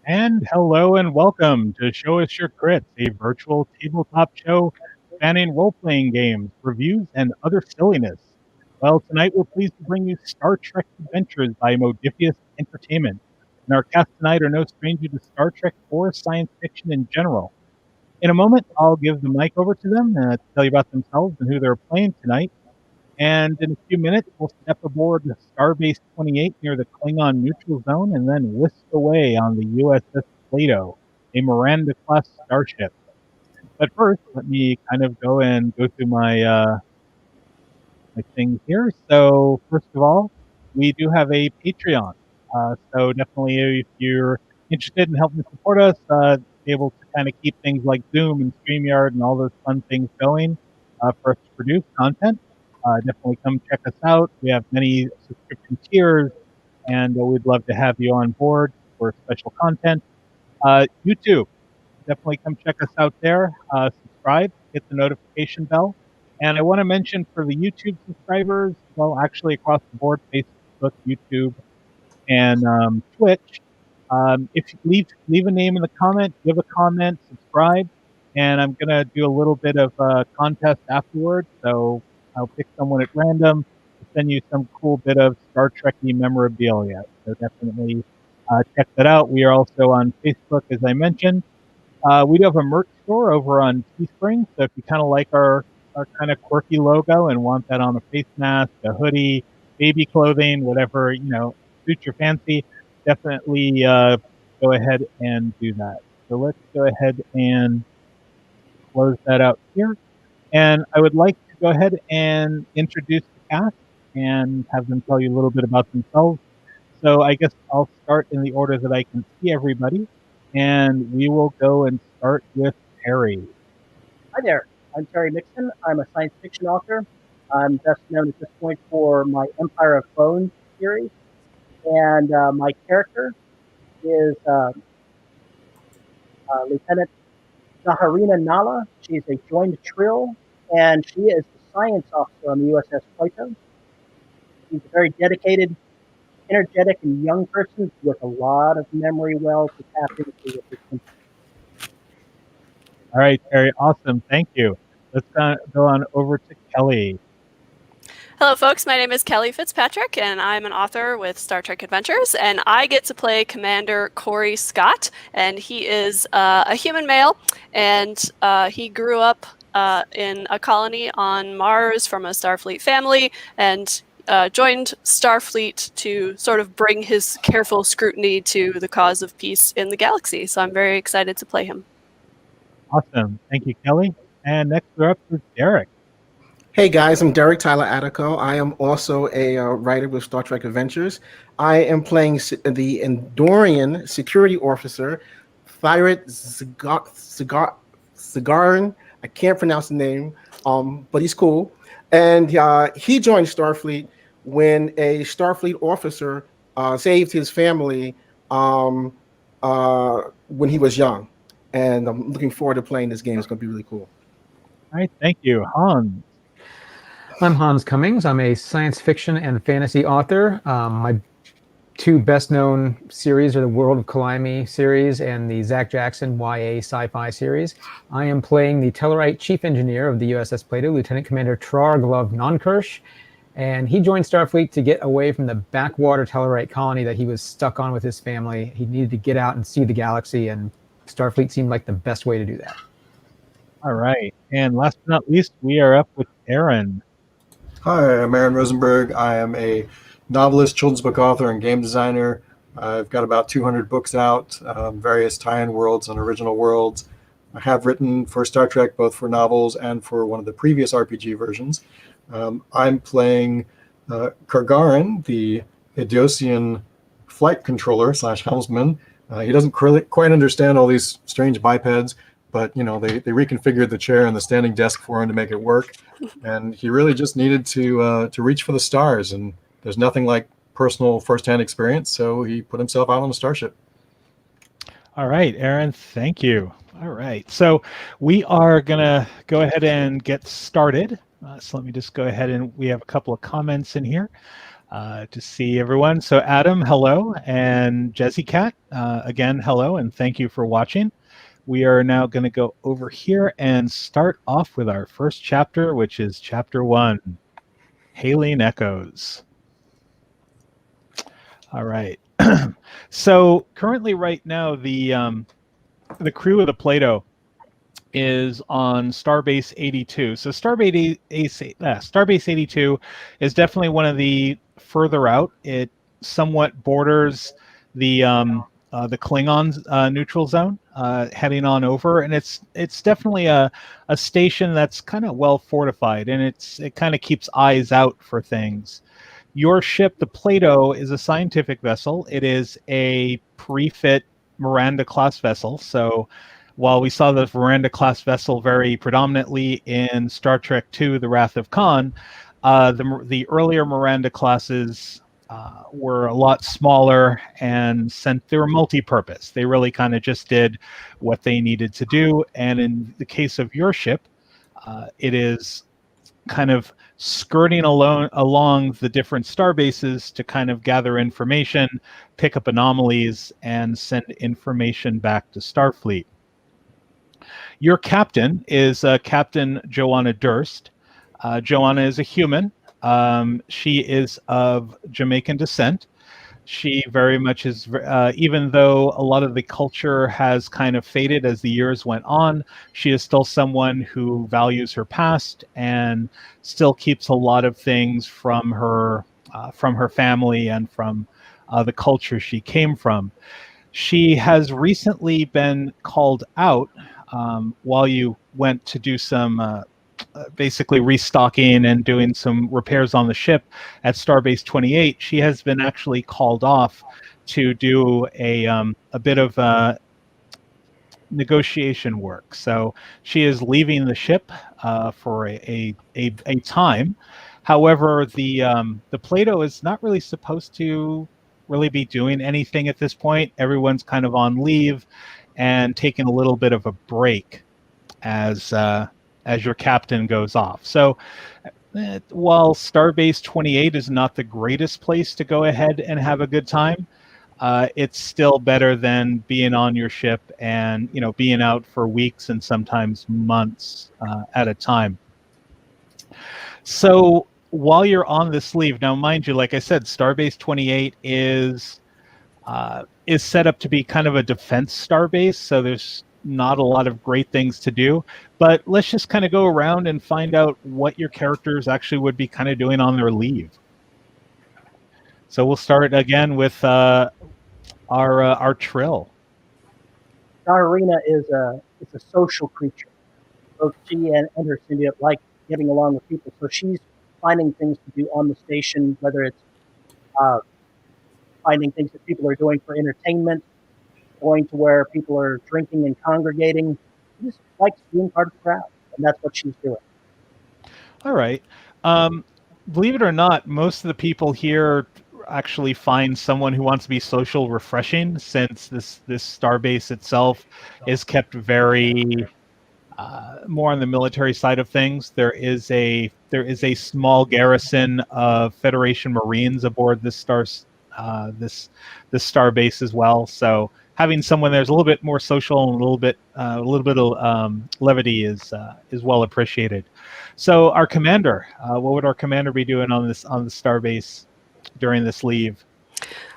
And hello and welcome to Show Us Your Crits, a virtual tabletop show spanning role-playing games, reviews, and other silliness. Well, tonight we're pleased to bring you Star Trek Adventures by Modifius Entertainment. And our cast tonight are no stranger to Star Trek or science fiction in general. In a moment, I'll give the mic over to them to tell you about themselves and who they're playing tonight. And in a few minutes, we'll step aboard Starbase 28 near the Klingon neutral zone and then whisk away on the USS Plato, a Miranda-class starship. But first, let me kind of go through my things here. So first of all, we do have a Patreon. So definitely if you're interested in helping support us, be able to kind of keep things like Zoom and StreamYard and all those fun things going for us to produce content. Definitely come check us out. We have many subscription tiers, and we'd love to have you on board for special content. YouTube, definitely come check us out there. Subscribe, hit the notification bell. And I want to mention for the YouTube subscribers, well, actually across the board, Facebook, YouTube, and Twitch, if you leave a name in the comment, give a comment, subscribe, and I'm going to do a little bit of a contest afterwards. So I'll pick someone at random to send you some cool bit of Star Trek-y memorabilia. So definitely check that out. We are also on Facebook, as I mentioned. We do have a merch store over on Teespring. So if you kind of like our kind of quirky logo and want that on a face mask, a hoodie, baby clothing, whatever, suits your fancy, definitely go ahead and do that. So let's go ahead and close that out here. And I would like to go ahead and introduce the cast and have them tell you a little bit about themselves. So I guess I'll start in the order that I can see everybody. And we will go and start with Terry. Hi there, I'm Terry Mixon. I'm a science fiction author. I'm best known at this point for my Empire of Bones series. And my character is Lieutenant Zh'tahren Nala. She's a joined trill, and she is the science officer on the USS Plato. She's a very dedicated, energetic, and young person with a lot of memory wells to tap into. All right, Terry, awesome. Thank you. Let's go on over to Kelly. Hello, folks. My name is Kelli Fitzpatrick, and I'm an author with Star Trek Adventures, and I get to play Commander Corey Scott, and he is a human male, and he grew up in a colony on Mars from a Starfleet family, and joined Starfleet to sort of bring his careful scrutiny to the cause of peace in the galaxy. So I'm very excited to play him. Awesome. Thank you, Kelly. And next we're up with Derek. Hey guys, I'm Derek Tyler Attico. I am also a writer with Star Trek Adventures. I am playing the Andorian security officer, Thytte Sagal. I can't pronounce the name, but he's cool. And he joined Starfleet when a Starfleet officer saved his family when he was young. And I'm looking forward to playing this game. It's going to be really cool. All right, thank you. Hans. I'm Hans Cummings. I'm a science fiction and fantasy author. My two best-known series are the World of Kalimi series and the Zach Jackson YA sci-fi series. I am playing the Tellarite chief engineer of the USS Plato, Lieutenant Commander Trarglov Nonkirsch, and he joined Starfleet to get away from the backwater Tellarite colony that he was stuck on with his family. He needed to get out and see the galaxy, and Starfleet seemed like the best way to do that. All right, and last but not least, we are up with Aaron. Hi, I'm Aaron Rosenberg. I am a novelist, children's book author, and game designer. I've got about 200 books out, various tie-in worlds and original worlds. I have written for Star Trek, both for novels and for one of the previous RPG versions. I'm playing Cargarin, the Idiosian flight controller / helmsman. He doesn't quite understand all these strange bipeds, but they reconfigured the chair and the standing desk for him to make it work. And he really just needed to reach for the stars, and there's nothing like personal firsthand experience, so he put himself out on a starship. All right, Aaron, thank you. All right, so we are going to go ahead and get started. So let me just go ahead and we have a couple of comments in here. to see everyone. So Adam, hello, and Jesse Cat, again, hello, and thank you for watching. We are now going to go over here and start off with our first chapter, which is Chapter 1, Haling Echoes. All right. So currently right now, the crew of the Plato is on Starbase 82. So Starbase 82 is definitely one of the further out. It somewhat borders the Klingon neutral zone, heading on over, and it's definitely a station that's kind of well fortified, and it kind of keeps eyes out for things. Your ship, the Plato, is a scientific vessel. It is a pre-fit Miranda class vessel. So while we saw the Miranda class vessel very predominantly in Star Trek II, The Wrath of Khan, the earlier Miranda classes were a lot smaller and they were multi-purpose. They really kind of just did what they needed to do. And in the case of your ship, it is kind of skirting along the different star bases to kind of gather information, pick up anomalies, and send information back to Starfleet. Your captain is Captain Joanna Durst. Joanna is a human. She is of Jamaican descent. She very much is, even though a lot of the culture has kind of faded as the years went on, she is still someone who values her past and still keeps a lot of things from her family and from the culture she came from. She has recently been called out while you went to do some basically restocking and doing some repairs on the ship at Starbase 28. She has been actually called off to do a bit of negotiation work. So she is leaving the ship for a time. However, the Plato is not really supposed to really be doing anything at this point. Everyone's kind of on leave and taking a little bit of a break as your captain goes off. So while Starbase 28 is not the greatest place to go ahead and have a good time, it's still better than being on your ship and being out for weeks and sometimes months at a time. So while you're on this leave, now mind you, like I said, Starbase 28 is set up to be kind of a defense starbase, so there's not a lot of great things to do. But let's just kind of go around and find out what your characters actually would be kind of doing on their leave. So we'll start again with our Trill. Zh'tahren is a social creature. Both she and her symbiote like getting along with people, so she's finding things to do on the station, whether it's finding things that people are doing for entertainment, going to where people are drinking and congregating. She just likes being part of the crowd, and that's what she's doing. All right. Believe it or not, most of the people here actually find someone who wants to be social refreshing, since this starbase itself is kept very more on the military side of things. There is a small garrison of Federation Marines aboard this starbase as well. So having someone there's a little bit more social and a little bit of levity is well appreciated. So our commander, what would our commander be doing on the starbase during this leave?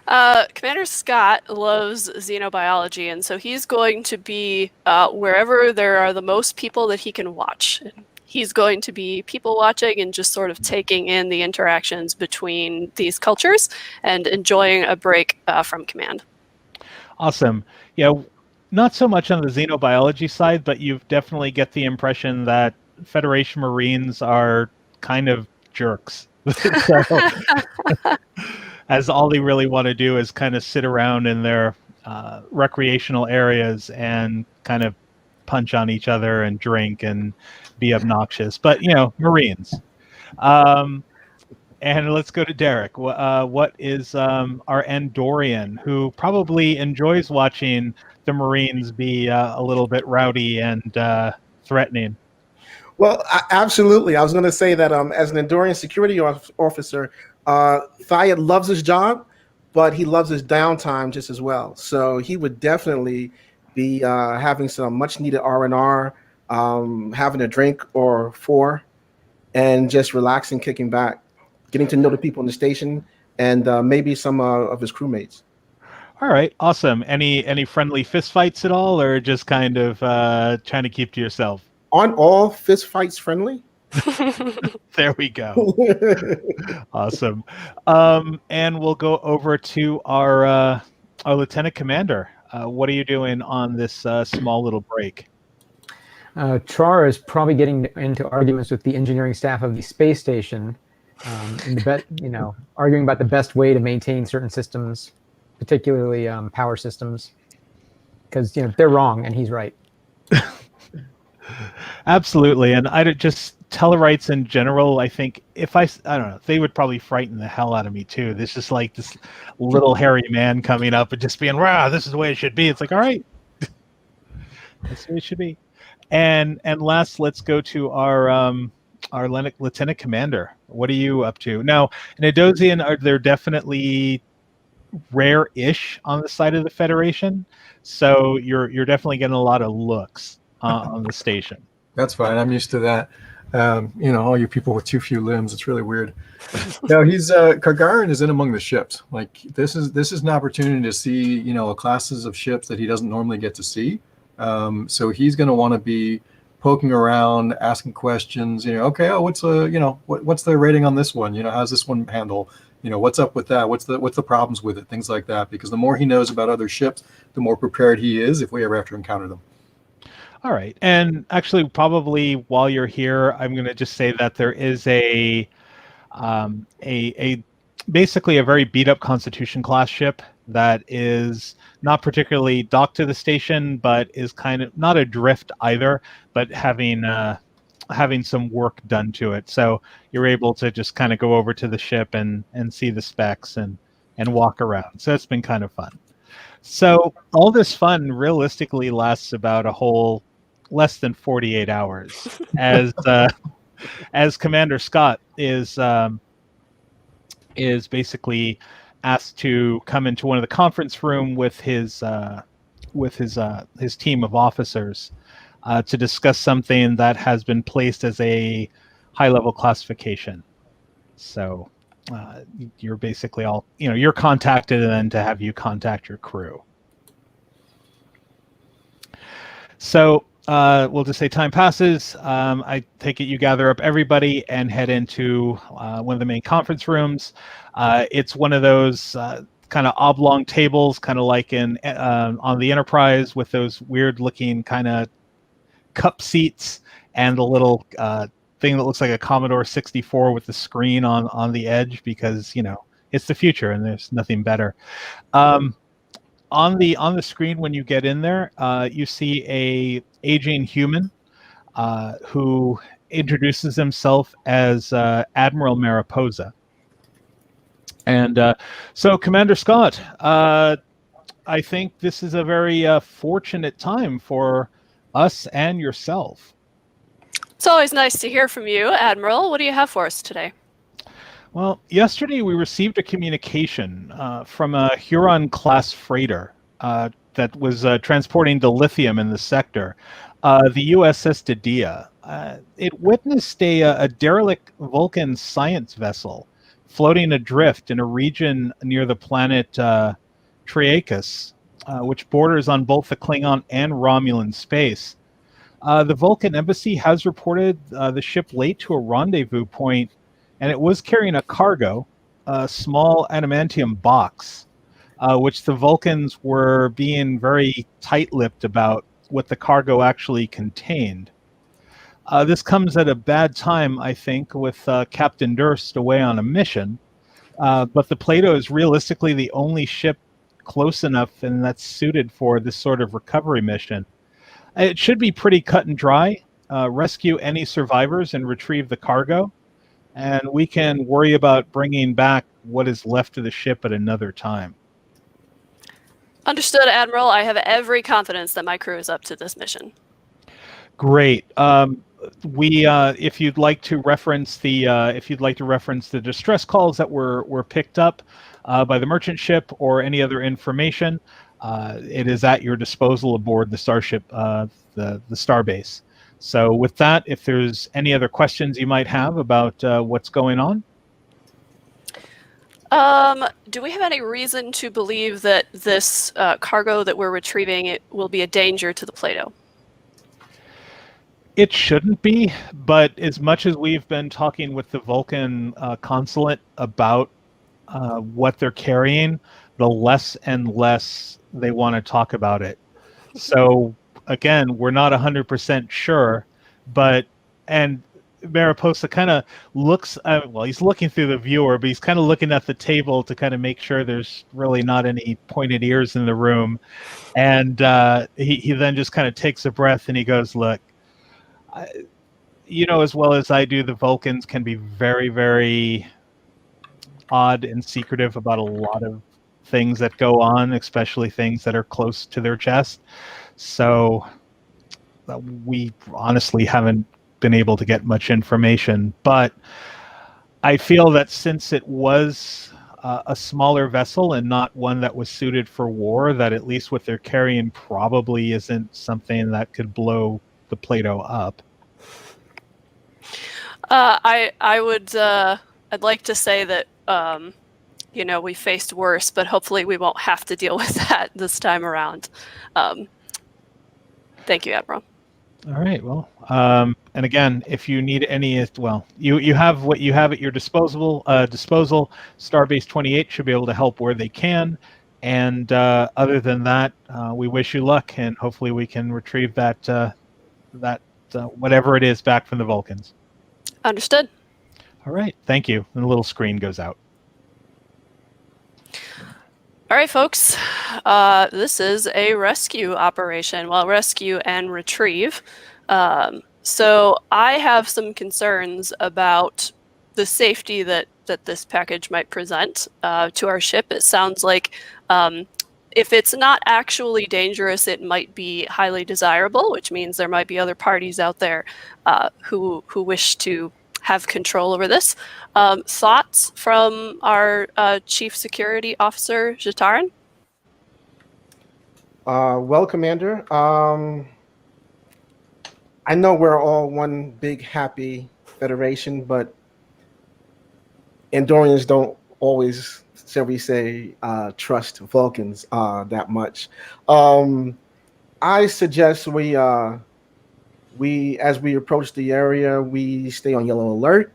Commander Scott loves xenobiology, and so he's going to be wherever there are the most people that he can watch. He's going to be people watching and just sort of taking in the interactions between these cultures and enjoying a break from command. Awesome. Yeah, not so much on the xenobiology side, but you definitely get the impression that Federation Marines are kind of jerks. So, as all they really want to do is kind of sit around in their recreational areas and kind of punch on each other and drink and be obnoxious. But, Marines. And let's go to Derek. What is our Andorian, who probably enjoys watching the Marines be a little bit rowdy and threatening? Well, absolutely. I was going to say that as an Andorian security officer, Thytte loves his job, but he loves his downtime just as well. So he would definitely be having some much needed R&R, having a drink or four, and just relaxing, kicking back, getting to know the people in the station, and maybe some of his crewmates. All right, awesome. Any friendly fist fights at all, or just kind of trying to keep to yourself? Aren't all fist fights friendly? There we go. Awesome. And we'll go over to our lieutenant commander. What are you doing on this small little break? Char is probably getting into arguments with the engineering staff of the space station, arguing about the best way to maintain certain systems, particularly power systems, because they're wrong and he's right. Absolutely, and I just Tellarites in general. I think if I don't know, they would probably frighten the hell out of me too. There's just like this little hairy man coming up and just being, "Rah, this is the way it should be." It's like, all right, that's the way it should be. And last, let's go to our lieutenant commander. What are you up to now? In Adosian, they're definitely rare-ish on the side of the Federation, so you're definitely getting a lot of looks on the station. That's fine. I'm used to that. All you people with too few limbs, it's really weird. No, he's Cargarin is in among the ships. Like this is an opportunity to see, classes of ships that he doesn't normally get to see. So he's going to want to be poking around, asking questions. Okay, what's what's the rating on this one? How's this one handle? What's up with that? What's the problems with it? Things like that. Because the more he knows about other ships, the more prepared he is if we ever have to encounter them. All right, and actually, probably while you're here, I'm going to just say that there is a basically a very beat up Constitution class ship that is not particularly docked to the station, but is kind of not adrift either, but having some work done to it. So you're able to just kind of go over to the ship and see the specs and walk around. So it's been kind of fun. So all this fun realistically lasts about a whole less than 48 hours as Commander Scott is basically asked to come into one of the conference room with his team of officers to discuss something that has been placed as a high-level classification. So you're basically all, you're contacted and then to have you contact your crew. So we'll just say time passes. I take it you gather up everybody and head into one of the main conference rooms. It's one of those kind of oblong tables, kind of like on the Enterprise, with those weird-looking kind of cup seats and the little thing that looks like a Commodore 64 with the screen on the edge, because it's the future and there's nothing better. On the screen when you get in there, you see a aging human who introduces himself as Admiral Mariposa. And so, Commander Scott, I think this is a very fortunate time for us and yourself. It's always nice to hear from you, Admiral. What do you have for us today? Well, yesterday we received a communication from a Huron-class freighter that was transporting dilithium in the sector, the USS Plato. It witnessed a derelict Vulcan science vessel floating adrift in a region near the planet Triacus, which borders on both the Klingon and Romulan space. The Vulcan embassy has reported the ship late to a rendezvous point, and it was carrying a cargo, a small adamantium box, which the Vulcans were being very tight-lipped about what the cargo actually contained. This comes at a bad time, I think, with Captain Durst away on a mission, but the Plato is realistically the only ship close enough and that's suited for this sort of recovery mission. It should be pretty cut and dry. Rescue any survivors and retrieve the cargo, and we can worry about bringing back what is left of the ship at another time. Understood, Admiral. I have every confidence that my crew is up to this mission. Great. if you'd like to reference the distress calls that were picked up by the merchant ship or any other information, it is at your disposal aboard the starship, the starbase. So with that, if there's any other questions you might have about what's going on. Do we have any reason to believe that this cargo that we're retrieving it will be a danger to the Plato? It shouldn't be, but as much as we've been talking with the Vulcan consulate about what they're carrying, the less and less they want to talk about it. So again, we're not 100% sure, and Mariposa kind of looks, well, he's looking through the viewer, but he's kind of looking at the table to kind of make sure there's really not any pointed ears in the room. And he then just kind of takes a breath and he goes, look, you know as well as I do, the Vulcans can be very, very odd and secretive about a lot of things that go on, especially things that are close to their chest. So we honestly haven't been able to get much information, but I feel that since it was a smaller vessel and not one that was suited for war, that at least what they're carrying probably isn't something that could blow the Plato up. I'd like to say that we faced worse, but hopefully we won't have to deal with that this time around. Thank you, Admiral. All right. Well, and again, if you need any, well, you have what you have at your disposal. Starbase 28 should be able to help where they can. And other than that, we wish you luck, and hopefully we can retrieve that whatever it is back from the Vulcans. Understood. All right. Thank you. And the little screen goes out. All right, folks. This is a rescue operation. Well, rescue and retrieve. So I have some concerns about the safety that this package might present to our ship. It sounds like if it's not actually dangerous, it might be highly desirable, which means there might be other parties out there who wish to have control over this. Thoughts from our Chief Security Officer, Zh'tahren? Well, Commander, I know we're all one big happy federation, but Andorians don't always, shall we say, trust Vulcans that much. I suggest we, as we approach the area, we stay on yellow alert.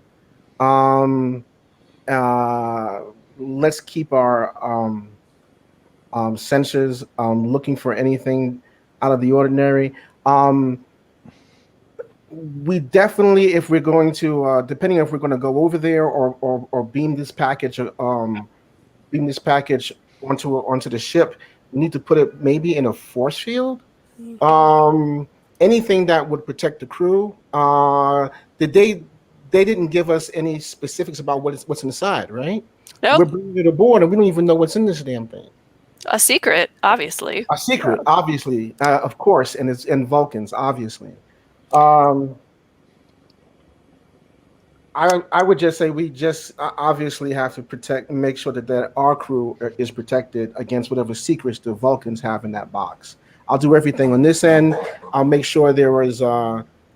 Let's keep our sensors looking for anything out of the ordinary. We definitely, if we're going to, depending if we're going to go over there or beam this package, onto the ship, we need to put it maybe in a force field. Anything that would protect the crew. They didn't give us any specifics about what's inside, right? Nope. We're bringing it aboard and we don't even know what's in this damn thing. A secret, obviously. A secret, obviously, of course, and it's in Vulcans, obviously. I would just say we just obviously have to protect and make sure that our crew is protected against whatever secrets the Vulcans have in that box. I'll do everything on this end. I'll make sure there is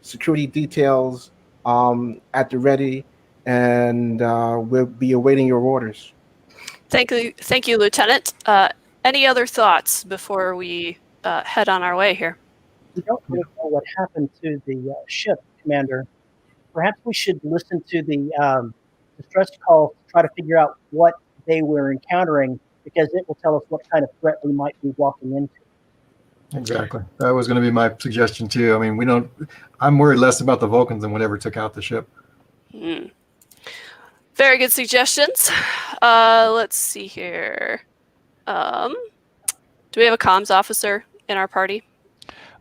security details at the ready, and we'll be awaiting your orders. Thank you, Lieutenant. Any other thoughts before we head on our way here? We don't really know what happened to the ship, Commander. Perhaps we should listen to the distress call to try to figure out what they were encountering, because it will tell us what kind of threat we might be walking into. Exactly. That was going to be my suggestion too. I mean, I'm worried less about the Vulcans than whatever took out the ship. Very good suggestions. Let's see here. Do we have a comms officer in our party?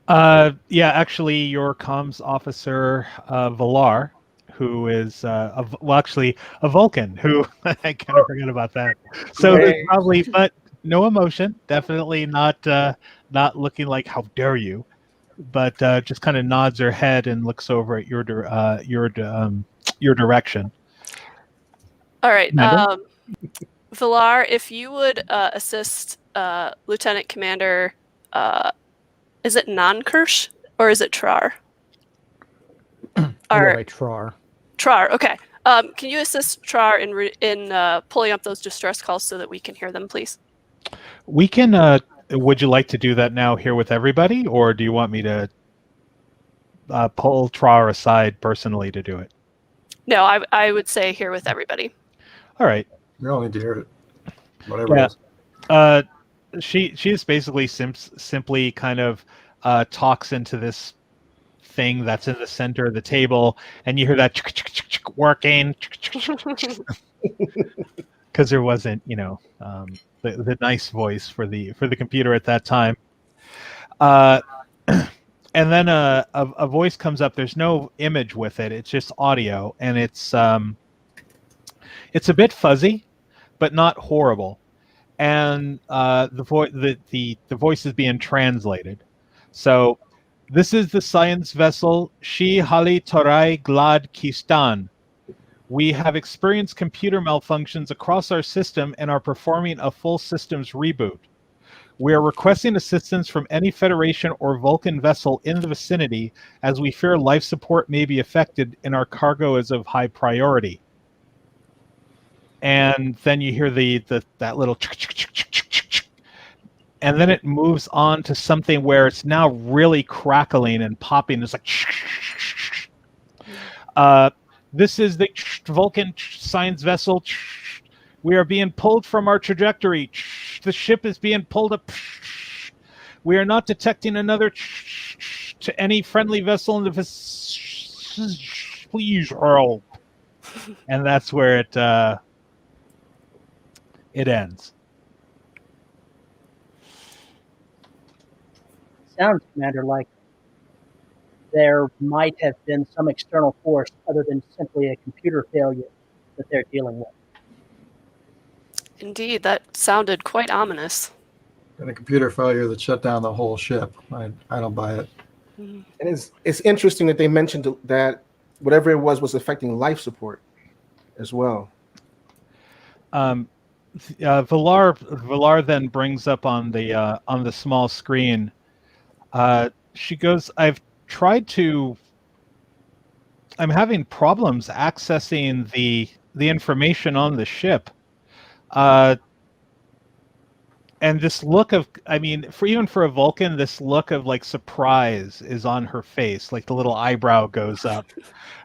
Yeah, actually, your comms officer, Valar, who is actually a Vulcan, who I kind of forgot about that. So there's probably, but no emotion, definitely not looking like how dare you. but just kind of nods her head and looks over at your direction. All right. Commander? Villar, if you would assist Lieutenant Commander, is it Nonkirsch or is it Trar? I go by Trar. Trar, okay. Can you assist Trar in pulling up those distress calls so that we can hear them, please? We can. Would you like to do that now here with everybody, or do you want me to pull Trar aside personally to do it? No, I would say here with everybody. All right. We all need to hear it. Whatever it is. She is basically simply kind of talks into this thing that's in the center of the table, and you hear that working because there wasn't, the nice voice for the computer at that time. And then a voice comes up. There's no image with it. It's just audio, and it's a bit fuzzy, but not horrible. And the voice is being translated. So this is the science vessel Shi Hali Torai Glad Kistan. We have experienced computer malfunctions across our system and are performing a full systems reboot. We are requesting assistance from any Federation or Vulcan vessel in the vicinity, as we fear life support may be affected and our cargo is of high priority. And then you hear that little and then it moves on to something where it's now really crackling and popping. It's like this is the Vulcan science vessel. We are being pulled from our trajectory. The ship is being pulled up. We are not detecting another to any friendly vessel in the please help. And that's where it ends. Sounds, Commander, like there might have been some external force other than simply a computer failure that they're dealing with. Indeed, that sounded quite ominous. And a computer failure that shut down the whole ship. I don't buy it. And it's interesting that they mentioned that whatever it was affecting life support as well. Villar then brings up on the small screen. She goes, I'm having problems accessing the information on the ship. And this look of, even for a Vulcan, this look of like surprise is on her face. Like the little eyebrow goes up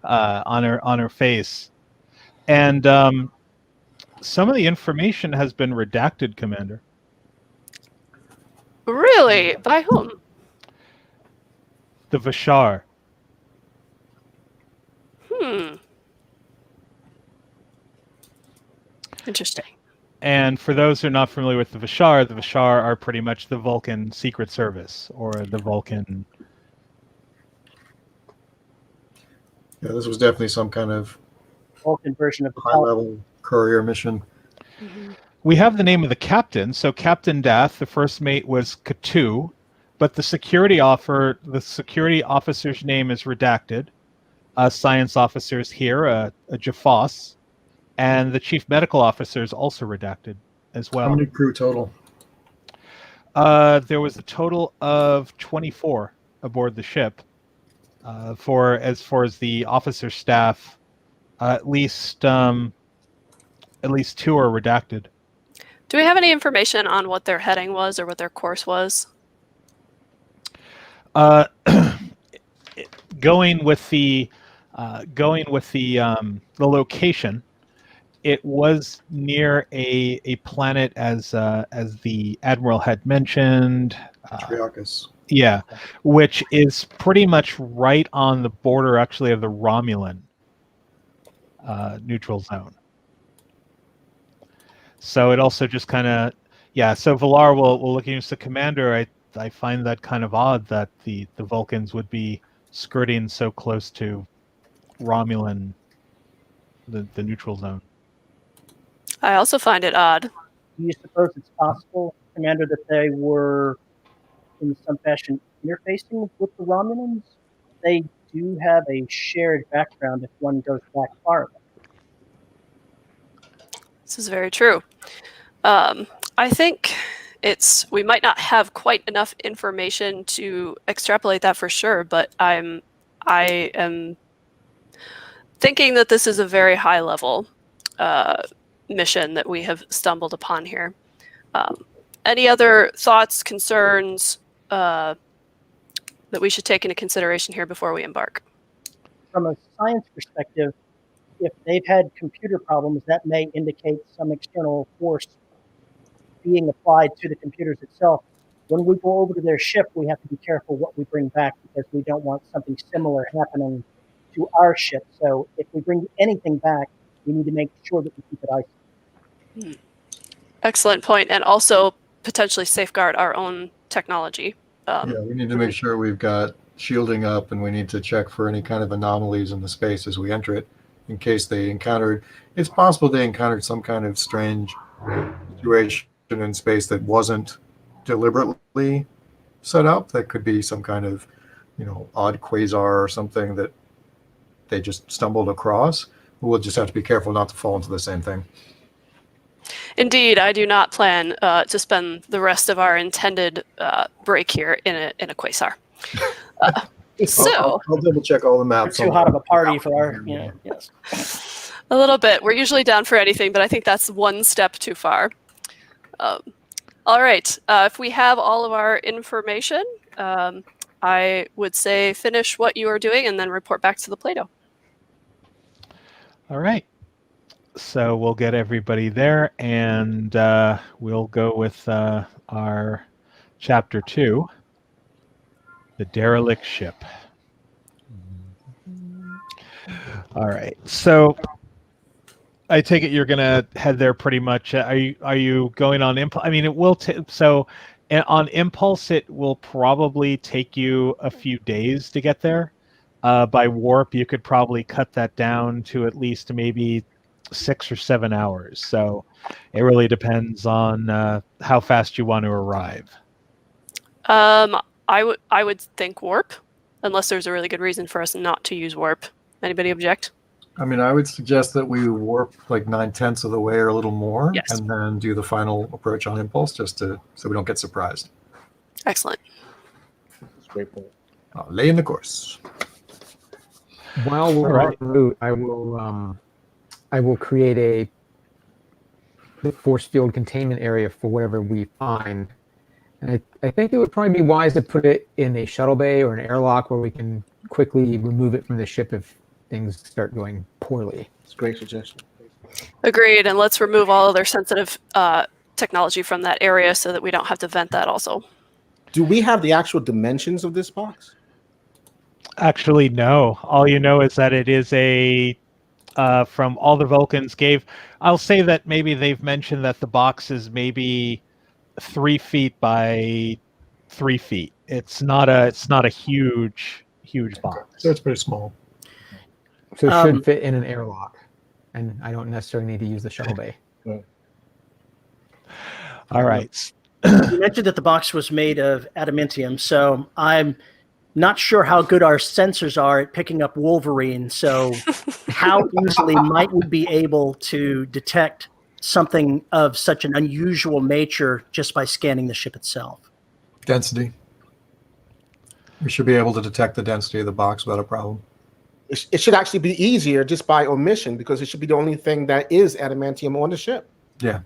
on her face. And some of the information has been redacted, Commander. Really? By whom? The Vashar. Interesting. And for those who are not familiar with the Vashar are pretty much the Vulcan Secret Service, or the Vulcan. Yeah, this was definitely some kind of Vulcan version of the high-level courier mission. Mm-hmm. We have the name of the captain. So Captain Dath, the first mate was Katu, but the security officer's name is redacted. Science officers here, a Jafos, and the chief medical officer is also redacted as well. How many crew total? There was a total of 24 aboard the ship. As far as the officer staff, at least 2 are redacted. Do we have any information on what their heading was or what their course was? Going with the location, it was near a planet as the Admiral had mentioned. Triacus. Yeah, which is pretty much right on the border, actually, of the Romulan neutral zone. So it also just kind of, so Villar will look at you as the commander. I find that kind of odd that the Vulcans would be skirting so close to Romulan, the neutral zone. I also find it odd. Do you suppose it's possible, Commander, that they were in some fashion interfacing with the Romulans, they do have a shared background if one goes back far enough. This is very true. I think we might not have quite enough information to extrapolate that for sure, but I am thinking that this is a very high level mission that we have stumbled upon here. Any other thoughts, concerns that we should take into consideration here before we embark? From a science perspective, if they've had computer problems, that may indicate some external force being applied to the computers itself. When we go over to their ship, we have to be careful what we bring back because we don't want something similar happening to our ship. So if we bring anything back, we need to make sure that we keep it isolated. Excellent point, and also potentially safeguard our own technology. Yeah, we need to make sure we've got shielding up, and we need to check for any kind of anomalies in the space as we enter it, in case they encountered. It's possible they encountered some kind of strange situation in space that wasn't deliberately set up. That could be some kind of, odd quasar or something that they just stumbled across. We'll just have to be careful not to fall into the same thing. Indeed, I do not plan to spend the rest of our intended break here in a quasar. So I'll double check all the maps. We're too hot of a party for our, yes. A little bit. We're usually down for anything, but I think that's one step too far. All right. If we have all of our information, I would say finish what you are doing and then report back to the Plato. All right. So we'll get everybody there, and we'll go with our chapter 2, the derelict ship. All right. So I take it you're gonna head there pretty much. Are you going on impulse? I mean, it will. On impulse, it will probably take you a few days to get there. By warp, you could probably cut that down to at least maybe 6 or 7 hours. So it really depends on how fast you want to arrive. I would think warp, unless there's a really good reason for us not to use warp. Anybody object? I mean, I would suggest that we warp like 9/10 of the way or a little more, Yes. and then do the final approach on impulse, just so we don't get surprised. Excellent. Lay in the course. While we're All right. en route, I will create the force field containment area for whatever we find. And I think it would probably be wise to put it in a shuttle bay or an airlock where we can quickly remove it from the ship if things start going poorly. It's a great suggestion. Agreed, and let's remove all other sensitive technology from that area so that we don't have to vent that also. Do we have the actual dimensions of this box? Actually, no. All you know is that it is from all the Vulcans gave. I'll say that maybe they've mentioned that the box is maybe 3 feet by 3 feet. It's not a huge box. So it's pretty small. So it should fit in an airlock, and I don't necessarily need to use the shuttle bay. All right. You mentioned that the box was made of adamantium, so I'm not sure how good our sensors are at picking up Wolverine. So how easily might we be able to detect something of such an unusual nature just by scanning the ship itself? Density. We should be able to detect the density of the box without a problem. It should actually be easier just by omission because it should be the only thing that is adamantium on the ship. Yeah.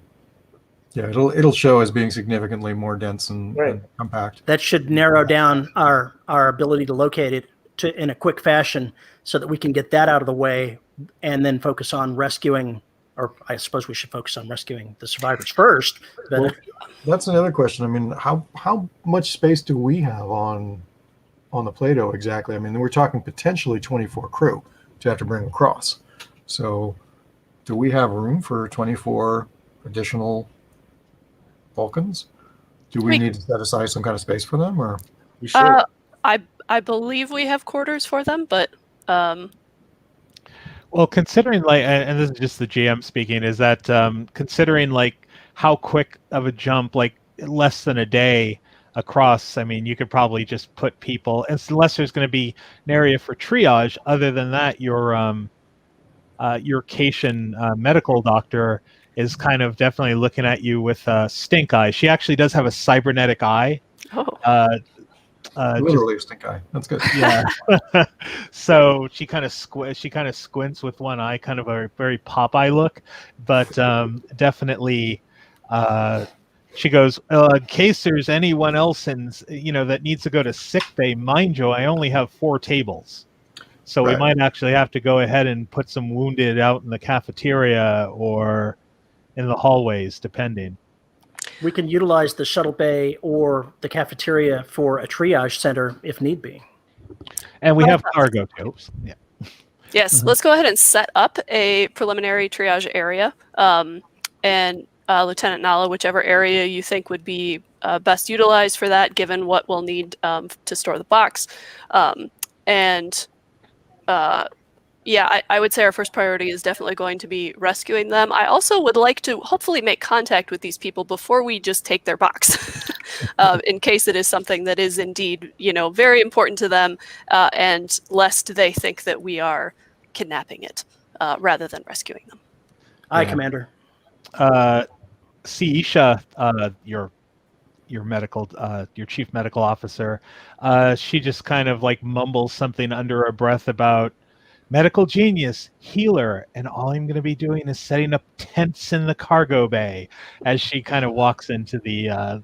Yeah, it'll show as being significantly more dense and compact. That should narrow down our ability to locate it in a quick fashion so that we can get that out of the way and then focus on rescuing, or I suppose we should focus on rescuing the survivors first. But Well, that's another question. I mean, how much space do we have on the Plato exactly? I mean, we're talking potentially 24 crew to have to bring across. So do we have room for 24 additional Vulcans? Do we need to set aside some kind of space for them, or? We should. I believe we have quarters for them, but Well, considering and this is just the GM speaking, is that considering how quick of a jump, less than a day, across. I mean, you could probably just put people, unless there's going to be an area for triage. Other than that, your Cation medical doctor is kind of definitely looking at you with a stink eye. She actually does have a cybernetic eye. Oh. Literally a stink eye. That's good. Yeah. So she kind of squints with one eye, kind of a very Popeye look, but definitely she goes, in case there's anyone else that needs to go to sick bay, mind you, I only have 4 tables. So we might actually have to go ahead and put some wounded out in the cafeteria or in the hallways, depending. We can utilize the shuttle bay or the cafeteria for a triage center if need be. And we have cargo too. Yeah. Yes, let's go ahead and set up a preliminary triage area. And Lieutenant Nala, whichever area you think would be best utilized for that, given what we'll need to store the box. Yeah, I would say our first priority is definitely going to be rescuing them. I also would like to hopefully make contact with these people before we just take their box, in case it is something that is indeed, very important to them, and lest they think that we are kidnapping it rather than rescuing them. Aye, Commander. Siisha, your chief medical officer, she just kind of like mumbles something under her breath about medical genius, healer, and all I'm going to be doing is setting up tents in the cargo bay, as she kind of walks into the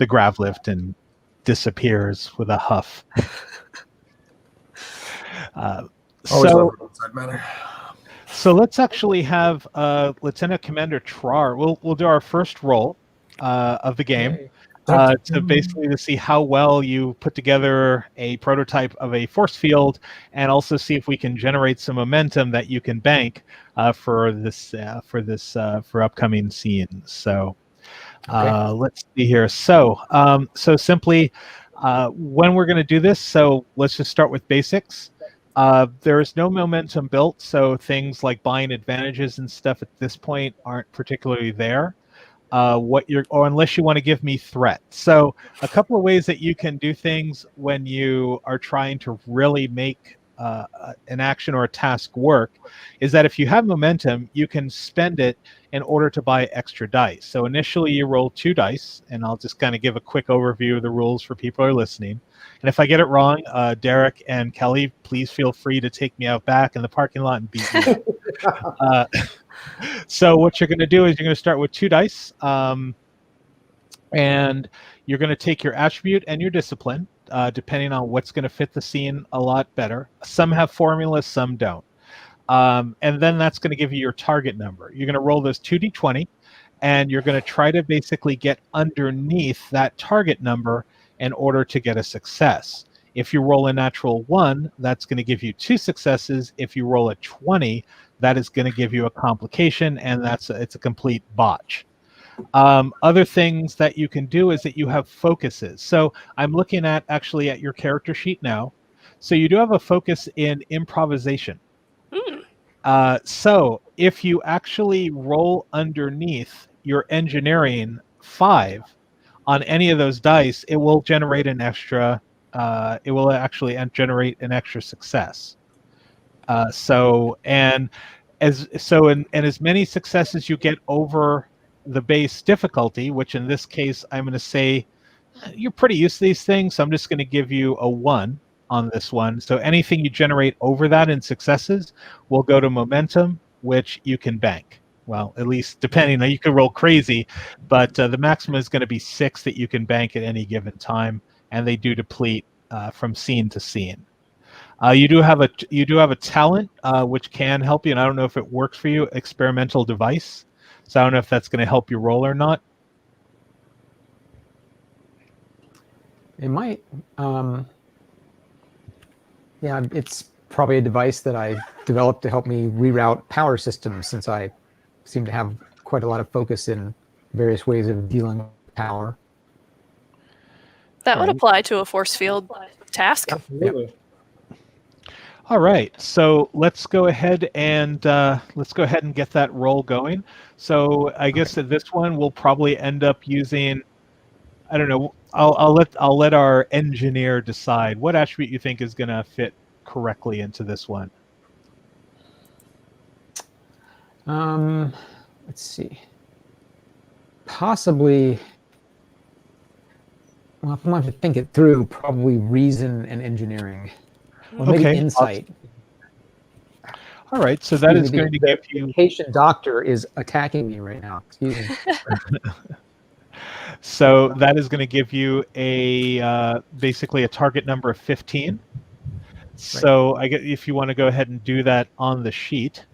grav lift and disappears with a huff. So let's actually have Lieutenant Commander Trar. We'll do our first roll of the game. To basically see how well you put together a prototype of a force field, and also see if we can generate some momentum that you can bank for upcoming scenes. So let's see here. So simply when we're going to do this, so let's just start with basics. There is no momentum built, so things like buying advantages and stuff at this point aren't particularly there. Unless you want to give me threat. So a couple of ways that you can do things when you are trying to really make an action or a task work is that if you have momentum, you can spend it in order to buy extra dice. So initially you roll 2 dice, and I'll just kind of give a quick overview of the rules for people who are listening. And if I get it wrong, Derek and Kelly, please feel free to take me out back in the parking lot and beat me up. So what you're going to do is you're going to start with 2 dice, and you're going to take your attribute and your discipline, depending on what's going to fit the scene a lot better. Some have formulas, some don't. And then that's going to give you your target number. You're going to roll those 2d20, and you're going to try to basically get underneath that target number in order to get a success. If you roll a natural 1, that's going to give you 2 successes. If you roll a 20, that is going to give you a complication, and it's a complete botch. Other things that you can do is that you have focuses. So I'm looking at your character sheet now. So you do have a focus in improvisation. So if you actually roll underneath your engineering 5 on any of those dice, it will generate an extra. It will actually generate an extra success. As many successes you get over the base difficulty, which in this case I'm going to say you're pretty used to these things, so I'm just going to give you a 1 on this one. So anything you generate over that in successes will go to momentum, which you can bank. Well, at least depending, you can roll crazy, but the maximum is going to be 6 that you can bank at any given time, and they do deplete from scene to scene. You do have a talent which can help you, and I don't know if it works for you. Experimental device. So I don't know if that's going to help you roll or not. It might. Yeah, it's probably a device that I developed to help me reroute power systems, since I seem to have quite a lot of focus in various ways of dealing with power. That would apply to a force field task. Absolutely. Yep. All right, so let's go ahead and get that roll going. So I guess that this one we'll probably end up using I don't know. I'll let our engineer decide what attribute you think is going to fit correctly into this one. Let's see. Possibly. Well, if I want to think it through, probably reason and engineering, or maybe Okay. insight. All right, so that is going to give you. The patient doctor is attacking me right now. Excuse me. So that is going to give you a basically a target number of 15. So I get if you want to go ahead and do that on the sheet.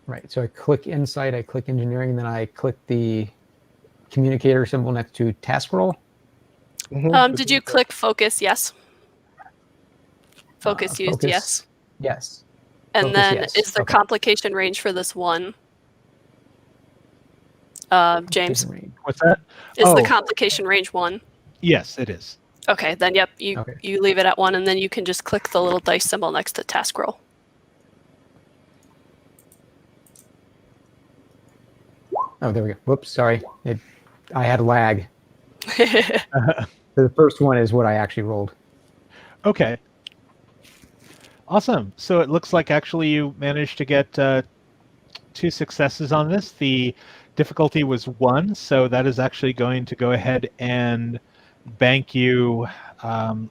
Right. So I click insight, I click engineering, and then I click the communicator symbol next to task roll. Did you click focus? Yes. Focus used. Focus, Yes. Yes. And Focus, then yes. is the Okay. complication range for this one? James, What's that? is the complication range 1? Yes, it is. Okay, then yep, you leave it at 1, and then you can just click the little dice symbol next to task roll. Oh, there we go. Whoops, sorry. I had lag. The first one is what I actually rolled. Okay. Awesome. So it looks like actually you managed to get 2 successes on this. The difficulty was 1, so that is actually going to go ahead and bank you 1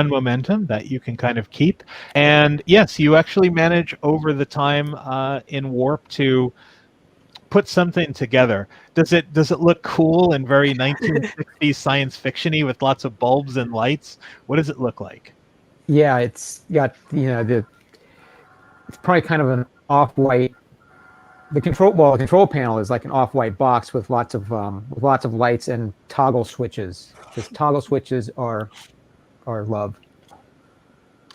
momentum that you can kind of keep. And yes, you actually manage over the time in warp to put something together. Does it look cool and very 1960s science fiction-y with lots of bulbs and lights? What does it look like? Yeah, it's got it's probably kind of an off-white. The control panel is like an off-white box with lots of lights and toggle switches. Because toggle switches are love.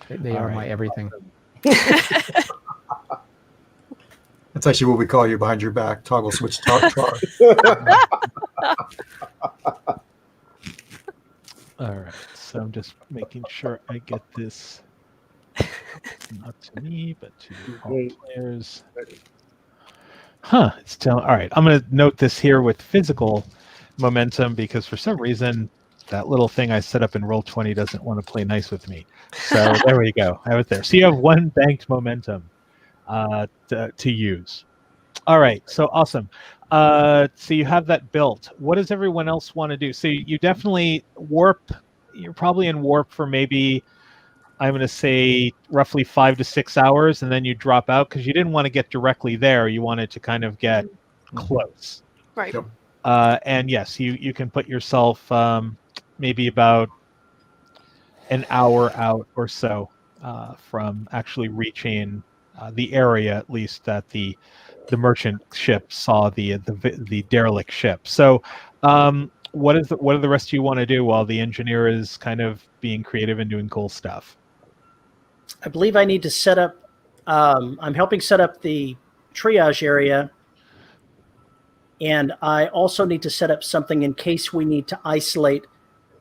They are my everything. That's actually what we call you behind your back, toggle switch tar. All right, so I'm just making sure I get this not to me, but to all players. Huh, it's telling. All right, I'm going to note this here with physical momentum because for some reason that little thing I set up in Roll20 doesn't want to play nice with me. So there we go. I have it there. So you have 1 banked momentum to use. All right, so awesome. So you have that built. What does everyone else want to do? So you definitely warp. You're probably in warp for maybe, I'm going to say, roughly 5 to 6 hours, and then you drop out because you didn't want to get directly there. You wanted to kind of get close. Right. Yep. And yes, you can put yourself maybe about an hour out or so from actually reaching the area, at least that the merchant ship saw the derelict ship. So what do the rest of you want to do while the engineer is kind of being creative and doing cool stuff? I believe I need to set up, I'm helping set up the triage area. And I also need to set up something in case we need to isolate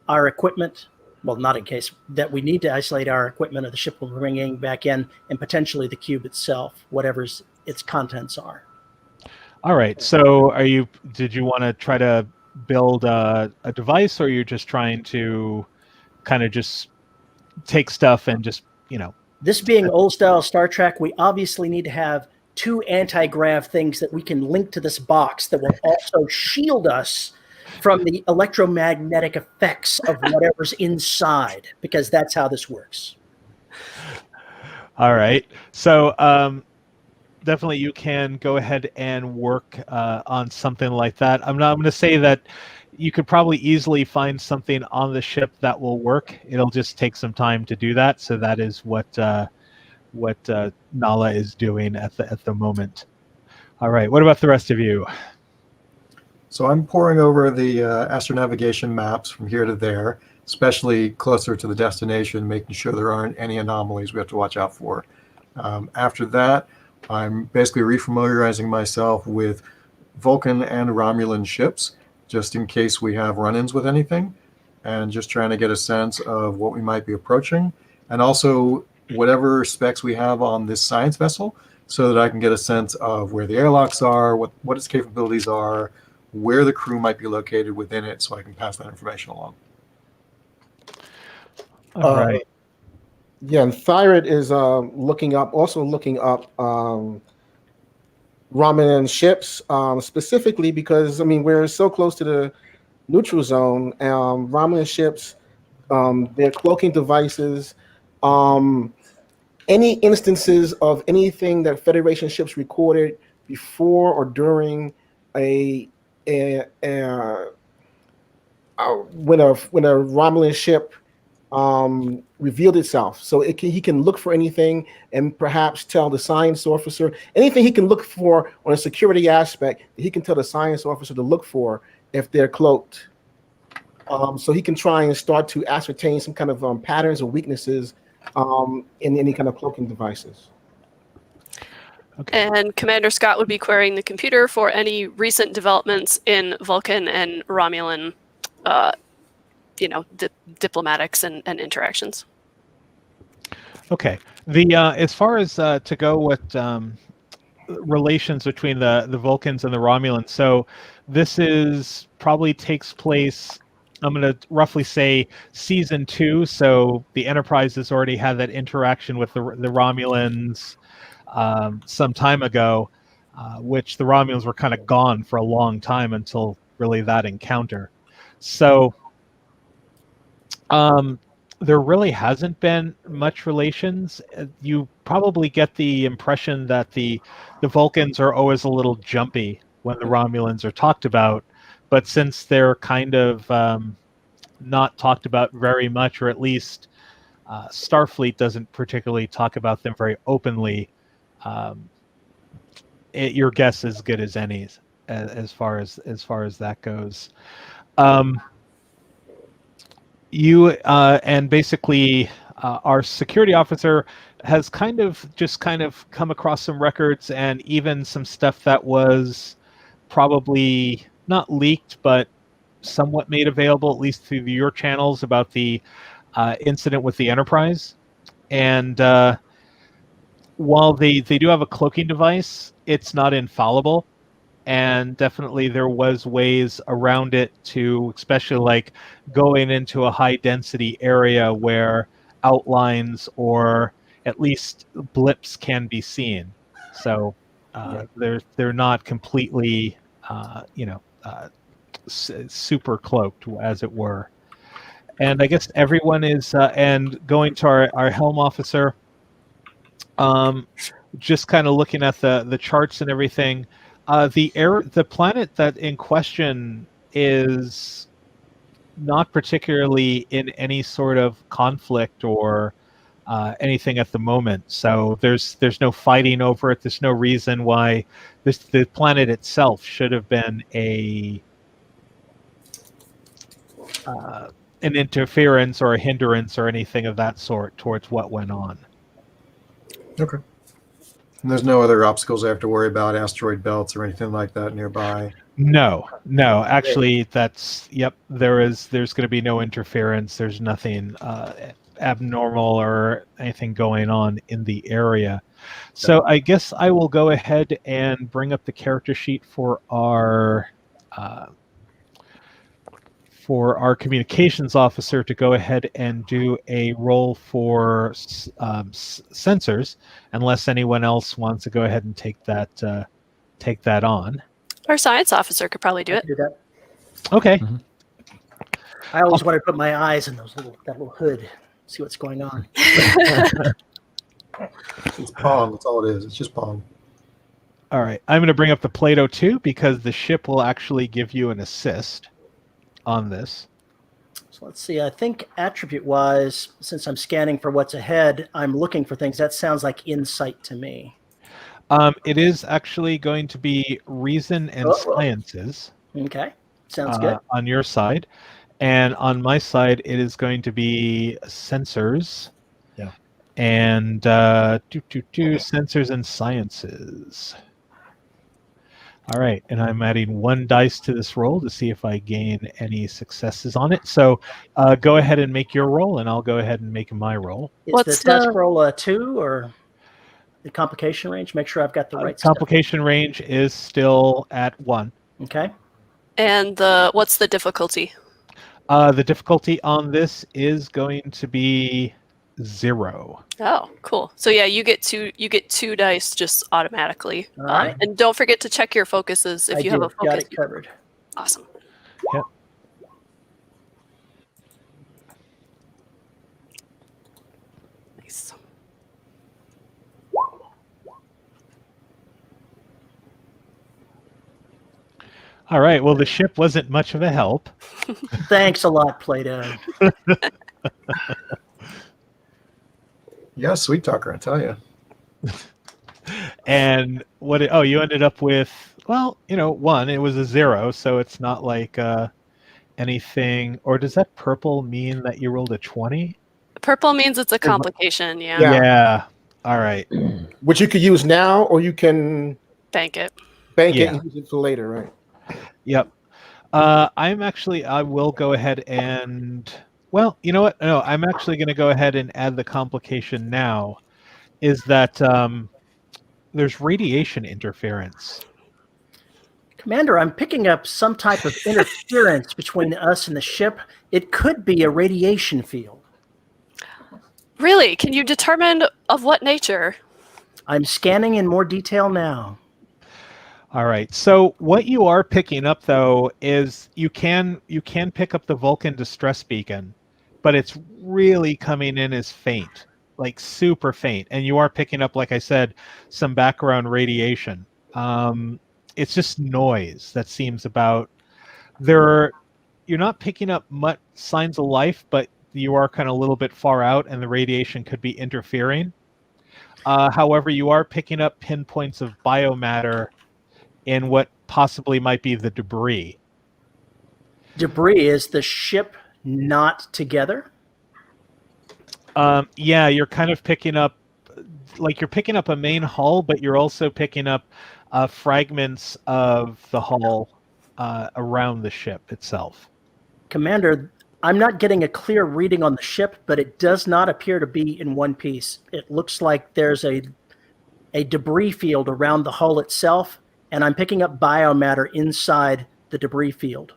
our equipment. Well, not in case that we need to isolate our equipment or the ship will be bringing back in, and potentially the cube itself, whatever its contents are. All right. So did you want to try to build a device, or you're just trying to kind of just take stuff and just, This being old style Star Trek, we obviously need to have 2 anti-grav things that we can link to this box that will also shield us from the electromagnetic effects of whatever's inside, because that's how this works. All right. So definitely you can go ahead and work on something like that. I'm going to say that you could probably easily find something on the ship that will work. It'll just take some time to do that. So that is what Nala is doing at the moment. All right. What about the rest of you? So I'm poring over the astronavigation maps from here to there, especially closer to the destination, making sure there aren't any anomalies we have to watch out for. After that, I'm basically refamiliarizing myself with Vulcan and Romulan ships, just in case we have run-ins with anything, and just trying to get a sense of what we might be approaching, and also whatever specs we have on this science vessel, so that I can get a sense of where the airlocks are, what its capabilities are, where the crew might be located within it so I can pass that information along. All right. Yeah, and Thytte is looking up Romulan ships, specifically because, I mean, we're so close to the neutral zone. Romulan ships, their cloaking devices, any instances of anything that Federation ships recorded before or during when a Romulan ship revealed itself. So he can look for anything and perhaps tell the science officer anything he can look for on a security aspect. He can tell the science officer to look for if they're cloaked. So he can try and start to ascertain some kind of patterns or weaknesses in any kind of cloaking devices. Okay. And Commander Scott would be querying the computer for any recent developments in Vulcan and Romulan diplomatics and interactions. Okay. The as far as to go with relations between the Vulcans and the Romulans, so this is probably takes place, I'm going to roughly say season 2. So the Enterprise has already had that interaction with the Romulans some time ago, which the Romulans were kind of gone for a long time until really that encounter. So there really hasn't been much relations. You probably get the impression that the Vulcans are always a little jumpy when the Romulans are talked about, but since they're kind of not talked about very much, or at least Starfleet doesn't particularly talk about them very openly, your guess is as good as any as far as that goes. You and basically our security officer has kind of come across some records and even some stuff that was probably not leaked but somewhat made available, at least through your channels, about the incident with the Enterprise. And while they do have a cloaking device, it's not infallible. And definitely there was ways around it to, especially like going into a high density area where outlines or at least blips can be seen. So they're not completely, super cloaked, as it were. And I guess everyone is, and going to our helm officer, just kind of looking at the charts and everything. The planet that in question is not particularly in any sort of conflict or anything at the moment. So there's no fighting over it. There's no reason why the planet itself should have been an interference or a hindrance or anything of that sort towards what went on. Okay. And there's no other obstacles I have to worry about, asteroid belts or anything like that nearby? No. Actually, there's going to be no interference. There's nothing abnormal or anything going on in the area. So I guess I will go ahead and bring up the character sheet for our communications officer to go ahead and do a roll for sensors, unless anyone else wants to go ahead and take that on. Our science officer could probably do it. Do that. Okay. Mm-hmm. I always want to put my eyes in that little hood, see what's going on. It's Pong. That's all it is. It's just Pong. All right. I'm going to bring up the Plato too, because the ship will actually give you an assist on this. So let's see. I think attribute-wise, since I'm scanning for what's ahead, I'm looking for things. That sounds like insight to me. It is actually going to be reason and sciences. Okay. Sounds good. On your side. And on my side, it is going to be sensors. Yeah. And sensors and sciences. All right, and I'm adding 1 dice to this roll to see if I gain any successes on it. So go ahead and make your roll, and I'll go ahead and make my roll. Is the task roll a 2 or the complication range? Make sure I've got the right complication range is still at 1. Okay. And what's the difficulty? The difficulty on this is going to be 0. Oh, cool. So yeah, you get two dice just automatically. All right. And don't forget to check your focuses if you have a focus. Got it covered. Awesome. Yep. Nice. All right. Well, the ship wasn't much of a help. Thanks a lot, Plato. Yeah, sweet talker, I tell you. And you ended up with, well, 1. It was a 0, so it's not like anything. Or does that purple mean that you rolled a 20? Purple means it's a complication. Yeah. Yeah. All right. Which you could use now, or you can Bank it. bank it Yeah. and use it for later, right? Yep. I will go ahead and, well, you know what? No, I'm actually going to go ahead and add the complication now, is that there's radiation interference. Commander, I'm picking up some type of interference between us and the ship. It could be a radiation field. Really? Can you determine of what nature? I'm scanning in more detail now. All right. So what you are picking up, though, is you can pick up the Vulcan distress beacon, but it's really coming in as faint, like super faint. And you are picking up, like I said, some background radiation. It's just noise that seems about there. You're not picking up much signs of life, but you are kind of a little bit far out, and the radiation could be interfering. However, you are picking up pinpoints of biomatter in what possibly might be the debris. Debris, is the ship not together? Yeah, you're kind of picking up, like you're picking up a main hull, but you're also picking up fragments of the hull around the ship itself. Commander, I'm not getting a clear reading on the ship, but it does not appear to be in one piece. It looks like there's a debris field around the hull itself, and I'm picking up biomatter inside the debris field.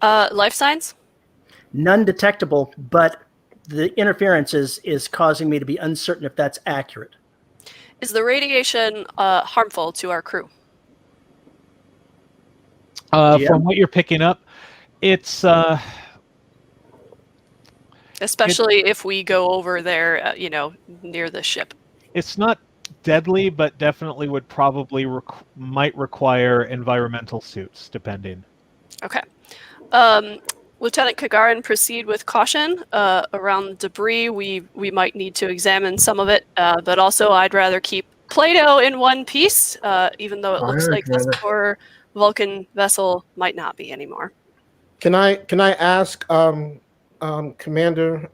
Life signs? None detectable, but the interference is causing me to be uncertain if that's accurate. Is the radiation harmful to our crew? From what you're picking up, it's Especially if we go over there, near the ship. it's not deadly, but definitely would probably might require environmental suits, depending. Okay. Lieutenant Cargarin, proceed with caution around debris. We might need to examine some of it, but also I'd rather keep Plato in one piece, even though it looks like this poor Vulcan vessel might not be anymore. Can I ask, Commander,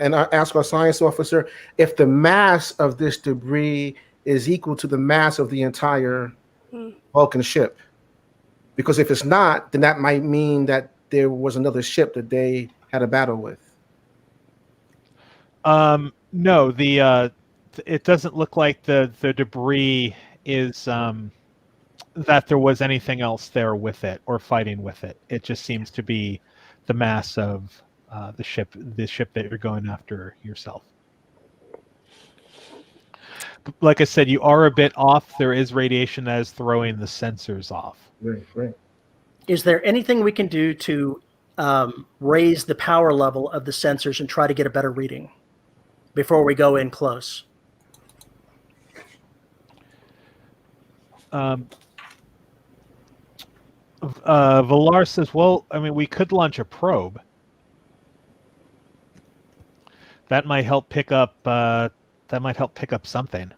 and I ask our science officer if the mass of this debris is equal to the mass of the entire Vulcan ship? Because if it's not, then that might mean that there was another ship that they had a battle with. No, it doesn't look like the debris is that there was anything else there with it or fighting with it. It just seems to be the mass of the ship that you're going after yourself. Like I said, you are a bit off. There is radiation that is throwing the sensors off. Right. Is there anything we can do to raise the power level of the sensors and try to get a better reading before we go in close? Valar says, well, I mean, we could launch a probe. That might help pick up something.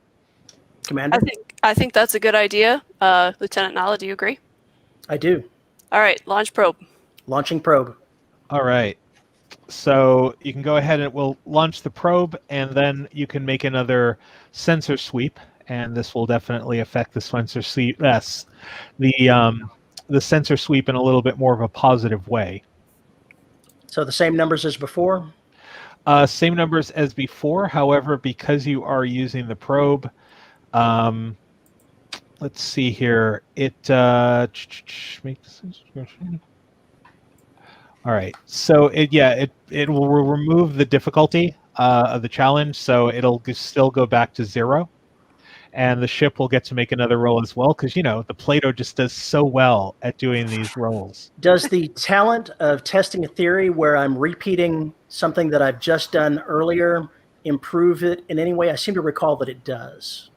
Commander? I think that's a good idea. Lieutenant Nala, do you agree? I do. All right, launch probe. Launching probe. All right. So you can go ahead and we'll launch the probe, and then you can make another sensor sweep, and this will definitely affect the sensor sweep. Yes, the sensor sweep in a little bit more of a positive way. So the same numbers as before? Same numbers as before. However, because you are using the probe, let's see here. It make decision. All right. So it will remove the difficulty of the challenge, so it'll still go back to 0. And the ship will get to make another roll as well, because the Plato just does so well at doing these rolls. Does the talent of testing a theory where I'm repeating something that I've just done earlier improve it in any way? I seem to recall that it does.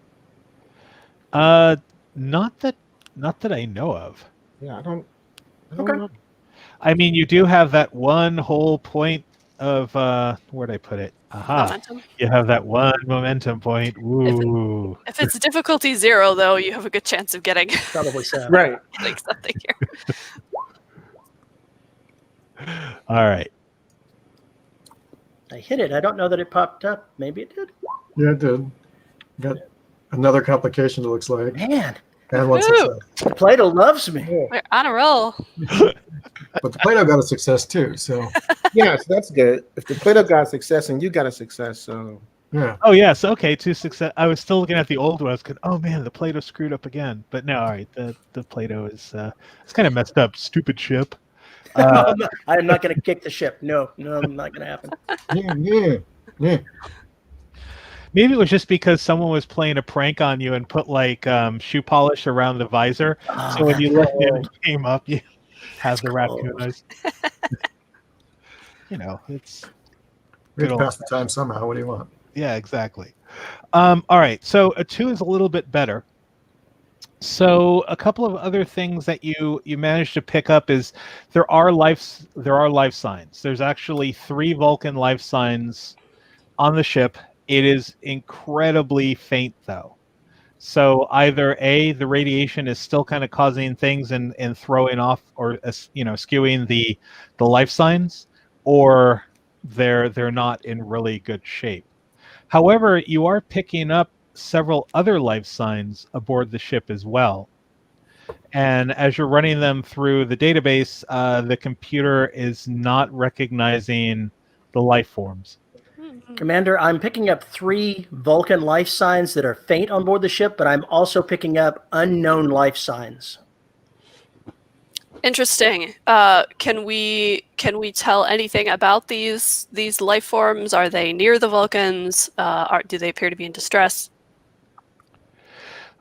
Not that I know of. Yeah, I don't Okay. know. I mean, you do have that one whole point of where'd I put it? Aha! Momentum. You have that one momentum point. Ooh. If it's difficulty 0, though, you have a good chance of getting Probably so. Right. like something here. All right. I hit it. I don't know that it popped up. Maybe it did. Yeah, it did. Got another complication, it looks like. Man, And one Woo! success. Plato loves me. We're on a roll. But the Plato got a success too, so Yeah, so that's good. If the Plato got a success and you got a success, so yeah. Oh yes. Okay. 2 success. I was still looking at the old ones. Oh man, the Plato screwed up again. But no. All right. The Plato is it's kind of messed up. Stupid ship. I'm not going to kick the ship. No, I'm not going to happen. Yeah. Maybe it was just because someone was playing a prank on you and put like shoe polish around the visor, Oh, so when you that's looked in cool. and came up, you have the raccoon cool. eyes. It's We have Good to old- pass the time somehow. What do you want? yeah, exactly. All right, so a 2 is a little bit better. So a couple of other things that you managed to pick up is there are life signs. There's actually 3 Vulcan life signs on the ship. It is incredibly faint though. So either A, the radiation is still kind of causing things and throwing off or skewing the life signs, or they're not in really good shape. However, you are picking up several other life signs aboard the ship as well. And as you're running them through the database, the computer is not recognizing the life forms. Commander, I'm picking up 3 Vulcan life signs that are faint on board the ship, but I'm also picking up unknown life signs. Interesting. Can we tell anything about these life forms? Are they near the Vulcans? Do they appear to be in distress?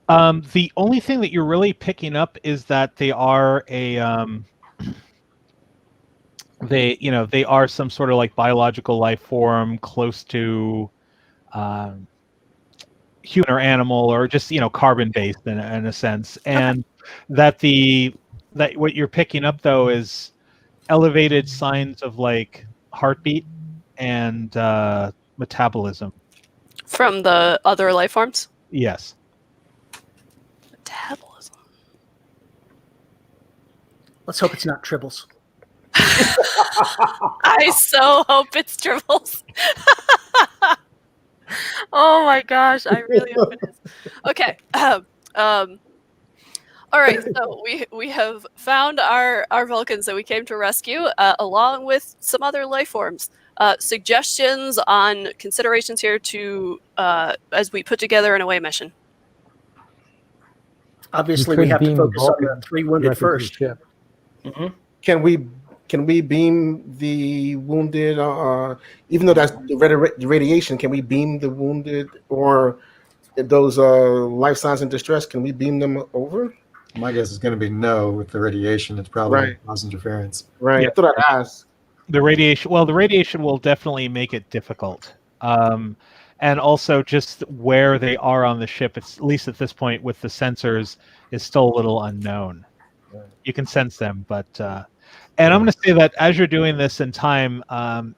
The only thing that you're really picking up is that they are they are some sort of like biological life form close to human or animal, or just carbon based in a sense, and that what you're picking up though is elevated signs of like heartbeat and metabolism. From the other life forms? Yes. Metabolism. Let's hope it's not tribbles. I so hope it's tribbles. Oh my gosh, I really hope it is. Okay. All right, so we have found our Vulcans that we came to rescue, along with some other life forms. Suggestions on considerations here to as we put together an away mission. Obviously, We we could have to beam focus on Vulcan the 3 wounded directly to the first. ship. Mhm. can we beam the wounded? Even though that's the radiation, can we beam the wounded or those life signs in distress? Can we beam them over? My guess is going to be no with the radiation. It's probably Right. cause interference. Right. Yeah. I thought I'd ask. The radiation will definitely make it difficult. And also just where they are on the ship, it's, at least at this point with the sensors, is still a little unknown. You can sense them, but and I'm going to say that as you're doing this in time, the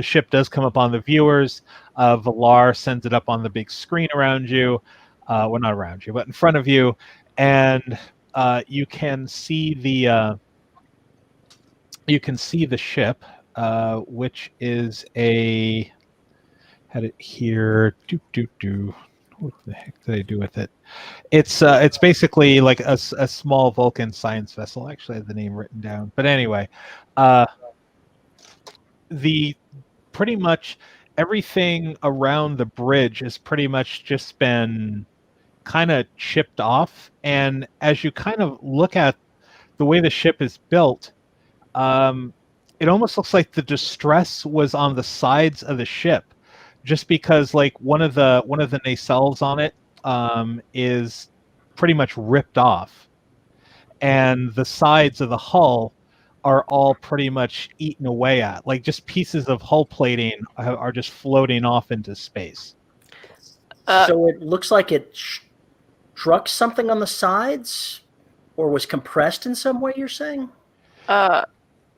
ship does come up on the viewers. Valar sends it up on the big screen around you, well, not around you, but in front of you, and you can see the ship, which is had it here. What the heck did I do with it? It's basically like a small Vulcan science vessel. Actually, I have the name written down. But anyway, the pretty much everything around the bridge has pretty much just been kind of chipped off. And as you kind of look at the way the ship is built, it almost looks like the distress was on the sides of the ship, just because like one of the nacelles on it is pretty much ripped off, and the sides of the hull are all pretty much eaten away at. Like just pieces of hull plating are just floating off into space. So it looks like it struck something on the sides, or was compressed in some way. You're saying?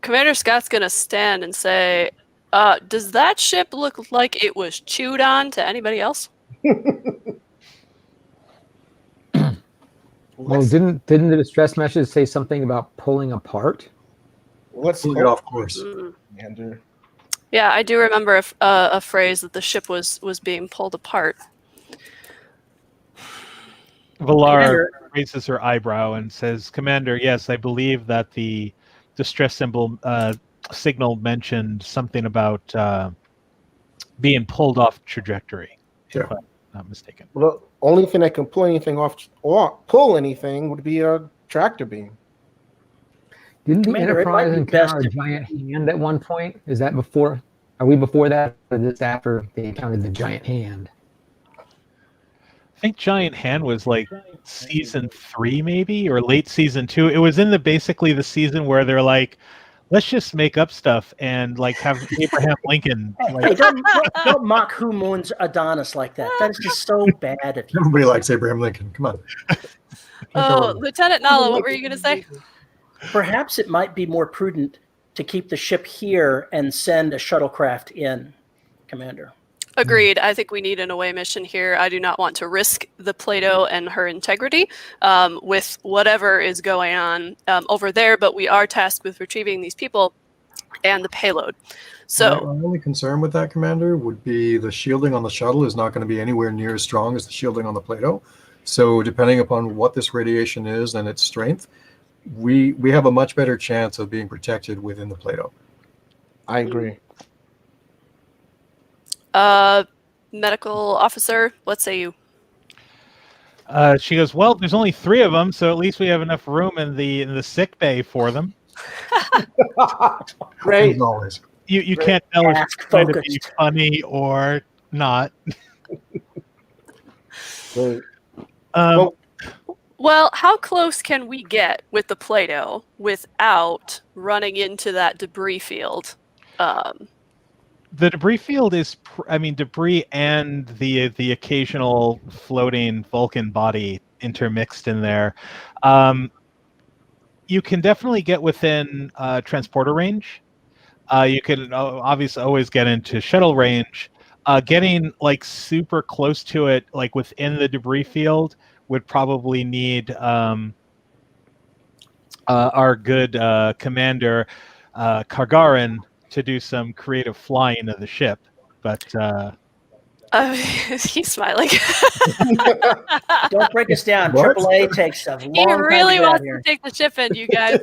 Commander Scott's gonna stand and say, "Does that ship look like it was chewed on to anybody else?" Well, didn't the distress message say something about pulling apart? Let's Pulling it off course. Commander. Yeah, I do remember a phrase that the ship was being pulled apart. Valar raises her eyebrow and says, "Commander, yes, I believe that the distress signal mentioned something about being pulled off trajectory, if I'm not mistaken." Well, the only thing that can pull anything off or pull anything would be a tractor beam. Didn't the Commander, it might Enterprise be encounter a best if- giant hand at one point? Is that before? Are we before that, or just after they encountered the giant hand? I think Giant Hand was like season 3 maybe, or late season 2. It was in basically the season where they're like, let's just make up stuff and like have Abraham Lincoln. Hey, Like, don't mock who mourns Adonis like that. That is just so bad of you. Everybody likes Abraham Lincoln. Come on. Oh, Lieutenant Nala, what were you gonna say? Perhaps it might be more prudent to keep the ship here and send a shuttlecraft in, Commander. Agreed. I think we need an away mission here. I do not want to risk the Plato and her integrity with whatever is going on over there, but we are tasked with retrieving these people and the payload. So my only concern with that, Commander, would be the shielding on the shuttle is not going to be anywhere near as strong as the shielding on the Plato. So depending upon what this radiation is and its strength, we have a much better chance of being protected within the Plato. I agree. Medical officer, what say you? she goes, well, there's only 3 of them, so at least we have enough room in the sick bay for them. Great. As always. You can't tell if it's trying to be Task-focused. funny or not. Great. Well, how close can we get with the Plato without running into that debris field? The debris field is, debris and the occasional floating Vulcan body intermixed in there. You can definitely get within transporter range. You can obviously always get into shuttle range. Getting like super close to it, like within the debris field, would probably need our good commander Cargarin to do some creative flying of the ship, but He's smiling. Don't break us down. What? AAA takes a long He time really to get out wants here. to take the ship in, you guys.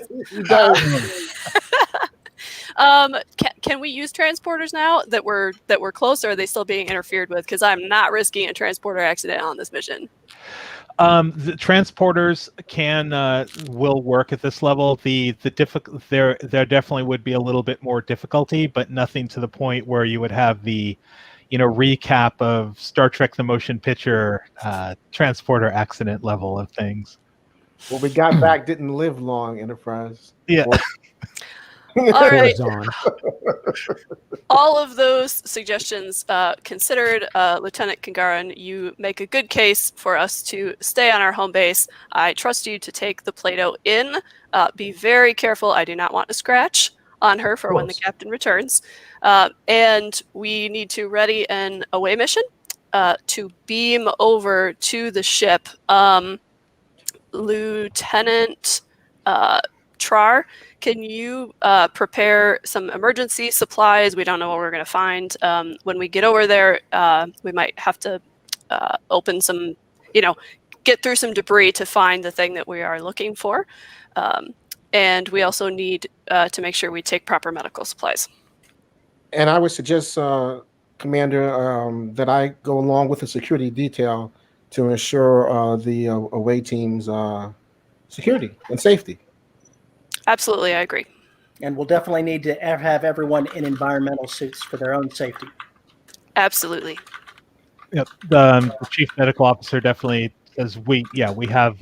Can we use transporters now that we're close, or are they still being interfered with? Because I'm not risking a transporter accident on this mission. The transporters will work at this level. There definitely would be a little bit more difficulty, but nothing to the point where you would have the recap of Star Trek the Motion Picture transporter accident level of things. What we got back didn't live long, Enterprise. Yeah. All right. On. All of those suggestions considered, Lieutenant Cargarin, you make a good case for us to stay on our home base. I trust you to take the Plato in. Be very careful. I do not want to scratch on her for when the captain returns. And we need to ready an away mission to beam over to the ship. Lieutenant Trar, can you prepare some emergency supplies? We don't know what we're going to find. When we get over there, we might have to open some, get through some debris to find the thing that we are looking for. And we also need to make sure we take proper medical supplies. And I would suggest, Commander, that I go along with a security detail to ensure the away team's security and safety. Absolutely, I agree. And we'll definitely need to have everyone in environmental suits for their own safety. Absolutely. Yep. The chief medical officer definitely says we have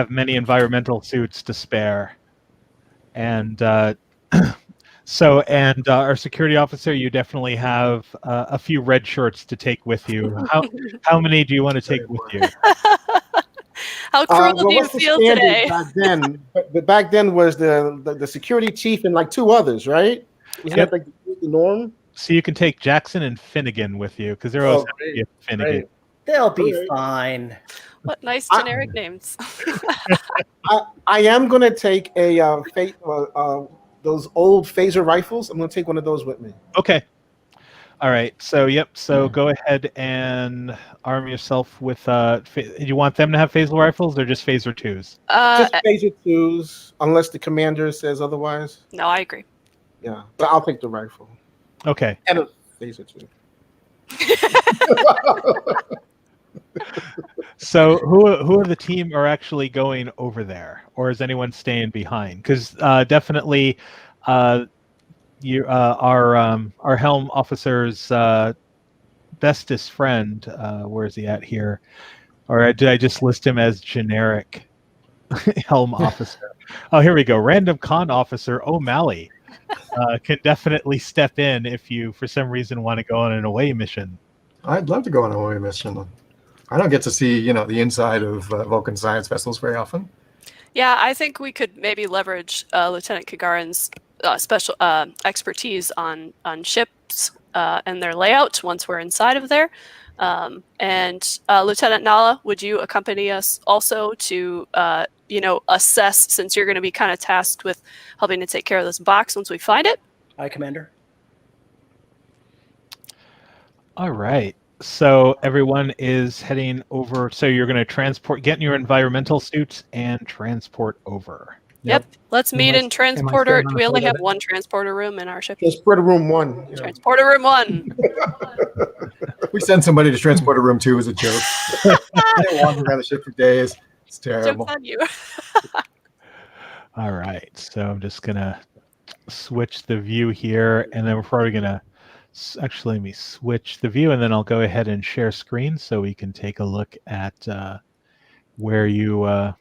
many environmental suits to spare, and our security officer, you definitely have a few red shirts to take with you. How many do you want to take with you? How cruel do you what's the feel standard today? back then? But back then was the security chief and like two others, right? Wasn't Yep. that like the norm? So you can take Jackson and Finnegan with you because they're always happy to get Finnegan. Great. They'll be Okay. fine. What nice generic names. I am gonna take a those old phaser rifles. I'm gonna take one of those with me. Okay. All right. So yep. So go ahead and arm yourself with. Do you want them to have phaser rifles or just phaser twos? Just phaser twos, unless the commander says otherwise. No, I agree. Yeah, but I'll take the rifle Okay. and a phaser two. So who of the team are actually going over there, or is anyone staying behind? Because definitely, our helm officer's bestest friend. Where is he at here? Or did I just list him as generic helm officer? Oh, here we go. Random con officer O'Malley can definitely step in if you, for some reason, want to go on an away mission. I'd love to go on an away mission. I don't get to see, the inside of Vulcan science vessels very often. Yeah, I think we could maybe leverage Lieutenant Cargarin's special expertise on ships and their layout once we're inside of there. And Lieutenant Nala, would you accompany us also to, assess, since you're going to be kind of tasked with helping to take care of this box once we find it? Aye, Commander. All right. So everyone is heading over. So you're going to get in your environmental suits and transport over. Yep. Let's meet in transporter. staying on We only the have photo one transporter room in our ship. Transporter room 1. Yeah. Transporter room 1. We send somebody to transporter room 2 as a joke. They wander around the ship for days. It's terrible. Joke's on you. All right. So I'm just going to switch the view here, and then we're probably going to actually let me switch the view, and then I'll go ahead and share screen so we can take a look at where you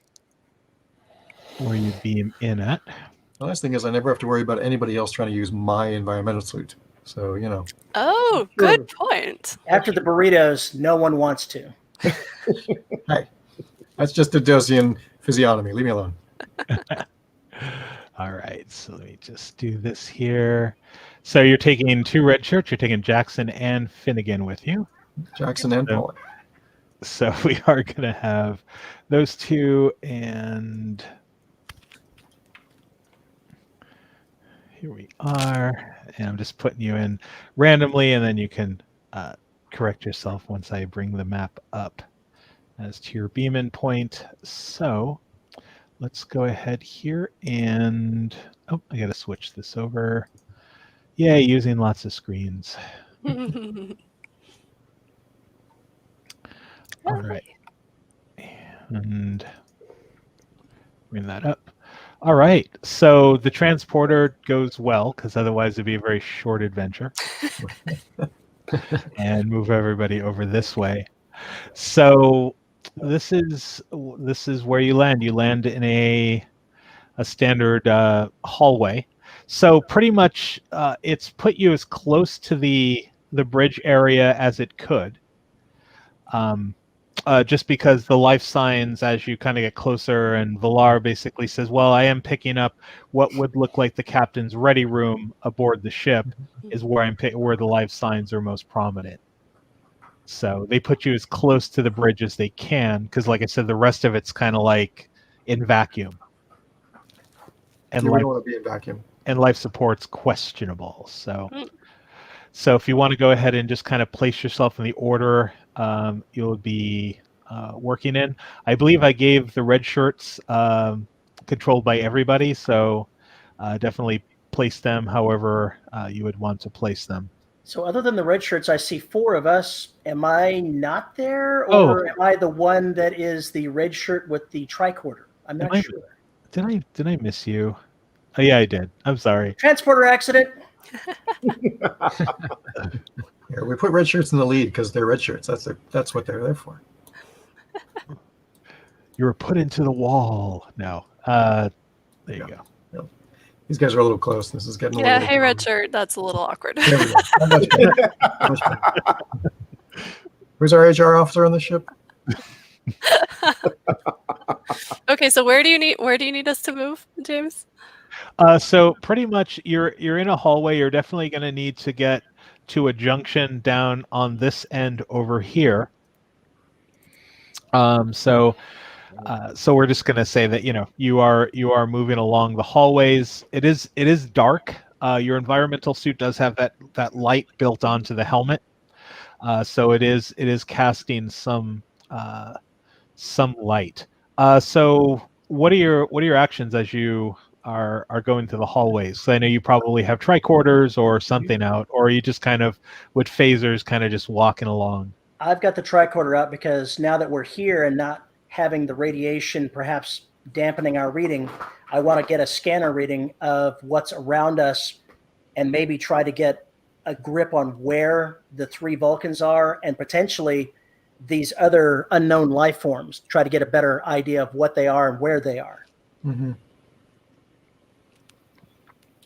beam in at. The nice thing is I never have to worry about anybody else trying to use my environmental suit. So, Oh, good point. After the burritos, no one wants to. hey, that's just a Dosian physiognomy. Leave me alone. All right, so let me just do this here. So you're taking 2 red shirts. You're taking Jackson and Finnegan with you. Jackson and Paul. So we are going to have those 2, and here we are. And I'm just putting you in randomly, and then you can correct yourself once I bring the map up as to your beam-in point. So let's go ahead here and I got to switch this over. Yeah, using lots of screens. All right. And bring that up. All right. So the transporter goes well, because otherwise it'd be a very short adventure. And move everybody over this way. So this is where you land. You land in a standard hallway. So pretty much it's put you as close to the bridge area as it could. Just because the life signs, as you kind of get closer, and Valar basically says, well, I am picking up what would look like the captain's ready room aboard the ship is where where the life signs are most prominent. So they put you as close to the bridge as they can, because like I said, the rest of it's kind of like in vacuum. And we don't want to be in vacuum. And life support's questionable. So if you want to go ahead and just kind of place yourself in the order you'll be working in. I believe I gave the red shirts controlled by everybody, so definitely place them however you would want to place them. So other than the red shirts, I see 4 of us. Am I not there, Oh. or am I the one that is the red shirt with the tricorder? I'm not sure. Did I miss you? Oh yeah, I did. I'm sorry. Transporter accident. Yeah, we put red shirts in the lead because they're red shirts. That's what they're there for. You were put into the wall. No. There you go. Yep. These guys are a little close. This is getting a Yeah, little. hey, red shirt. That's a little awkward. There we go. Not much better. Not much better. Who's our HR officer on the ship? Okay, so where do you need us to move, James? So pretty much you're in a hallway. You're definitely going to need to get to a junction down on this end over here. So we're just going to say that you are moving along the hallways. It is dark. Your environmental suit does have that light built onto the helmet. So it is casting some light. So what are your actions as you are going through the hallways? So I know you probably have tricorders or something out, or are you just kind of with phasers kind of just walking along? I've got the tricorder out because now that we're here and not having the radiation perhaps dampening our reading, I want to get a scanner reading of what's around us and maybe try to get a grip on where the 3 Vulcans are and potentially these other unknown life forms, try to get a better idea of what they are and where they are. Mm-hmm.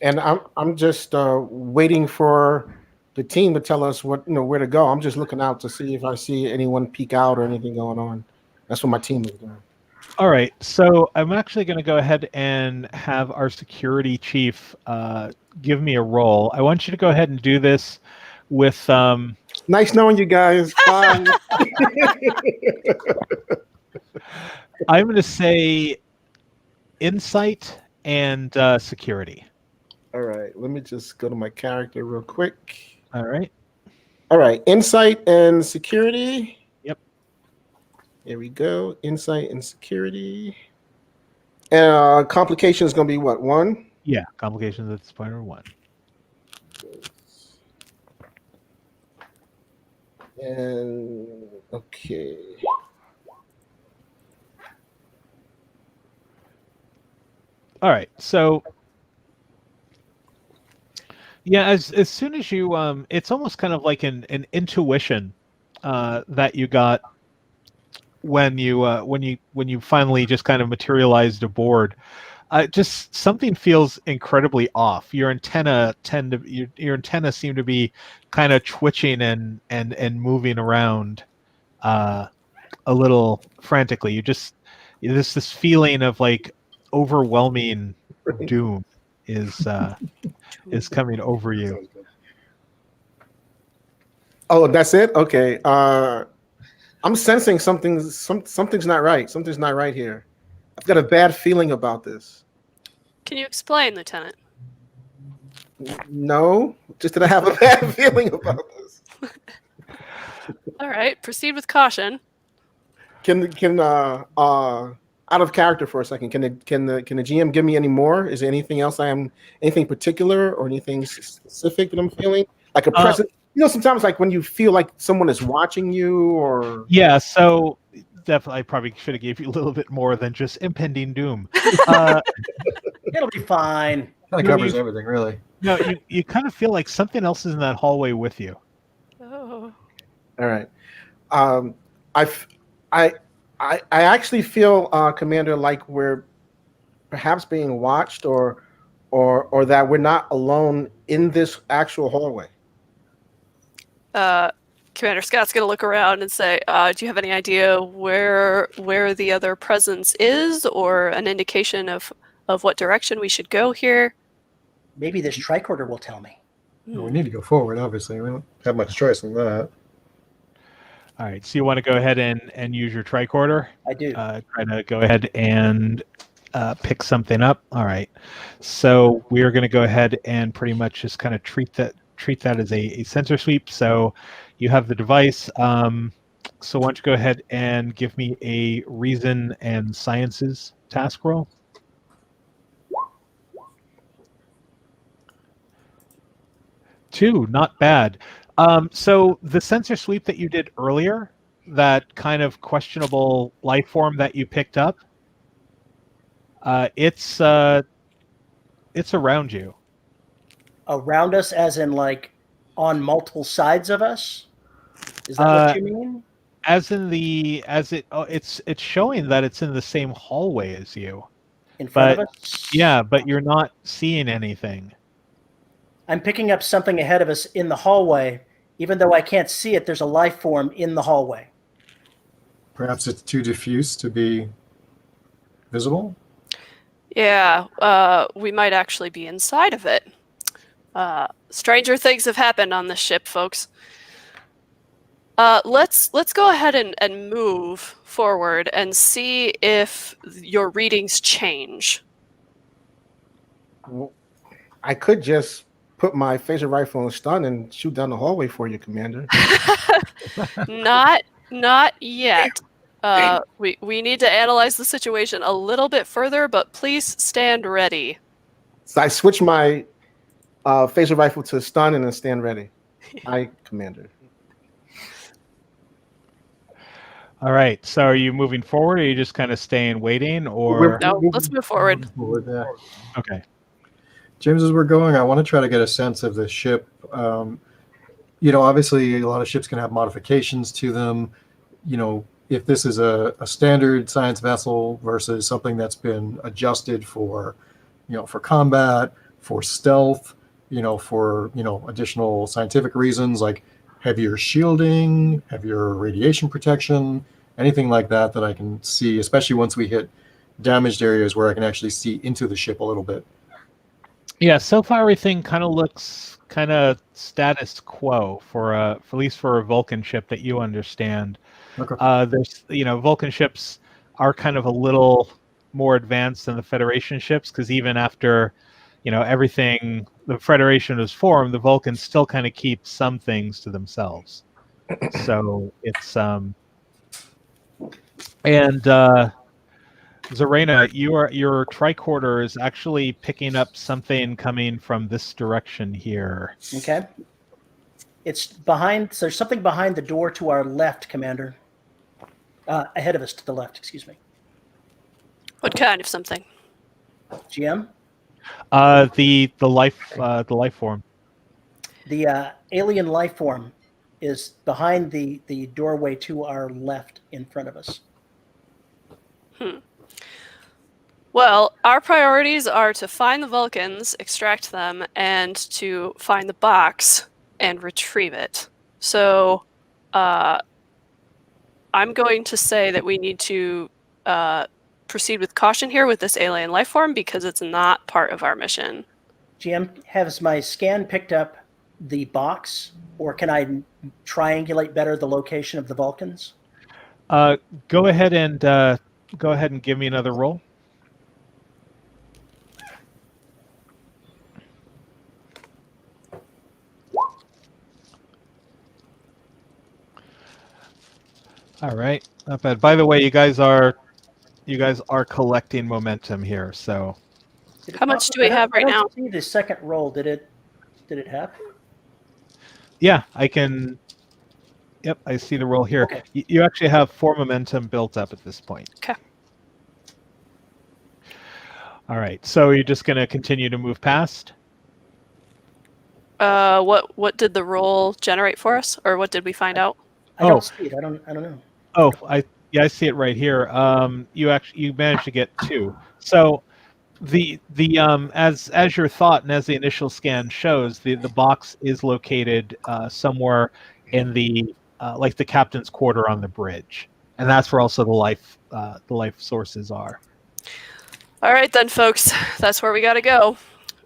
And I'm just waiting for the team to tell us where to go. I'm just looking out to see if I see anyone peek out or anything going on. That's what my team is doing. All right, so I'm actually going to go ahead and have our security chief give me a roll. I want you to go ahead and do this with Nice knowing you guys. Bye. I'm going to say insight and security. All right, let me just go to my character real quick. All right. All right, insight and security. Yep. Here we go. Insight and security. And complication is going to be what, 1? Yeah, complications at this point are 1. And okay. All right, so yeah, as soon as you it's almost kind of like an intuition that you got when you finally just kind of materialized aboard. Just something feels incredibly off. Your antenna seem to be kind of twitching and moving around a little frantically. This feeling of like overwhelming doom is coming over you. Oh, that's it? Okay. I'm sensing something's not right. Something's not right here. I've got a bad feeling about this. Can you explain, Lieutenant? No, just that I have a bad feeling about this. All right, proceed with caution. Can out of character for a second? Can the GM give me any more? Is there anything else anything particular or anything specific that I'm feeling? Like a presence? Sometimes like when you feel like someone is watching you or yeah. So definitely, I probably should have gave you a little bit more than just impending doom. It'll be fine. Kind of covers everything, really. No, you kind of feel like something else is in that hallway with you. Oh. All right. I actually feel, Commander, like we're perhaps being watched or that we're not alone in this actual hallway. Commander Scott's going to look around and say, do you have any idea where the other presence is or an indication of what direction we should go here? Maybe this tricorder will tell me. Well, we need to go forward, obviously. We don't have much choice in that. All right, so you want to go ahead and use your tricorder? I do. Try to go ahead and pick something up. All right, so we are going to go ahead and pretty much just kind of treat that as a sensor sweep. So you have the device. So why don't you go ahead and give me a reason and sciences task roll? 2, not bad. So the sensor sweep that you did earlier, that kind of questionable life form that you picked up, it's around you. Around us, as in like on multiple sides of us? Is that what you mean? It's showing that it's in the same hallway as you. In front of But us? yeah, but you're not seeing anything. I'm picking up something ahead of us in the hallway. Even though I can't see it, there's a life form in the hallway. Perhaps it's too diffuse to be visible? Yeah, we might actually be inside of it. Stranger things have happened on this ship, folks. Let's go ahead and move forward and see if your readings change. Well, I could just put my phaser rifle on stun and shoot down the hallway for you, Commander. Not yet. We need to analyze the situation a little bit further, but please stand ready. So I switch my phaser rifle to stun and then stand ready. Aye, Commander. All right. So are you moving forward, or are you just kind of staying waiting, or? No, let's move forward. Okay. James, as we're going, I want to try to get a sense of the ship. Obviously, a lot of ships can have modifications to them. If this is a standard science vessel versus something that's been adjusted for combat, for stealth, for additional scientific reasons like heavier shielding, heavier radiation protection, anything like that I can see, especially once we hit damaged areas where I can actually see into the ship a little bit. Yeah, so far everything kind of looks kind of status quo for at least for a Vulcan ship that you understand. Okay. There's Vulcan ships are kind of a little more advanced than the Federation ships, because even after everything, the Federation was formed, the Vulcans still kind of keep some things to themselves. So it's Zh'tahren, your tricorder is actually picking up something coming from this direction here. Okay. It's behind. So there's something behind the door to our left, Commander. Ahead of us to the left. Excuse me. What kind of something? GM. The life form. The alien life form is behind the doorway to our left, in front of us. Well, our priorities are to find the Vulcans, extract them, and to find the box and retrieve it. So, I'm going to say that we need to proceed with caution here with this alien life form, because it's not part of our mission. GM, has my scan picked up the box, or can I triangulate better the location of the Vulcans? Go ahead and give me another roll. All right, not bad. By the way, you guys are collecting momentum here. So, how much do we have right now? I don't see the second roll. Did it happen? Yeah, I can. Yep, I see the roll here. Okay. You actually have 4 momentum built up at this point. Okay. All right, so you're just going to continue to move past? What did the roll generate for us, or what did we find out? I don't see it. I don't know. Oh, I see it right here. You managed to get 2. So the as your thought and as the initial scan shows, the box is located somewhere in the like the captain's quarter on the bridge, and that's where also the life sources are. All right then, folks, that's where we got to go.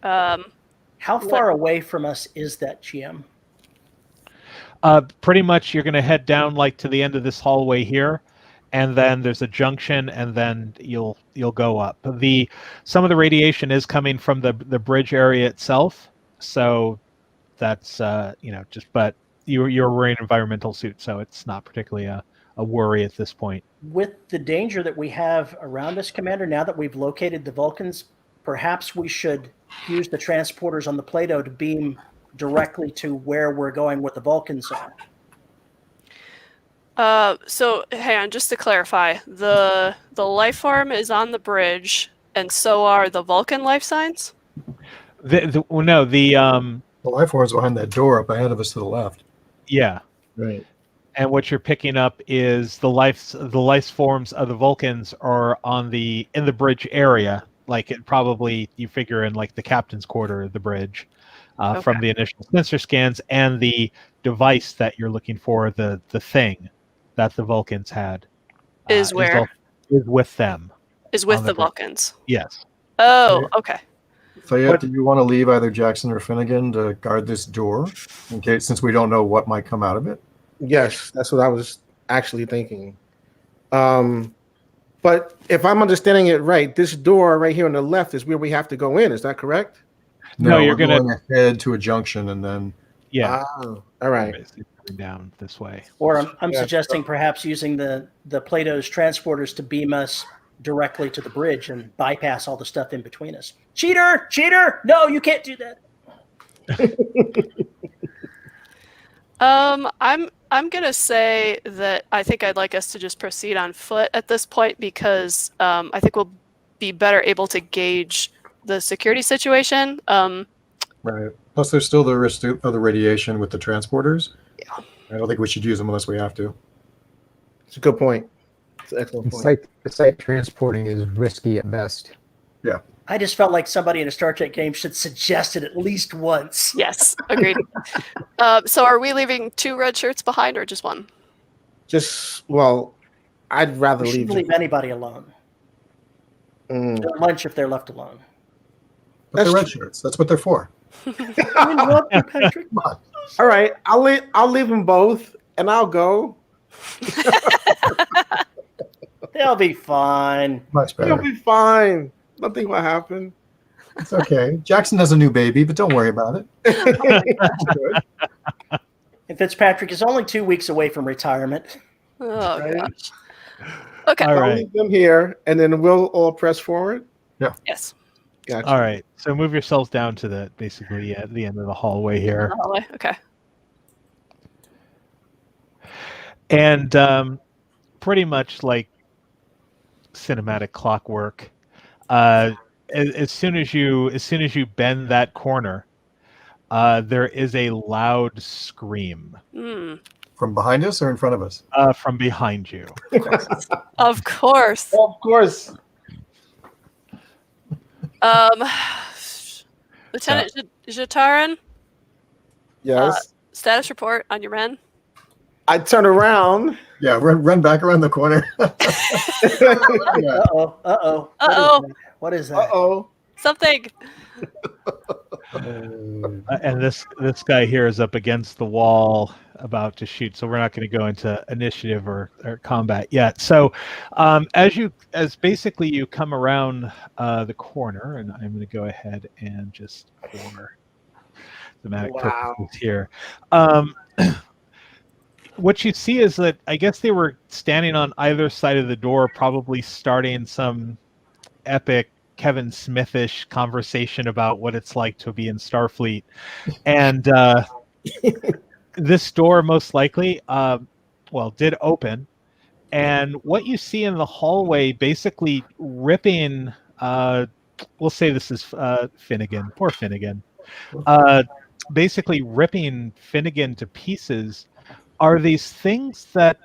How far away from us is that, GM? Pretty much, you're going to head down like to the end of this hallway here, and then there's a junction, and then you'll go up. Some of the radiation is coming from the bridge area itself, so that's but you're wearing an environmental suit, so it's not particularly a worry at this point. With the danger that we have around us, Commander, now that we've located the Vulcans, perhaps we should use the transporters on the Plato to beam directly to where we're going with the Vulcans are. So hang on, just to clarify, the life form is on the bridge, and so are the Vulcan life signs? The life form is behind that door up ahead of us to the left. Yeah. Right. And what you're picking up is the life forms of the Vulcans are in the bridge area, like it probably you figure in like the captain's quarter of the bridge, from the initial sensor scans, and the device that you're looking for, the thing that the Vulcans had, Is where? Is with them. Is with the Vulcans. Yes. Oh, okay. Thytte, do you want to leave either Jackson or Finnegan to guard this door, in case, since we don't know what might come out of it? Yes, that's what I was actually thinking. But if I'm understanding it right, this door right here on the left is where we have to go in. Is that correct? No, you're going ahead to a junction and then. Yeah. Oh, all right. Down this way. Or I'm suggesting perhaps using the Plato's transporters to beam us directly to the bridge and bypass all the stuff in between us. Cheater! Cheater! No, you can't do that. I'm gonna say that I think I'd like us to just proceed on foot at this point because I think we'll be better able to gauge the security situation. Right. Plus, there's still the risk of the radiation with the transporters. Yeah. I don't think we should use them unless we have to. It's a good point. It's an excellent point. The site transporting is risky at best. Yeah. I just felt like somebody in a Star Trek game should suggest it at least once. Yes, agreed. So are we leaving 2 red shirts behind or just 1? I'd rather We shouldn't leave anybody alone. They're lunch if they're left alone. But they're red shirts. That's what they're for. I love you, Patrick. All right, I'll leave them both, and I'll go. They'll be fine. Much better. They'll be fine. Nothing will happen. It's okay. Jackson has a new baby, but don't worry about it. And Fitzpatrick is only 2 weeks away from retirement. Oh, Right. gosh. Okay. All I'll right. leave them here, and then we'll all press forward. Yes. Gotcha. All right. So move yourselves down to the end of the hallway here. Hallway. Okay. And pretty much like cinematic clockwork, as soon as you bend that corner, there is a loud scream From behind us or in front of us? from behind you. Of course. Of course. Lieutenant Zh'tahren, Yes. status report on your men. I turn around. Yeah, run back around the corner. Uh-oh. What is that? Uh-oh. Something. And this guy here is up against the wall about to shoot, so we're not going to go into initiative or combat yet. So as basically you come around the corner, and I'm going to go ahead and just for thematic purposes here. What you see is that I guess they were standing on either side of the door, probably starting some epic Kevin Smithish conversation about what it's like to be in Starfleet. And this door most likely, did open. And what you see in the hallway basically ripping, we'll say this is Finnegan, poor Finnegan, basically ripping Finnegan to pieces are these things that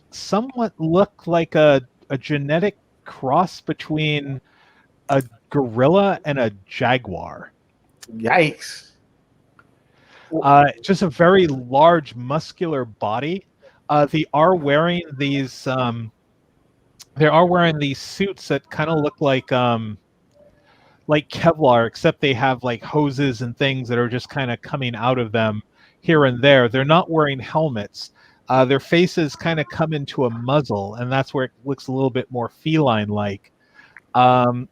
somewhat look like a genetic cross between a gorilla and a jaguar. Yikes. Just a very large muscular body. They are wearing these suits that kind of look like Kevlar, except they have like hoses and things that are just kind of coming out of them here and there. They're not wearing helmets. Their faces kind of come into a muzzle, and that's where it looks a little bit more feline-like.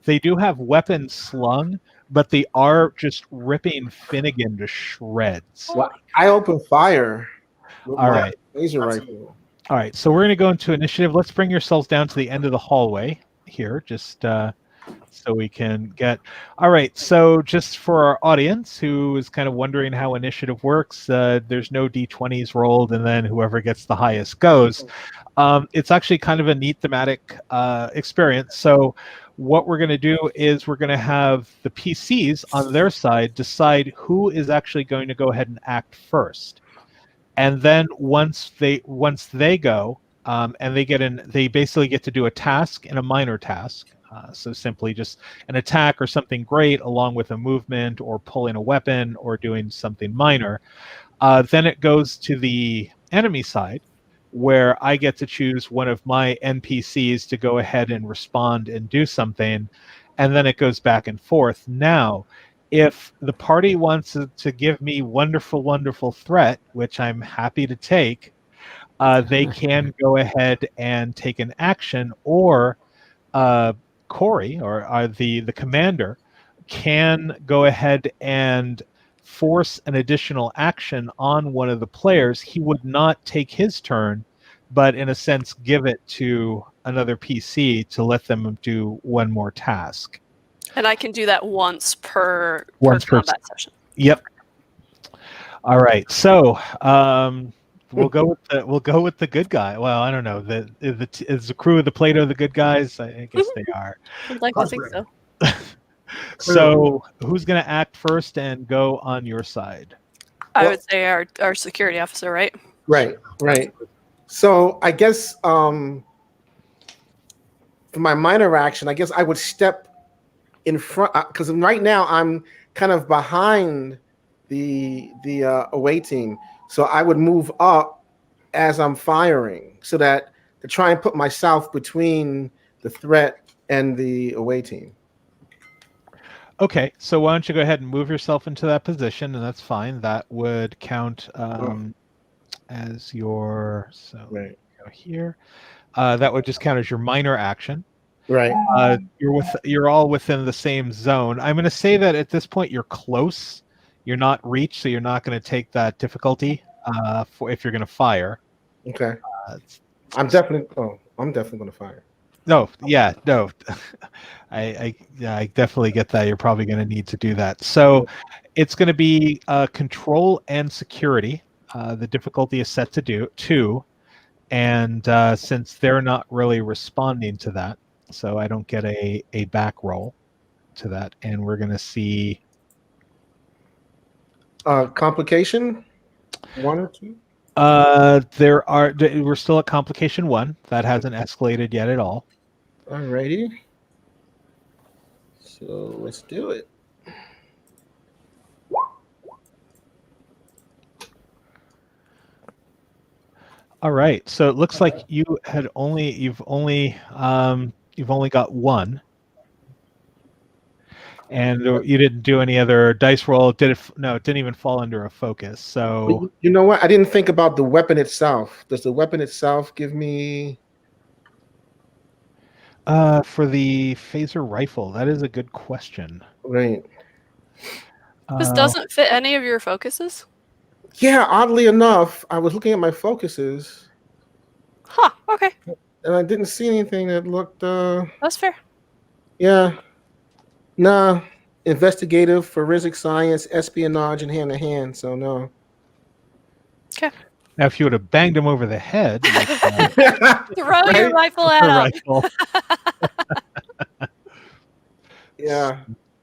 They do have weapons slung, but they are just ripping Finnegan to shreds. Well, I open fire. All right. Laser rifle. All right, so we're going to go into initiative. Let's bring yourselves down to the end of the hallway here. Just so we can get. All right. So just for our audience who is kind of wondering how initiative works, there's no d20s rolled, and then whoever gets the highest goes. It's actually kind of a neat thematic experience. So what we're going to do is we're going to have the PCs on their side decide who is actually going to go ahead and act first, and then once they go and they basically get to do a task and a minor task. So simply just an attack or something great, along with a movement or pulling a weapon or doing something minor. Then it goes to the enemy side, where I get to choose one of my NPCs to go ahead and respond and do something, and then it goes back and forth. Now, if the party wants to give me wonderful threat, which I'm happy to take, they can go ahead and take an action, or Corey or the commander can go ahead and force an additional action on one of the players. He would not take his turn, but in a sense give it to another PC to let them do one more task. And I can do that once per combat session. Yep. All right. So we'll go with the good guy. Well, I don't know. Is the crew of the Plato the good guys? I guess they are. I'd like to think so. So who's going to act first and go on your side? I would say our security officer, right? Right. So I guess for my minor action, I guess I would step in front, because right now I'm kind of behind the away team. So I would move up as I'm firing, so that to try and put myself between the threat and the away team. Okay, so why don't you go ahead and move yourself into that position, and that's fine. That would count as your, so Right. Go here. That would just count as your minor action. Right. You're all within the same zone. I'm going to say that at this point you're close. You're not reached, so you're not going to take that difficulty for if you're going to fire. Okay. I'm definitely going to fire. No. I definitely get that. You're probably going to need to do that. So it's going to be control and security. The difficulty is set to 2, and since they're not really responding to that, so I don't get a back roll to that, and we're going to see complication 1 or 2. We're still at complication 1. That hasn't escalated yet at all. Alrighty. So let's do it. All right. So it looks like you've only got 1, and you didn't do any other dice roll. Did it? No, it didn't even fall under a focus. So you know what? I didn't think about the weapon itself. Does the weapon itself give me? For the phaser rifle, that is a good question. Right. This doesn't fit any of your focuses? Yeah, oddly enough, I was looking at my focuses. Huh, okay. And I didn't see anything that looked... That's fair. Yeah. Nah. Investigative, forensic science, espionage, and hand-to-hand, so no. Okay. Now, if you would have banged him over the head... Throw your rifle at him! Yeah.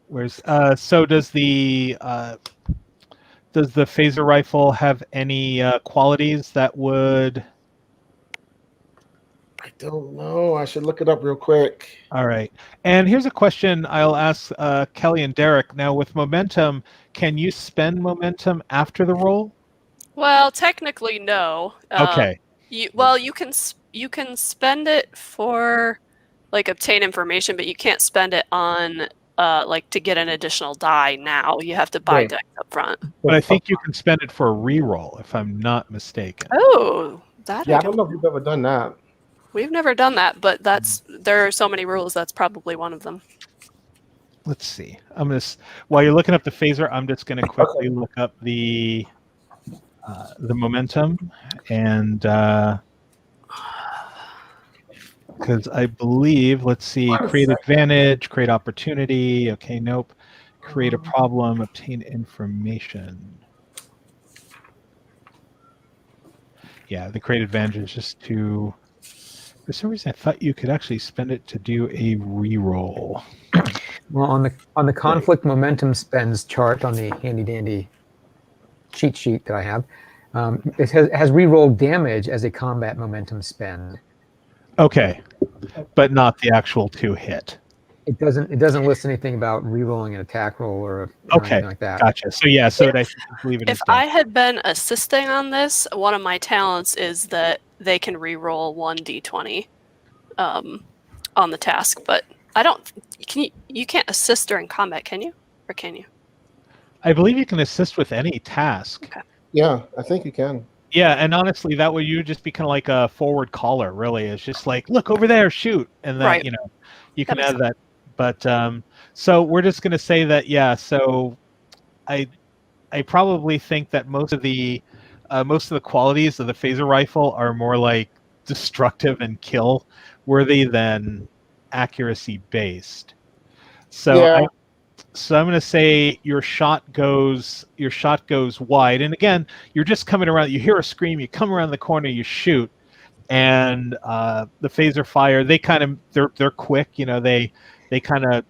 Where's so does the phaser rifle have any qualities that would? I don't know. I should look it up real quick. All right. And here's a question I'll ask Kelly and Derek. Now, with momentum, can you spend momentum after the roll? Well, technically, no. Okay. You can spend it for like obtain information, but you can't spend it on like to get an additional die now. You have to buy dice up front. But I think you can spend it for a reroll, if I'm not mistaken. Oh, that I don't know if you've ever done that. We've never done that, but there are so many rules. That's probably one of them. Let's see. While you're looking up the phaser, I'm just gonna quickly look up the momentum, and Because I believe, let's see, create advantage, create opportunity. Okay, nope. Create a problem, obtain information. Yeah, the create advantage is just to. For some reason, I thought you could actually spend it to do a reroll. Well, on the conflict momentum spends chart on the handy dandy cheat sheet that I have, it has reroll damage as a combat momentum spend. Okay, but not the actual 2 hit. It doesn't list anything about rerolling an attack roll or Okay, anything like that. gotcha. So yeah, so I believe it is. If I had been assisting on this, one of my talents is that they can reroll 1d20 on the task, but I don't. You can't assist during combat, can you? Or can you? I believe you can assist with any task. Okay. Yeah, I think you can. Yeah, and honestly, that way you just be kind of like a forward caller. Really, it's just like, look over there, shoot, and then Right. you can add that. But so we're just going to say that, yeah. So I probably think that most of the qualities of the phaser rifle are more like destructive and kill worthy than accuracy based. So Yeah. I'm going to say your shot goes wide, and again, you're just coming around. You hear a scream, you come around the corner, you shoot, and the phaser fire. They're quick. They kind of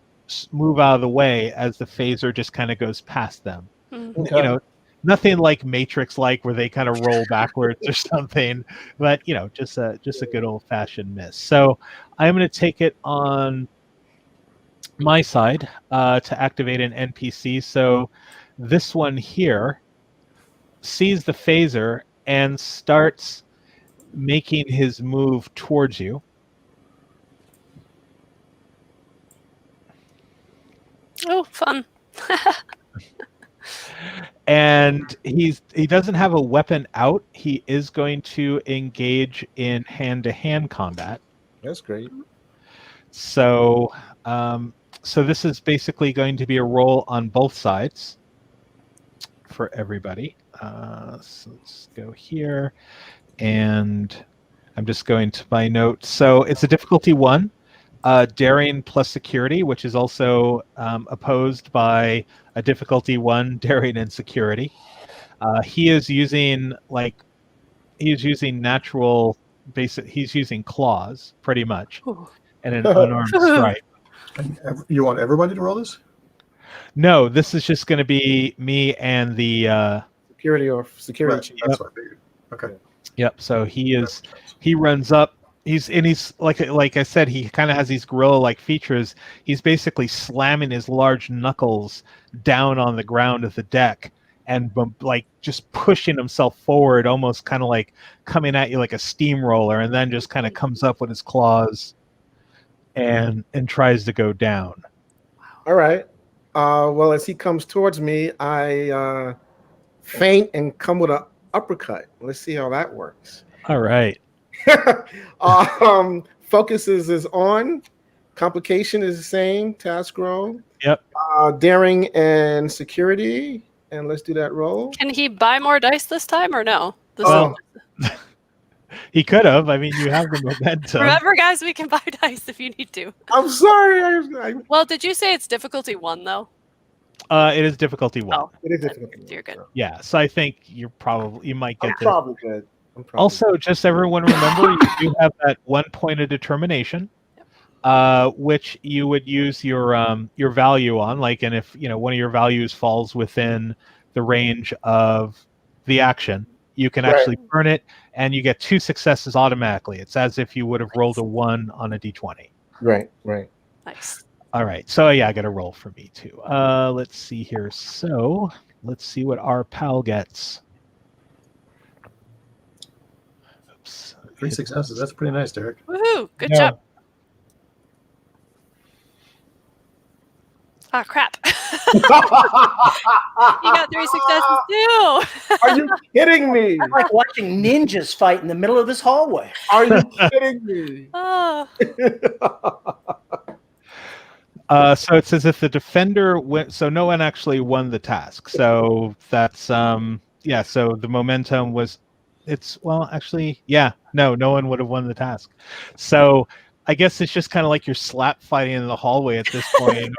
move out of the way as the phaser just kind of goes past them. Okay. Nothing like Matrix like where they kind of roll backwards or something, but just a good old fashioned miss. So I'm going to take it on my side to activate an NPC. So this one here sees the phaser and starts making his move towards you. Oh, fun. And he doesn't have a weapon out. He is going to engage in hand-to-hand combat. That's great. So so this is basically going to be a roll on both sides for everybody. So let's go here, and I'm just going to my notes. So it's a difficulty 1. Daring plus security, which is also opposed by a difficulty 1, daring and security. He is using natural basic. He's using claws pretty much, and an unarmed strike. And you want everybody to roll this? No, this is just going to be me and the Security Right, chief. that's what I figured. Okay. Yep. So he runs up. He's like I said, he kind of has these gorilla-like features. He's basically slamming his large knuckles down on the ground of the deck and like just pushing himself forward, almost kind of like coming at you like a steamroller, and then just kind of comes up with his claws and tries to go down. All right. Well, as he comes towards me, I feint and come with an uppercut. Let's see how that works. All right. Focuses is on. Complication is the same. Task roll. Yep. Daring and security. And let's do that roll. Can he buy more dice this time or no? He could have. I mean, you have the momentum. Remember, guys, we can buy dice if you need to. I'm sorry. Well, did you say it's difficulty 1 though? It is difficulty 1. Oh, It is difficult. you're good. Yeah. So I think you might get I'm this. probably good. Also, just everyone remember, you do have that 1 point of determination, which you would use your value on. Like, and if one of your values falls within the range of the action, you can actually burn it, and you get 2 successes automatically. It's as if you would have rolled a 1 on a d20. Right. Nice. All right. So yeah, I got a roll for me too. Let's see here. So let's see what our pal gets. Oops. 3 successes. That's pretty nice, Derek. Woohoo! Good job. Oh, crap. You got 3 successes too. Are you kidding me? I'm like watching ninjas fight in the middle of this hallway. Are you kidding me? Oh. So it says if the defender went, so no one actually won the task. So that's yeah. So the momentum was, no one would have won the task. So I guess it's just kind of like you're slap fighting in the hallway at this point,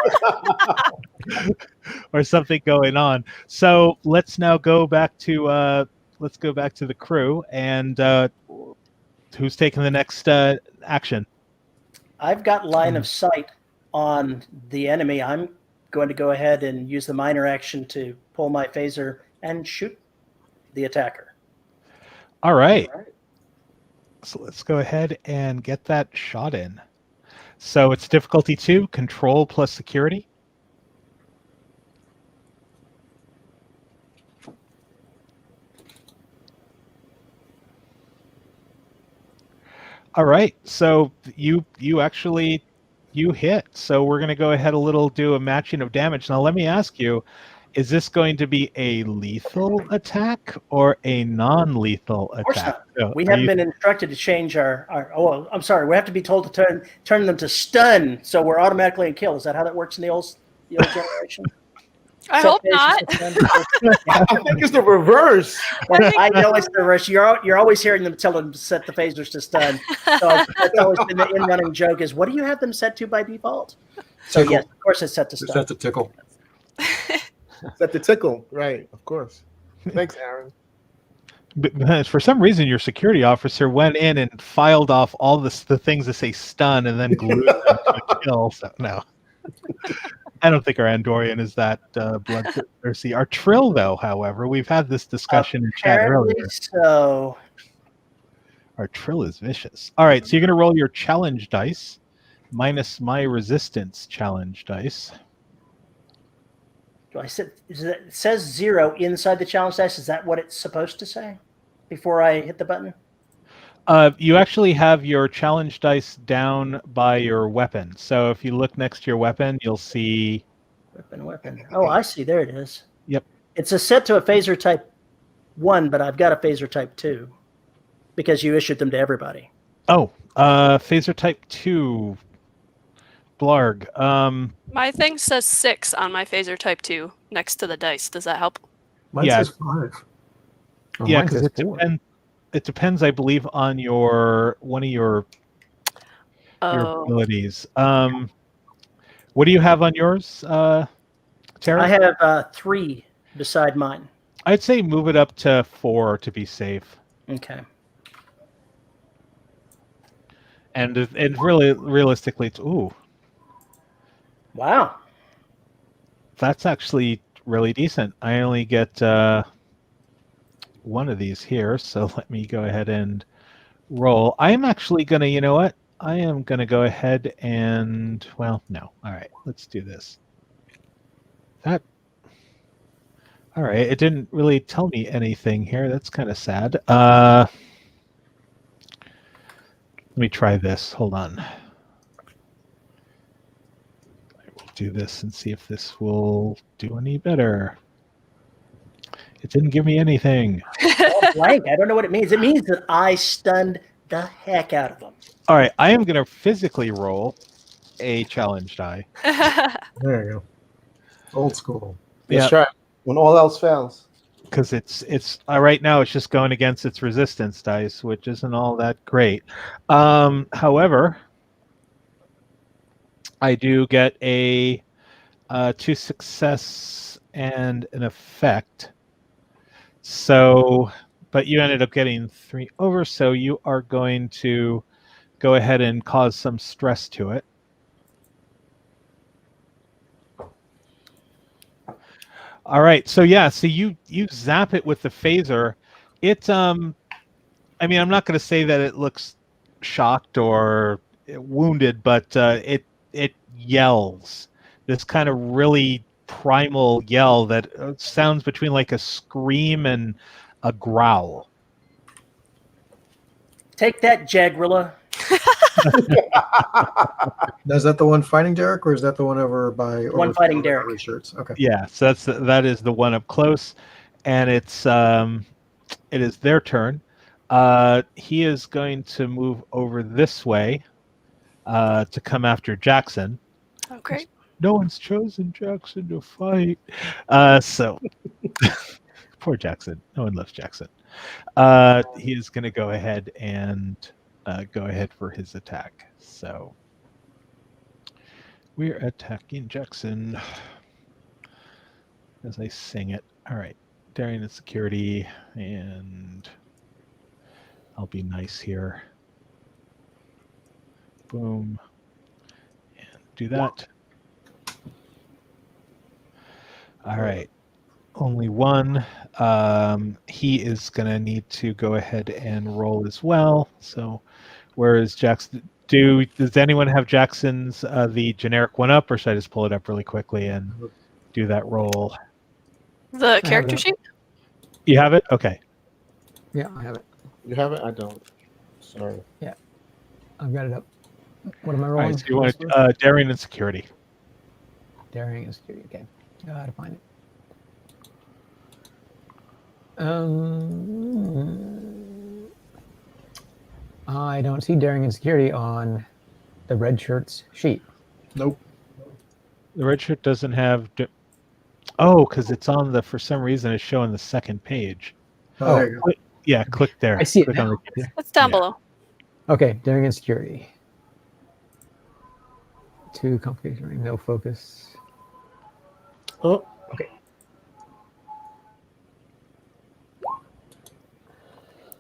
or something going on. So let's now go back to the crew, and who's taking the next action? I've got line of sight on the enemy. I'm going to go ahead and use the minor action to pull my phaser and shoot the attacker. All right. So let's go ahead and get that shot in. So it's difficulty 2, control plus security. All right. So you actually hit. So we're going to go ahead do a matching of damage. Now let me ask you, is this going to be a lethal attack or a non-lethal attack? Of course not. So We haven't been instructed to change our I'm sorry. We have to be told to turn them to stun, so we're automatically in kill. Is that how that works in the old generation? I hope not. I think it's the reverse. I know it's the reverse. You're always hearing them tell them to set the phasers to stun. So that's always been the in-running joke is, what do you have them set to by default? So Tickle. yes, of course it's set to stun. Set to tickle. Set the tickle, right? Of course. Thanks, Aaron. But for some reason, your security officer went in and filed off all the things that say stun and then glued them to kill. So no, I don't think our Andorian is that bloodthirsty. Our Trill, though, however, we've had this discussion in chat earlier. So Our Trill is vicious. All right, so you're going to roll your challenge dice minus my resistance challenge dice. it says 0 inside the challenge dice. Is that what it's supposed to say before I hit the button? You actually have your challenge dice down by your weapon. So if you look next to your weapon, you'll see... Weapon. Oh, I see. There it is. Yep. It's a set to a phaser type 1, but I've got a phaser type 2 because you issued them to everybody. Oh, phaser type 2. Blarg. My thing says 6 on my phaser type 2 next to the dice. Does that help? Mine Yeah. says 5. Oh, Yeah, mine because says 4. it depends, I believe, on one of your abilities. What do you have on yours, Tara? I have 3 beside mine. I'd say move it up to 4 to be safe. Okay. And really, realistically, ooh, Wow. that's actually really decent. I only get one of these here, so let me go ahead and roll. I am actually going to, you know what? I am going to go ahead and, well, no. All right, let's do this. All right, it didn't really tell me anything here. That's kind of sad. Let me try this. Hold on. I will do this and see if this will do any better. It didn't give me anything. Oh, blank. I don't know what it means. It means that I stunned the heck out of them. All right, I am going to physically roll a challenge die. There you go. Old school. That's right. When all else fails. Because it's right now it's just going against its resistance dice, which isn't all that great. However, I do get a 2 success and an effect. So, but you ended up getting 3 over, so you are going to go ahead and cause some stress to it. All right, so yeah, so you zap it with the phaser. It I mean, I'm not going to say that it looks shocked or wounded, but it yells this kind of really primal yell that sounds between like a scream and a growl. Take that, Jagrilla. Now, is that the one fighting Derek, or is that the one over by One fighting Derek. Shirts? Okay. Yeah, so that is the one up close, and it is their turn. He is going to move over this way to come after Jackson. Oh, great. No one's chosen Jackson to fight. So poor Jackson. No one loves Jackson. He is going to go ahead and go ahead for his attack. So we're attacking Jackson as I sing it. All right, daring and security, and I'll be nice here. Boom, and do that. All right, only one. He is gonna need to go ahead and roll as well. So, where is Jackson? Does anyone have Jackson's the generic one up, or should I just pull it up really quickly and do that roll? The character it. sheet? You have it? Okay. Yeah, I have it. You have it? I don't. Sorry. I've got it up. What am I All rolling? right, so you want daring and security. Daring and security. Okay. Gotta find it. I don't see daring and security on the red shirt's sheet. Nope. The red shirt doesn't have. Oh, because it's on the. For some reason, it's showing the second page. Oh, there you go. Yeah, click there. I see it Click now. It's down Yeah. below. Okay, daring and security. 2 complication, no focus. Oh,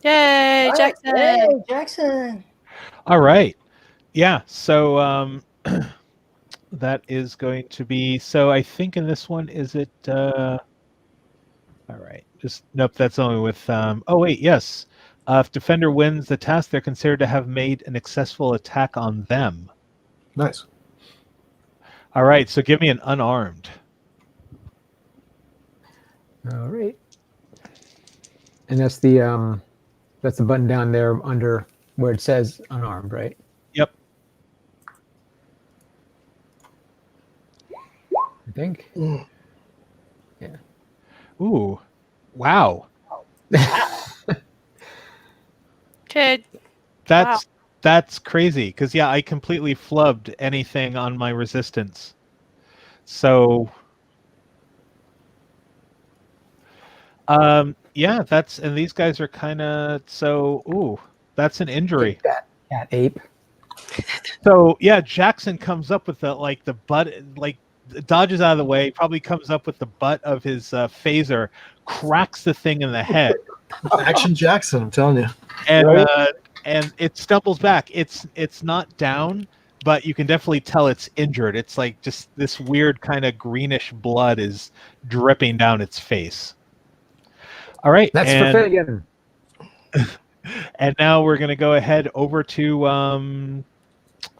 Yay, Jackson! Hey, Jackson. All right. Yeah. So that is going to be. So I think in this one, is it? All right. Just nope. That's only with. Oh wait. Yes. If defender wins the task, they're considered to have made an successful attack on them. Nice. All right. So give me an unarmed. All right. And that's the button down there under where it says unarmed, right? Yep. I think. Yeah. Ooh. Wow. Okay. That's crazy because yeah, I completely flubbed anything on my resistance. So yeah, and these guys are kind of ooh, that's an injury. Cat ape. So yeah, Jackson comes up with the butt, dodges out of the way, probably comes up with the butt of his phaser, cracks the thing in the head. Action Jackson, I'm telling you. And and it stumbles back. It's not down, but you can definitely tell it's injured. It's like just this weird kind of greenish blood is dripping down its face. All right, That's for Finnegan. And now we're going to go ahead over to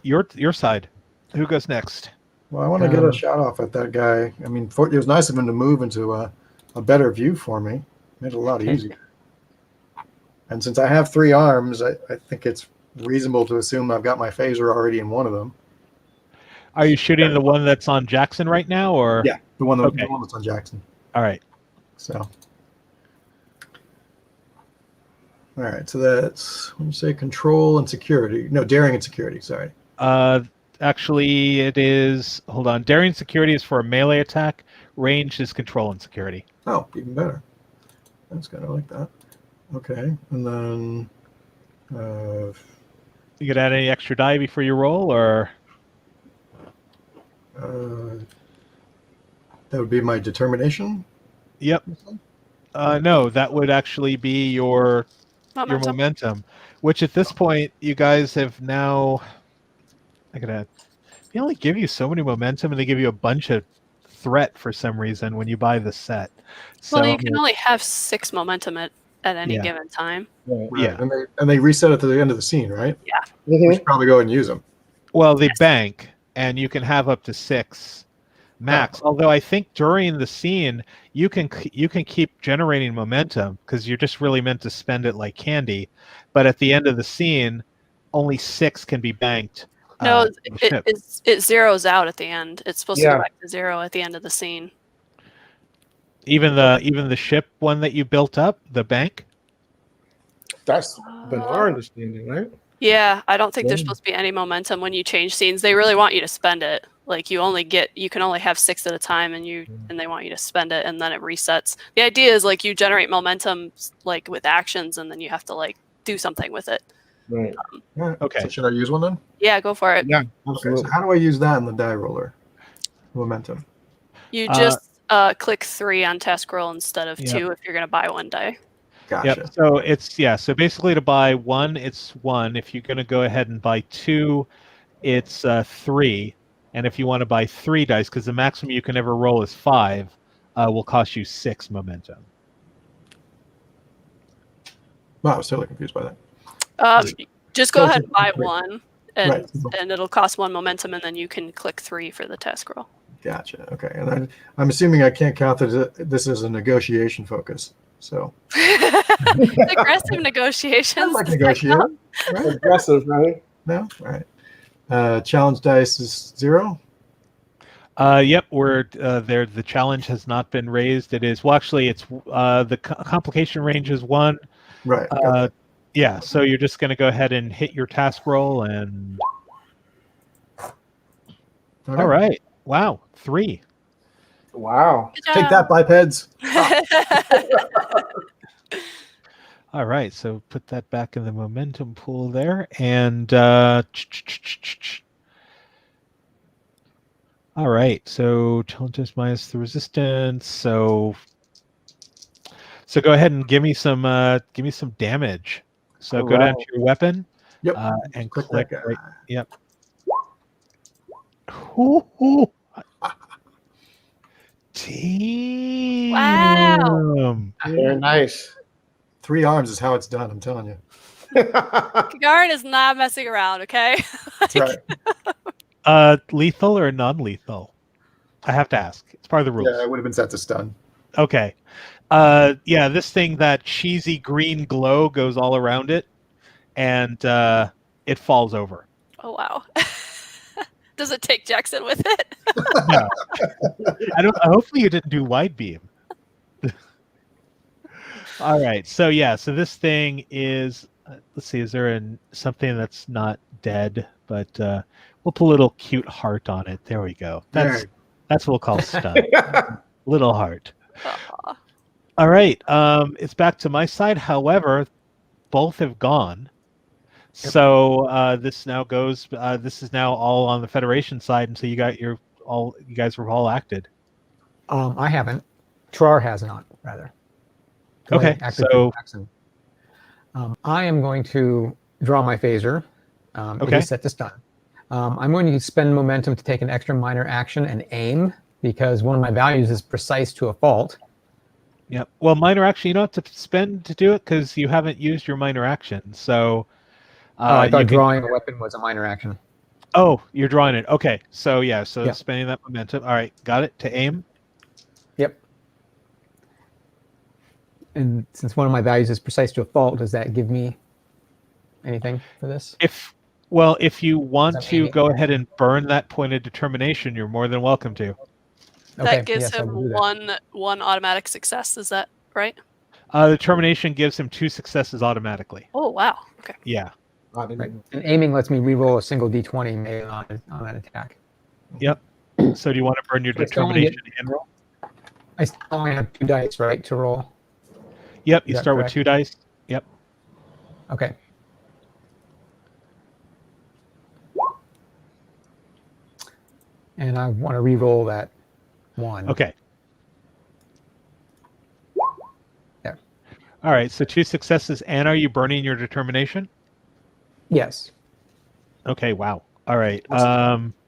your side. Who goes next? Well, I want to get a shout off at that guy. I mean, it was nice of him to move into a better view for me. Made it a lot easier. And since I have 3 arms, I think it's reasonable to assume I've got my phaser already in one of them. Are you shooting the one that's on Jackson right now, or yeah, the one that's on Jackson? All right. So, all right. So that's when you say control and security. No, daring and security. Sorry. Actually, it is. Hold on. Daring security is for a melee attack. Ranged is control and security. Oh, even better. That's kind of like that. Okay, and then you could add any extra die before you roll, or that would be my determination. Yep. No, that would actually be your momentum, which at this point you guys have now. They only give you so many momentum, and they give you a bunch of threat for some reason when you buy the set. So, Well, you can only have 6 momentum at any given time. Right. Yeah, and they reset at the end of the scene, right? Yeah. We should probably go ahead and use them. Well, they bank, and you can have up to 6 max. Although I think during the scene you can keep generating momentum because you're just really meant to spend it like candy. But at the end of the scene, only 6 can be banked. No, it zeroes out at the end. It's supposed to go back to 0 at the end of the scene. Even the ship one that you built up, the bank. That's been our understanding, right? Yeah, I don't think there's supposed to be any momentum when you change scenes. They really want you to spend it. Like you can only have 6 at a time, and they want you to spend it, and then it resets. The idea is like you generate momentum like with actions, and then you have to like do something with it. Right. Yeah. Okay. So should I use one then? Yeah, go for it. Yeah, Okay. absolutely. So how do I use that in the die roller? Momentum. You Uh, just click 3 on task roll instead of Yep. 2 if you're going to buy one die. Gotcha. Yep. So it's so basically to buy 1, it's 1. If you're going to go ahead and buy 2, it's 3. And if you want to buy 3 dice, because the maximum you can ever roll is 5, will cost you 6 momentum. Wow, I was totally confused by that. Just go So ahead it's and buy three. 1, and Right. and it'll cost 1 momentum, and then you can click 3 for the task roll. Gotcha. Okay. And I'm assuming I can't count this as a negotiation focus. So Aggressive negotiations. I like negotiating. Right? Aggressive, right? No? All right. Challenge dice is 0. Yep, we're there. The challenge has not been raised. It is actually it's the complication range is 1. Right. got that. Yeah, so you're just going to go ahead and hit your task roll, and Okay. all right, wow, 3. Wow. Good Take job. that, bipeds. All right, so put that back in the momentum pool there, and all right, so challenges minus the resistance. So go ahead and give me some damage. So go down to your weapon, Yep. and Click click. that guy. Right, yep. Ooh. Damn. Very nice. 3 arms is how it's done. I'm telling you. Cargarin is not messing around, okay? That's right. Lethal or non-lethal? I have to ask. It's part of the rules. Yeah, it would have been set to stun. Okay. Yeah, this thing, that cheesy green glow goes all around it, and it falls over. Oh, wow. Does it take Jackson with it? No. Hopefully you didn't do wide beam. All right. So this thing is, let's see, is there something that's not dead, but we'll put a little cute heart on it. There we go. That's what we'll call stun. Little heart. Aw. All right. It's back to my side. However, both have gone. Yep. So this now goes. This is now all on the Federation side, and so you guys were all acted. I haven't. Trar has not, rather. Okay, Acted so Jackson. I am going to draw my phaser. It Okay. is set to stun. I'm going to spend momentum to take an extra minor action and aim, because one of my values is precise to a fault. Yep. Well, minor action you don't have to spend to do it because you haven't used your minor action. So I thought drawing a weapon was a minor action. Oh, you're drawing it. Okay. So Yeah. spending that momentum. All right, got it. To aim. Yep. And since one of my values is precise to a fault, does that give me anything for this? If you want Is that to aiming? go ahead and burn that point of determination, you're more than welcome to. That gives yes, I him will do that. one automatic success. Is that right? The determination gives him 2 successes automatically. Oh, wow. Okay. Yeah. Right. And aiming lets me re-roll a single d20 made on that attack. Yep. So do you want to burn your But I still only determination and roll? I still only have 2 dice, right, to roll? Yep. Is You that start correct? with 2 dice. Yep. Okay. And I want to re-roll that 1. Okay. There. All right. So 2 successes. And are you burning your determination? Yes. Okay. Wow. All right.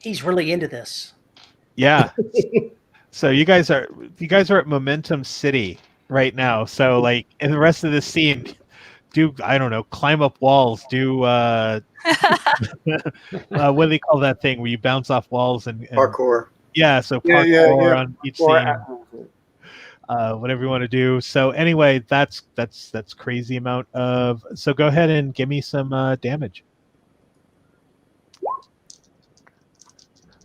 He's really into this. Yeah. So you guys are at Momentum City right now. So like in the rest of the scene, I don't know, climb up walls, do what do they call that thing where you bounce off walls and Parkour. Yeah, so Yeah, parkour yeah. on each scene. Whatever you want to do. So anyway, that's crazy amount of. So go ahead and give me some damage.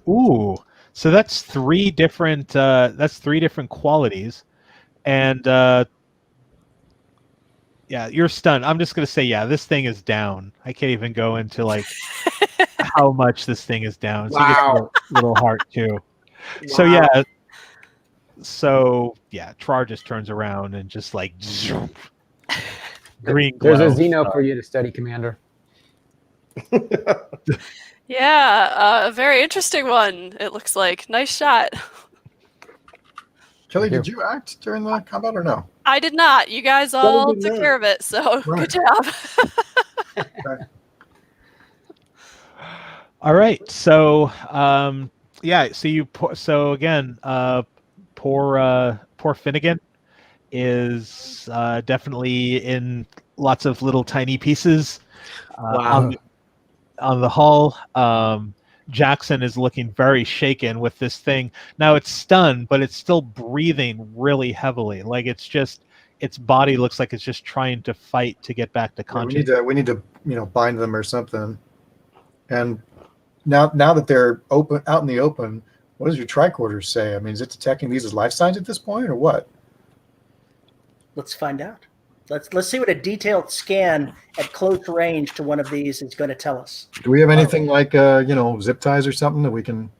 Ooh, so that's 3 different. That's 3 different qualities, and yeah, you're stunned. I'm just gonna say, yeah, this thing is down. I can't even go into like how much this thing is down. So you get a little heart too. So yeah. So yeah, Trar just turns around and just like green glow. There's a Xeno for you to study, Commander. Yeah, a very interesting one, it looks like. Nice shot. Kelly, did you act during the combat or no? I did not. You guys all took care of it, so Right. good job. Okay. All right. So, yeah. So again, poor Finnegan is definitely in lots of little tiny pieces Wow. on the hull. Jackson is looking very shaken with this thing. Now it's stunned, but it's still breathing really heavily. Like its body looks like it's just trying to fight to get back to Yeah, consciousness. we need to bind them or something. And now that they're out in the open, what does your tricorders say? I mean, is it detecting these as life signs at this point, or what? Let's find out. Let's see what a detailed scan at close range to one of these is going to tell us. Do we have anything like zip ties or something that we can?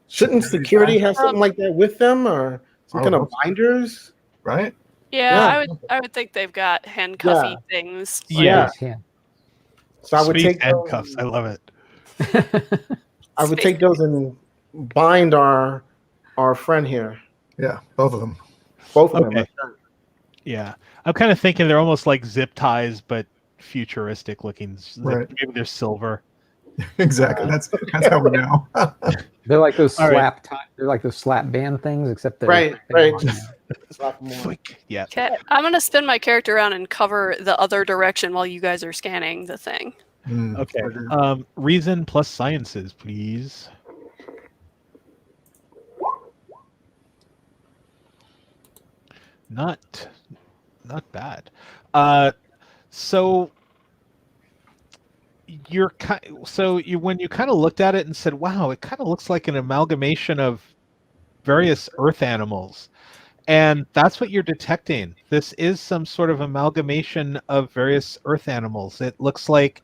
Shouldn't security have something like that with them, or some kind of binders? Right? Yeah, I would think they've got handcuffy things. Yeah. So I would Speak take handcuffs. those, I love it. I would take those and bind our friend here. Yeah, both of them. Both of them. Okay. Yeah, I'm kind of thinking they're almost like zip ties, but futuristic looking. Right. Maybe they're silver. Exactly. That's how we know. They're like those All right. They're like those slap band things, except they're Right. Yeah. Okay, I'm gonna spin my character around and cover the other direction while you guys are scanning the thing. Okay. Reason plus sciences, please. Not bad. So when you kind of looked at it and said, "Wow, it kind of looks like an amalgamation of various Earth animals," and that's what you're detecting. This is some sort of amalgamation of various Earth animals. It looks like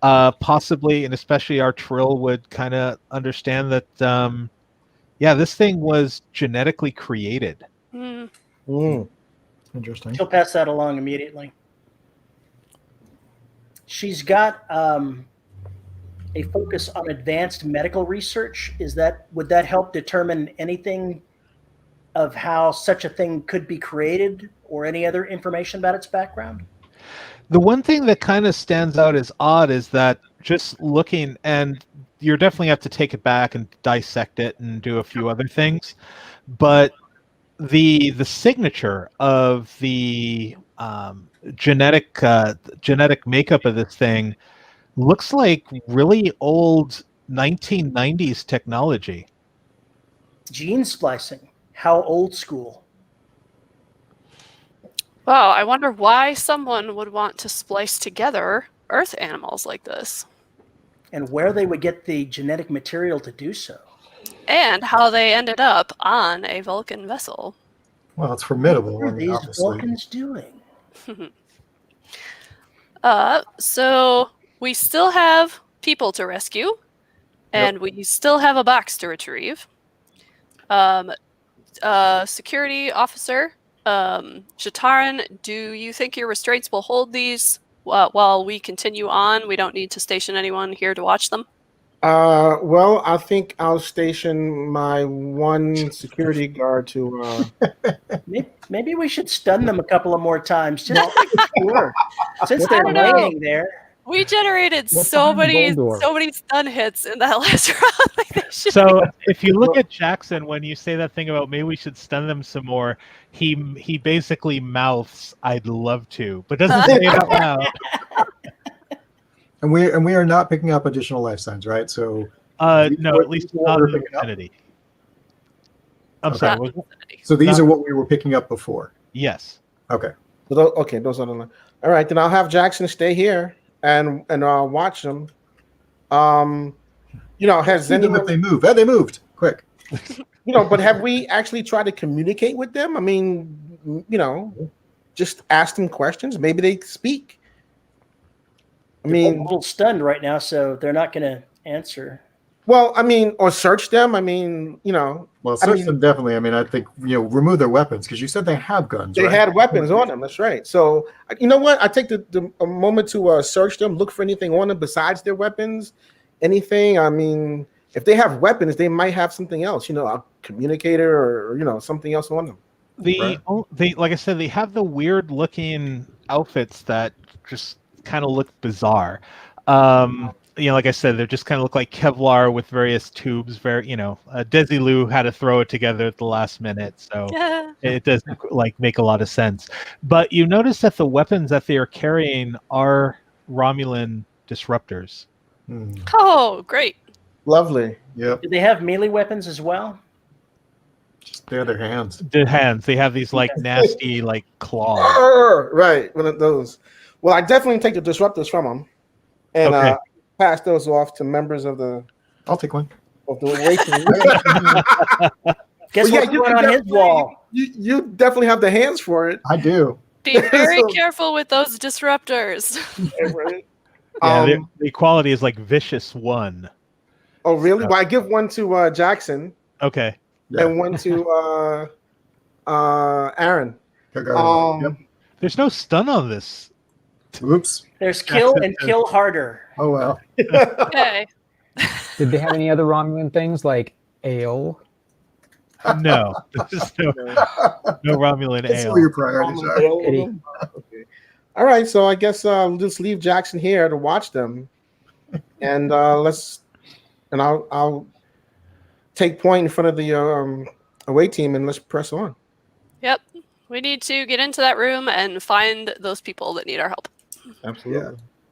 possibly, and especially our Trill would kind of understand that. This thing was genetically created. Interesting. She'll pass that along immediately. She's got a focus on advanced medical research. Would that help determine anything of how such a thing could be created, or any other information about its background? The one thing that kind of stands out as odd is that just looking, and you definitely have to take it back and dissect it and do a few other things, but the signature of the genetic makeup of this thing looks like really old 1990s technology. Gene splicing. How old school. Wow, I wonder why someone would want to splice together Earth animals like this. And where they would get the genetic material to do so. And how they ended up on a Vulcan vessel. Well, it's formidable. What are these Vulcans doing? So we still have people to rescue, and we still have a box to retrieve. Security officer, Zh'tahren, do you think your restraints will hold these while we continue on? We don't need to station anyone here to watch them. Well, I think I'll station my one security guard to. Maybe we should stun them a couple of more times, just to make sure. Since they're laying there. We generated so many stun hits in that last round. So if you look at Jackson, when you say that thing about maybe we should stun them some more, he basically mouths, "I'd love to," but doesn't say it out loud. And we are not picking up additional life signs, right? So no, at least not in the vicinity. I'm sorry. So these are what we were picking up before. Yes. Okay. Okay, those are the. All right, then I'll have Jackson stay here and watch them. Has anyone? They move? They moved quick. But have we actually tried to communicate with them? I mean, just ask them questions. Maybe they speak. They're a little stunned right now, so they're not going to answer. Well, I mean, or search them. I mean, Well, I search mean, them definitely. I mean, I think remove their weapons because you said they have guns, they right? had weapons on them. That's right. So you know what? I take a moment to search them, look for anything on them besides their weapons. Anything. I mean, if they have weapons, they might have something else. A communicator or something else on them. They like I said, they have the weird looking outfits that just kind of look bizarre. Like I said, they just kind of look like Kevlar with various tubes. Desilu had to throw it together at the last minute, so Yeah. it doesn't make a lot of sense. But you notice that the weapons that they are carrying are Romulan disruptors. Oh, great. Lovely. Yep. Do they have melee weapons as well? Just they're their hands. The hands, they have these nasty claws. Right, one of those. Well, I definitely take the disruptors from them and pass those off to members of the. I'll take one. Of the waiting. Guess what's going on his wall? You definitely have the hands for it. I do. Be very careful with those disruptors. The equality is vicious 1. Oh, really? Well, I give one to Jackson. Okay. Yeah. And one to Aaron. There's no stun on this. Oops. There's kill and kill harder. Oh well. Okay. Did they have any other Romulan things like ale? No. There's no Romulan That's ale. where your priorities are. Okay. All right, so I guess we'll just leave Jackson here to watch them, and I'll take point in front of the away team and let's press on. Yep. We need to get into that room and find those people that need our help. Absolutely. Yeah.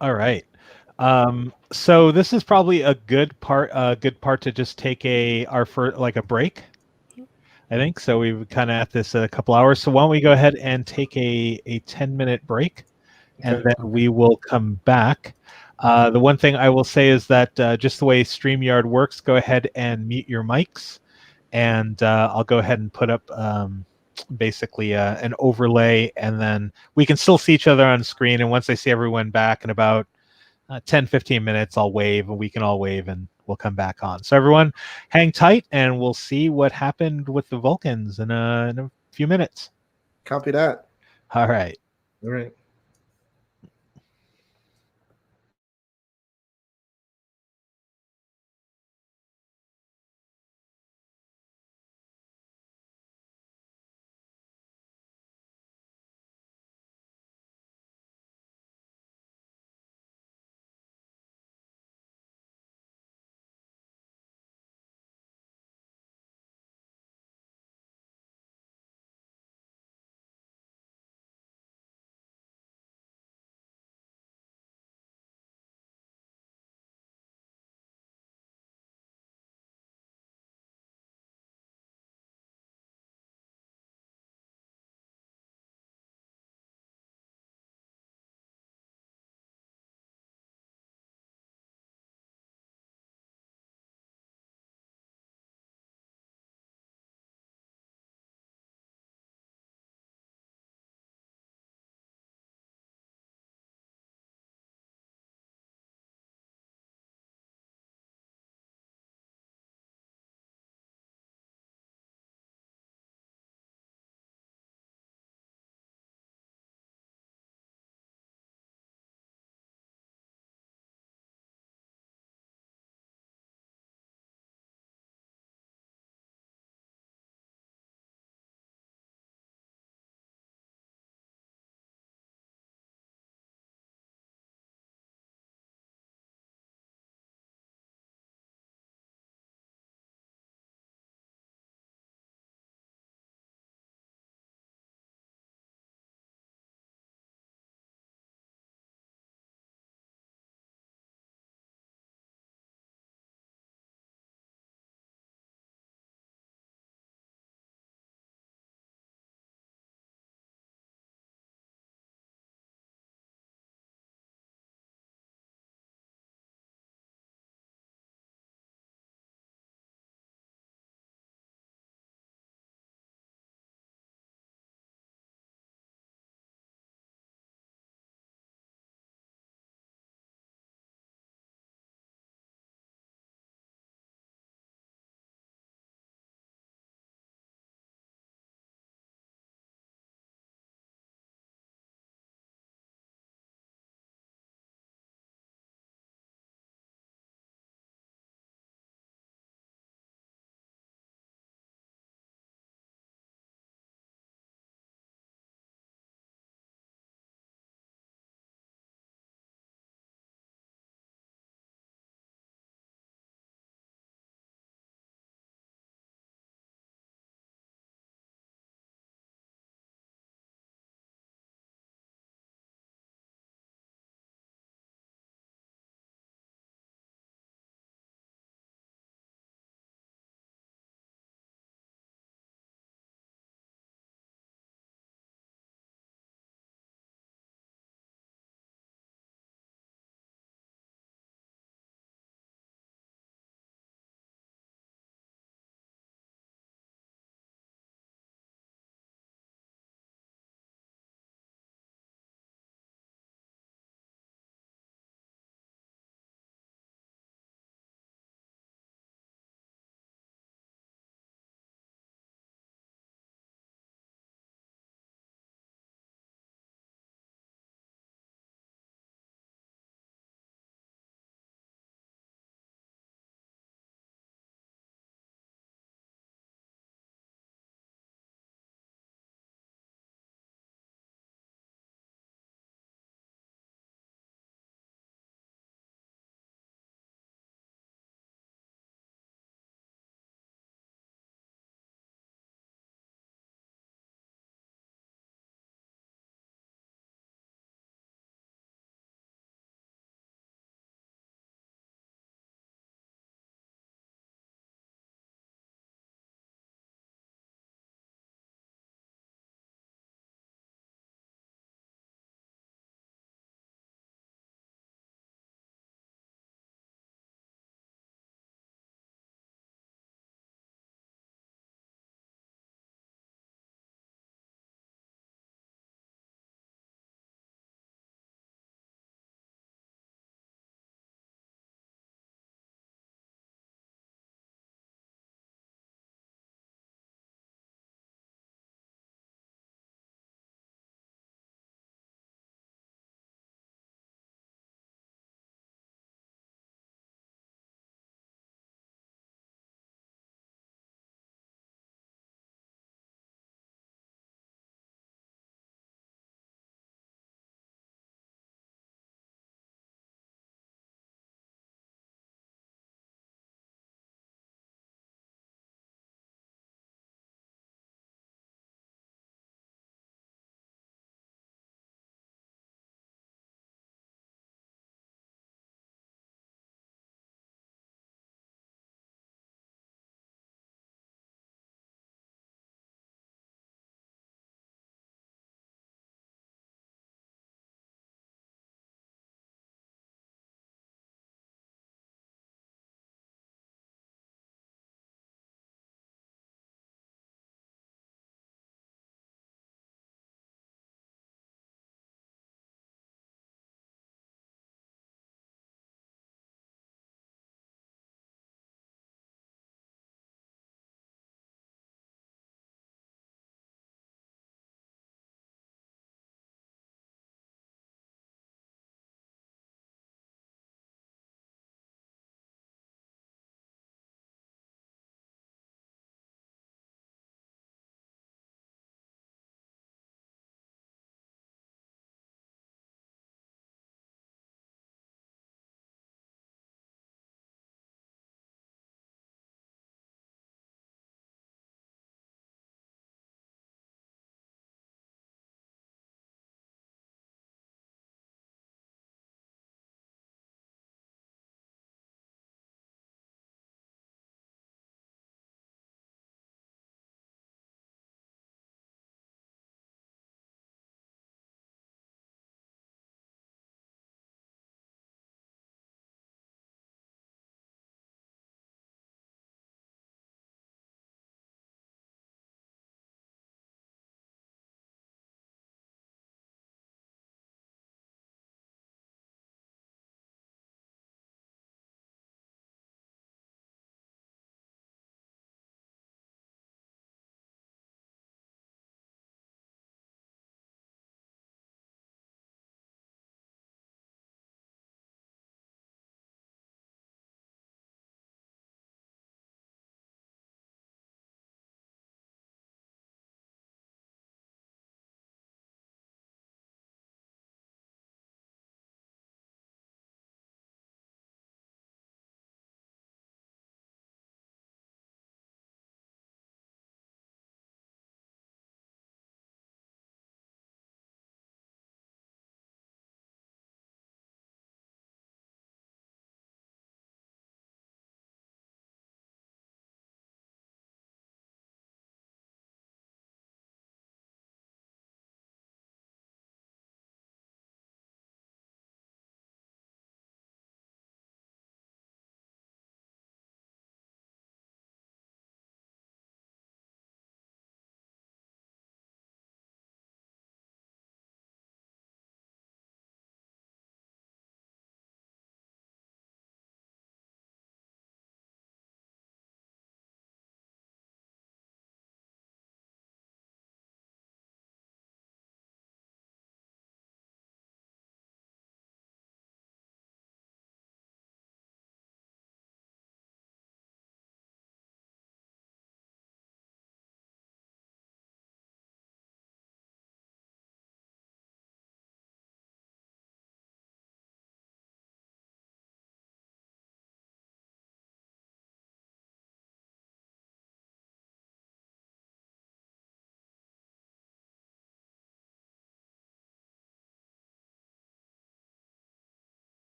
All right. So this is probably a good part to just take a break. I think so. We've kind of at this a couple hours. So why don't we go ahead and take a 10-minute break, and then we will come back. The one thing I will say is that just the way StreamYard works, go ahead and mute your mics, and I'll go ahead and put up basically an overlay, and then we can still see each other on screen. And once I see everyone back in about 10-15 minutes, I'll wave, and we can all wave, and we'll come back on. So everyone hang tight, and we'll see what happened with the Vulcans in a few minutes. Copy that. All right. All right.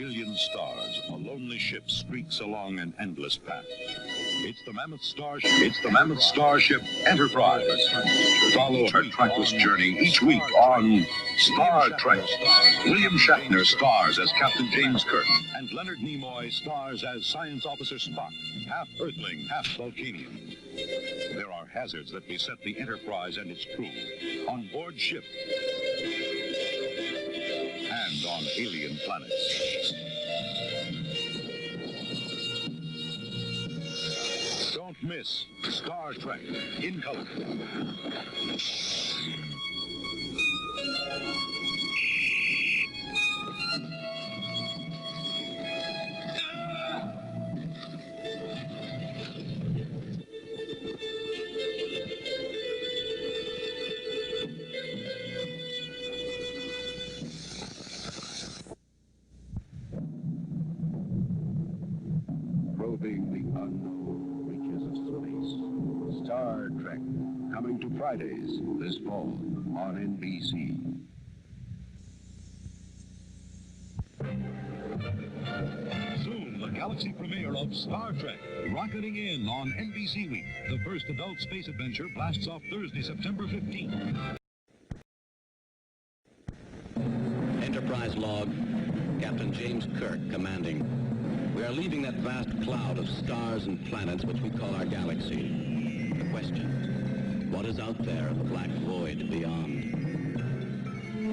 billion stars, a lonely ship streaks along an endless path. It's the mammoth starship Enterprise. Follow her trackless journey each week on Star Trek. William Shatner stars as Captain James Kirk, and Leonard Nimoy stars as Science Officer Spock, half Earthling, half Vulcanian. There are hazards that beset the Enterprise and its crew on board ship and on alien planets. Don't miss Star Trek in color. Probing the unknown reaches of space. Star Trek, coming to Fridays this fall on NBC. Soon, the galaxy premiere of Star Trek, rocketing in on NBC Week. The first adult space adventure blasts off Thursday, September 15th. Enterprise log, Captain James Kirk commanding. We are leaving that vast cloud of stars and planets which we call our galaxy. The question, what is out there in the black void beyond?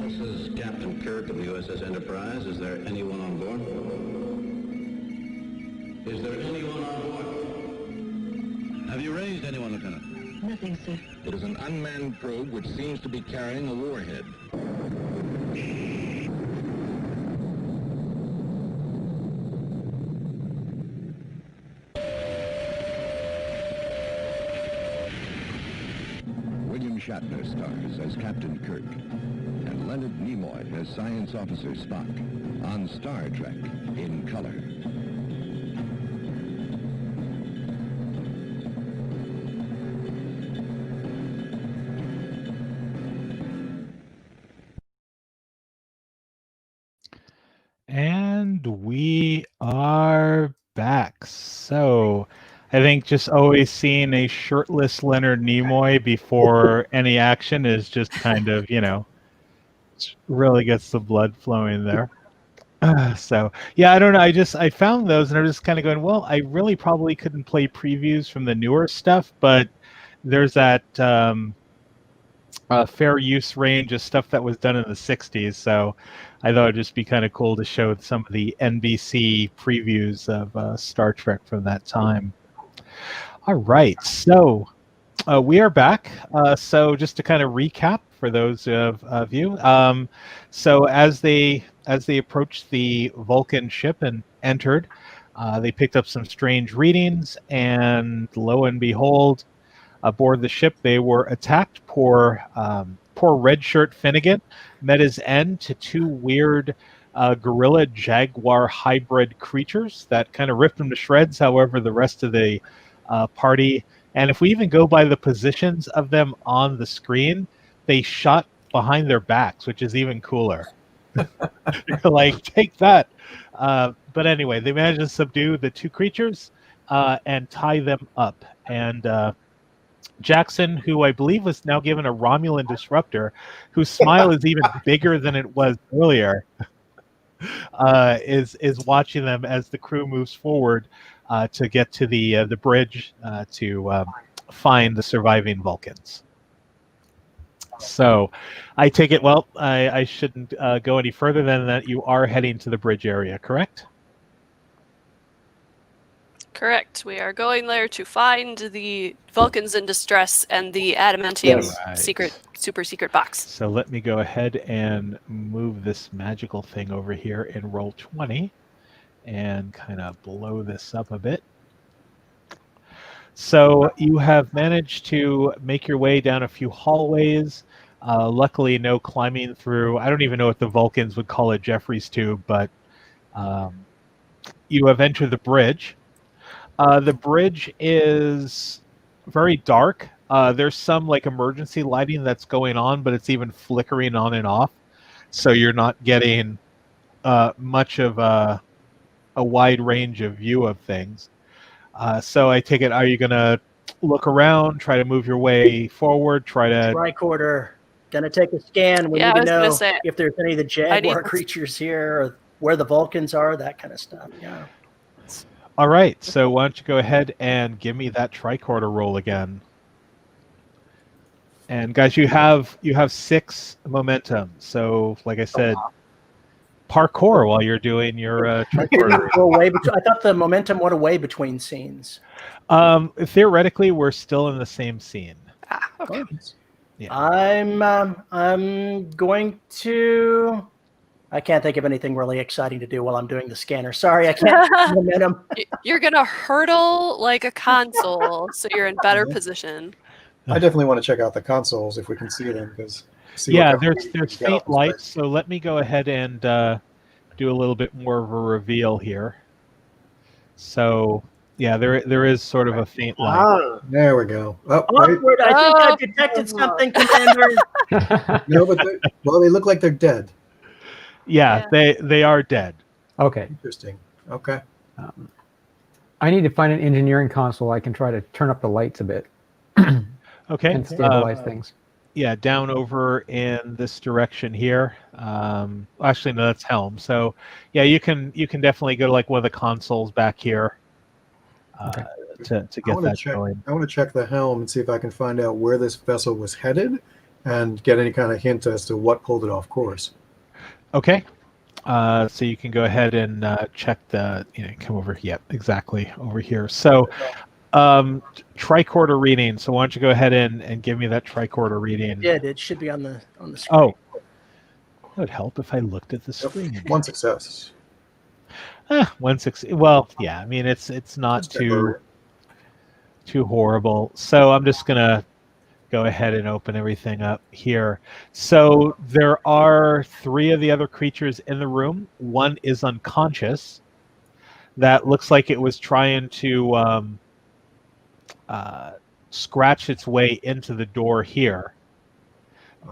This is Captain Kirk of the USS Enterprise. Is there anyone on board? Is there anyone on board? Have you raised anyone, Lieutenant? Nothing, sir. It is an unmanned probe which seems to be carrying a warhead. William Shatner stars as Captain Kirk, and Leonard Nimoy as Science Officer Spock on Star Trek in color. And we are back. So I think just always seeing a shirtless Leonard Nimoy before any action is just kind of, really gets the blood flowing there. So yeah, I don't know. I found those and I'm just kind of going, well, I really probably couldn't play previews from the newer stuff, but there's that fair use range of stuff that was done in the 60s. So I thought it'd just be kind of cool to show some of the NBC previews of Star Trek from that time. All right, so we are back. So just to kind of recap for those of you, so as they approached the Vulcan ship and entered, they picked up some strange readings, and lo and behold, aboard the ship they were attacked. Poor red shirt Finnegan met his end to two weird gorilla jaguar hybrid creatures that kind of ripped him to shreds. However, the rest of the party, and if we even go by the positions of them on the screen, they shot behind their backs, which is even cooler. You're like, take that. But anyway, they managed to subdue the two creatures and tie them up. And Jackson, who I believe was now given a Romulan disruptor, whose smile is even bigger than it was earlier, is watching them as the crew moves forward to get to the bridge to find the surviving Vulcans. So I take it, well, I shouldn't go any further than that. You are heading to the bridge area, correct? Correct. We are going there to find the Vulcans in distress and the adamantium super secret box. So let me go ahead and move this magical thing over here in roll 20 and kind of blow this up a bit. So you have managed to make your way down a few hallways. Luckily, no climbing through. I don't even know what the Vulcans would call a Jeffries tube, but you have entered the bridge. The bridge is very dark. There's some like emergency lighting that's going on, but it's even flickering on and off. So you're not getting much of a wide range of view of things. So I take it, are you going to look around, try to move your way forward, try to... Tricorder. Gonna take a scan. We Yeah, need I to was gonna know say, if there's any of the I need Jaguar to- creatures here, or where the Vulcans are, that kind of stuff. Yeah. All right, so why don't you go ahead and give me that tricorder roll again. And guys, you have 6 momentum. So, like I said, parkour while you're doing your tricorder. I thought the momentum went away between scenes. Theoretically, we're still in the same scene. Okay. Yeah. I'm going to. I can't think of anything really exciting to do while I'm doing the scanner. Sorry, I can't. Momentum. You're gonna hurtle like a console, so you're in better position. I definitely want to check out the consoles if we can see them, because there's faint lights. So let me go ahead and do a little bit more of a reveal here. So yeah, there is sort of a faint light. Ah, there we go. Oh, wait. Awkward. I think I detected something, Commander. No, but they look like they're dead. Yeah, they are dead. Okay. Interesting. Okay. I need to find an engineering console I can try to turn up the lights a bit Okay. and stabilize things. Yeah, down over in this direction here. Actually, no, that's Helm. So, yeah, you can definitely go to like one of the consoles back here to get that going. I want to check the helm and see if I can find out where this vessel was headed, and get any kind of hint as to what pulled it off course. Okay. So you can go ahead and check the. Come over. Yep, exactly over here. So. Tricorder reading. So why don't you go ahead and give me that tricorder reading? It should be on the screen. Oh, it would help if I looked at the screen. One success. 1 6. Well, yeah. I mean, it's not too horrible. So I'm just gonna go ahead and open everything up here. So there are 3 of the other creatures in the room. One is unconscious. That looks like it was trying to scratch its way into the door here.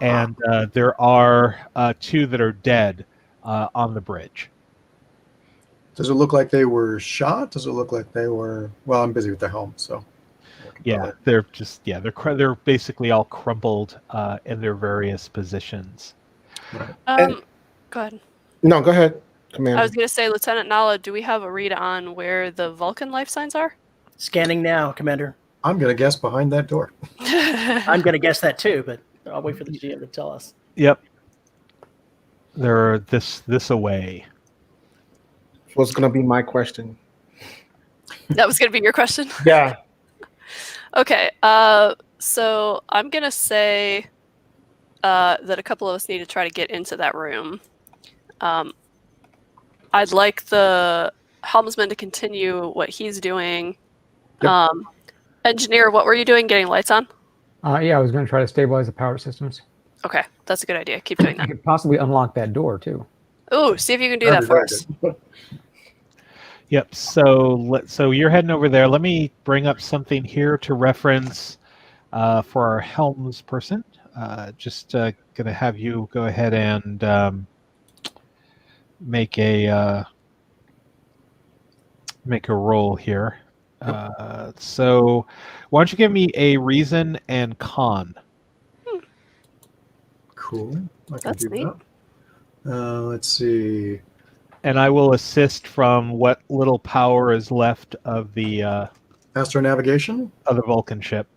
And there are 2 that are dead on the bridge. Does it look like they were shot? Does it look like they were... Well, I'm busy with the helm, so... Yeah, they're they're basically all crumpled in their various positions. Right. Go ahead. No, go ahead, Commander. I was gonna say, Lieutenant Nala, do we have a read on where the Vulcan life signs are? Scanning now, Commander. I'm going to guess behind that door. I'm going to guess that too, but I'll wait for the GM to tell us. Yep. They're this away. What's going to be my question? That was gonna be your question. Yeah. Okay. So I'm gonna say that a couple of us need to try to get into that room. I'd like the helmsman to continue what he's doing. Yep. Engineer, what were you doing? Getting lights on? Yeah, I was going to try to stabilize the power systems. Okay, that's a good idea. Keep doing I that. could possibly unlock that door too. Ooh, see if you can do that for us. Yep. So you're heading over there. Let me bring up something here to reference for our helms person. Just gonna have you go ahead and make a roll here. So why don't you give me a reason and con? Cool. I can That's do neat. that. Let's see. And I will assist from what little power is left of the Astronavigation? Vulcan ship.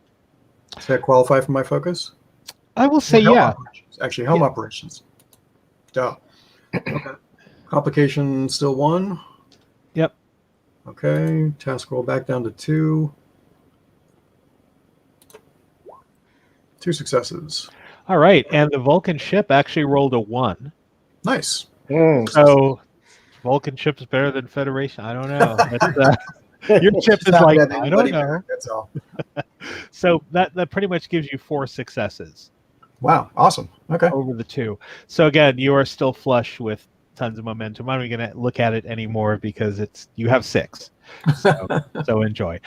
Does that qualify for my focus? I will say Helm yeah. operations. Actually, helm operations. Duh. Okay. Complication still 1. Yep. Okay. Task roll back down to 2. 2 successes. All right, and the Vulcan ship actually rolled a 1. Nice. So Vulcan ship is better than Federation. I don't know. Your ship is Just like, not that I don't anybody know. better, that's all. So that pretty much gives you 4 successes Wow. Awesome. Okay. over the 2. So again, you are still flush with tons of momentum. I'm not even going to look at it anymore because you have 6. So enjoy.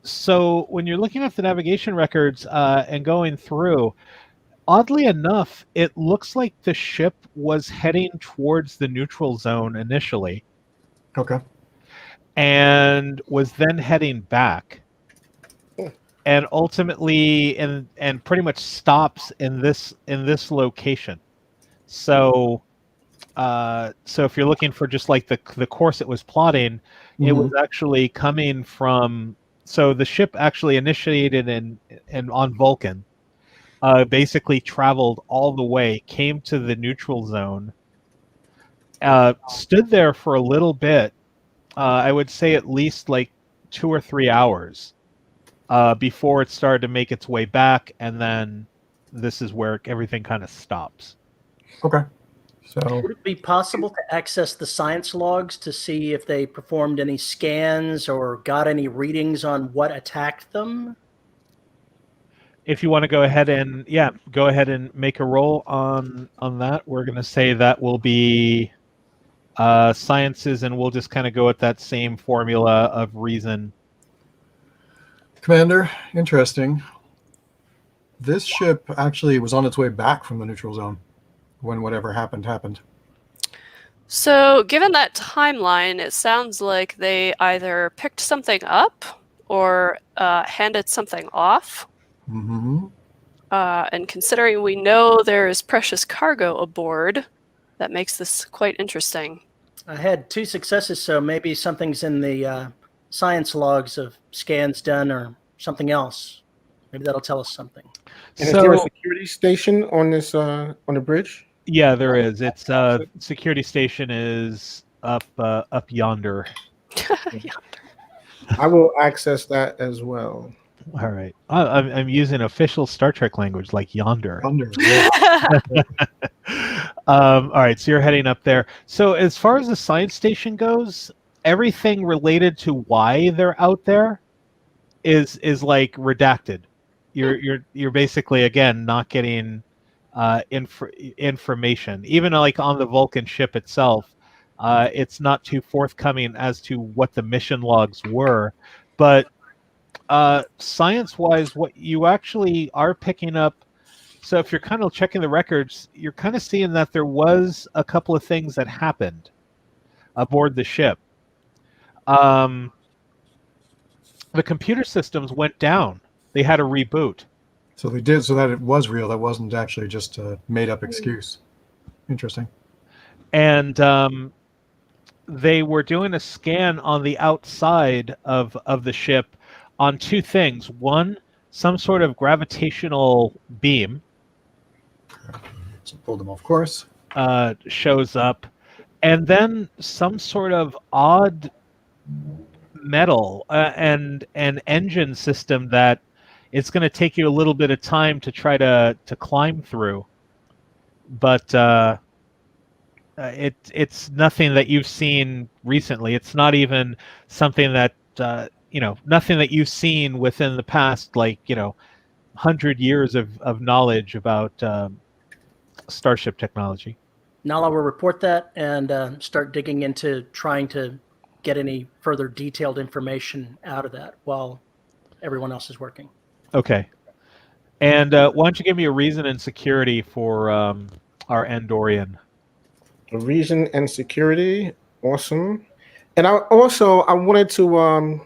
So when you're looking at the navigation records and going through, Oddly enough, it looks like the ship was heading towards the neutral zone initially Okay. and was then heading back. And ultimately and pretty much stops in this location. So so if you're looking for just like the course it was plotting, it was actually coming from, so the ship actually initiated in on Vulcan, basically traveled all the way, came to the neutral zone, stood there for a little bit, I would say at least like 2 or 3 hours, before it started to make its way back, and then this is where everything kind of stops. Okay. So Would it be possible to access the science logs to see if they performed any scans or got any readings on what attacked them? If you want to go ahead and make a roll on that, we're going to say that will be sciences, and we'll just kind of go with that same formula of reason. Commander, interesting. This ship actually was on its way back from the neutral zone when whatever happened. So, given that timeline, it sounds like they either picked something up or handed something off. Mm-hmm. And considering we know there is precious cargo aboard, that makes this quite interesting. I had 2 successes, so maybe something's in the science logs of scans done or something else. Maybe that'll tell us something. And is there a security station on this on the bridge? Yeah, there is. It's security station is up yonder. I will access that as well. All right. I'm using official Star Trek language, like yonder. All right, so you're heading up there. So as far as the science station goes, everything related to why they're out there is like redacted. You're basically, again, not getting information. Even like on the Vulcan ship itself, it's not too forthcoming as to what the mission logs were. But science-wise, what you actually are picking up, so if you're kind of checking the records, you're kind of seeing that there was a couple of things that happened aboard the ship. The computer systems went down. They had a reboot. So they did, so that it was real. That wasn't actually just a made-up excuse. Interesting. And they were doing a scan on the outside of the ship on 2 things. One, some sort of gravitational beam. So pulled them off course. Shows up. And then some sort of odd metal and an engine system that it's going to take you a little bit of time to try to climb through. But it's nothing that you've seen recently. It's not even something that nothing that you've seen within the past 100 years of knowledge about starship technology. Nala will report that and start digging into trying to get any further detailed information out of that while everyone else is working. Okay. And why don't you give me a reason and security for our Andorian? A reason and security, awesome. And I wanted to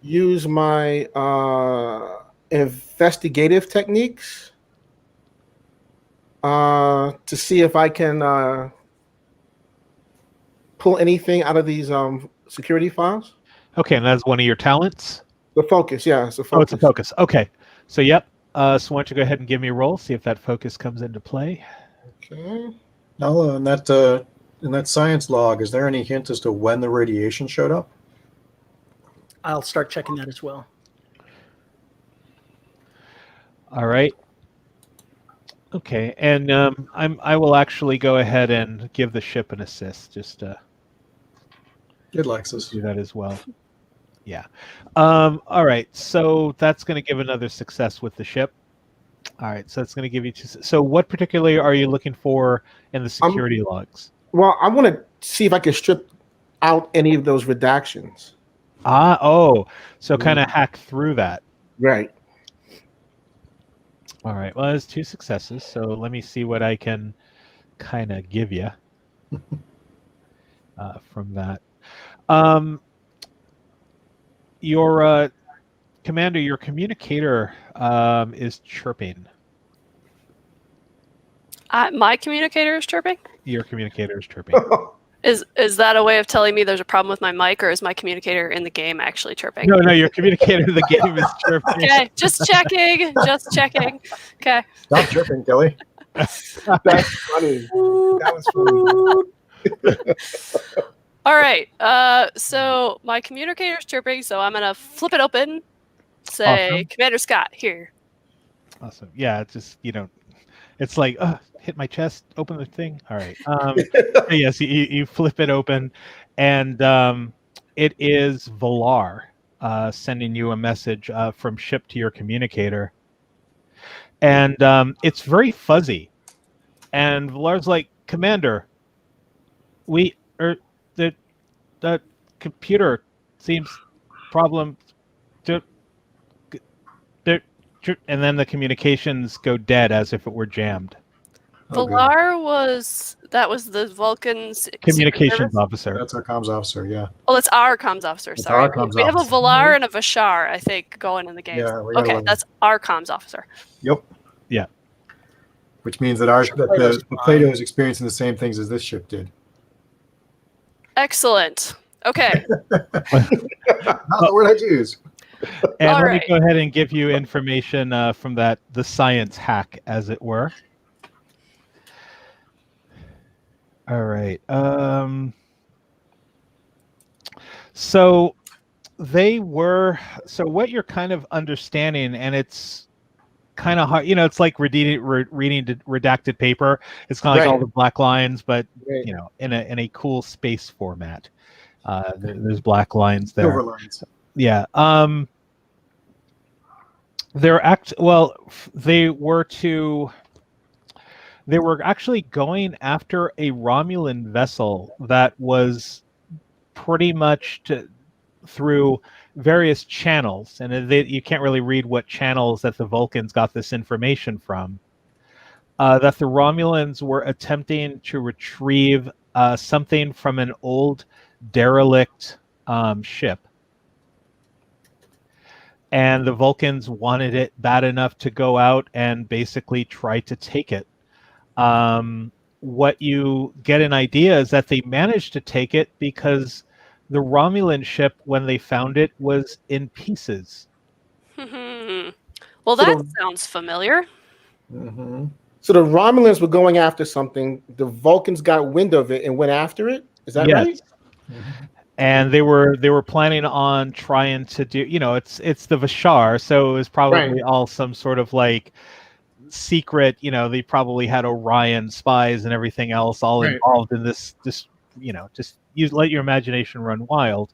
use my investigative techniques to see if I can pull anything out of these security files. Okay, and that's one of your talents? The focus, yeah. It's a focus. Oh, it's a focus. Okay. So, yep. So why don't you go ahead and give me a roll, see if that focus comes into play. Okay. Nala, in that science log, is there any hint as to when the radiation showed up? I'll start checking that as well. All right. Okay, and I will actually go ahead and give the ship an assist, just to It likes us. do that as well. Yeah. All right, so that's going to give another success with the ship. All right, so that's going to give you 2. So what particularly are you looking for in the security logs? Well, I want to see if I can strip out any of those redactions. So kind of hack through that. Right. All right. Well, that's 2 successes. So let me see what I can kind of give you from that. Your commander, your communicator is chirping. My communicator is chirping. Your communicator is chirping. Is that a way of telling me there's a problem with my mic, or is my communicator in the game actually chirping? No, your communicator in the game is chirping. Okay, just checking. Just checking. Okay. Stop chirping, Kelly. That's funny. That was funny. All right. So my communicator is chirping, so I'm gonna flip it open. Say, Awesome. Commander Scott, here. Awesome. Yeah, it's just it's like hit my chest, open the thing. All right. Yes, you flip it open, and it is Valar sending you a message from ship to your communicator, and it's very fuzzy. And Valar's like, Commander, the computer seems problem. And then the communications go dead as if it were jammed. Valar was the Vulcan's Communications officer. That's our comms officer, yeah. Oh, that's our comms officer. It's Sorry, our comms we have a officer. Valar and a Vashar, I think, going in the game. Yeah, we got okay, one. that's our comms officer. Yep. Yeah. Which means that the Plato is experiencing the same things as this ship did. Excellent. Okay. Not the word I'd use. And All let right. me go ahead and give you information from the science hack, as it were. All right. So what you're kind of understanding, and it's kind of hard, it's like reading redacted paper. It's kind of like all the black lines, but in a cool space format. There's black lines there. Silver lines. Yeah. They were actually going after a Romulan vessel that was pretty much through various channels, and you can't really read what channels that the Vulcans got this information from. That the Romulans were attempting to retrieve something from an old derelict ship. And the Vulcans wanted it bad enough to go out and basically try to take it. What you get an idea is that they managed to take it because the Romulan ship, when they found it, was in pieces. Well, that sounds familiar. Mm-hmm. So the Romulans were going after something. The Vulcans got wind of it and went after it. Is that right? Mm-hmm. And they were planning on trying to do, it's the Vashar, so it was probably all some sort of like secret, they probably had Orion spies and everything else all involved in this, just let your imagination run wild.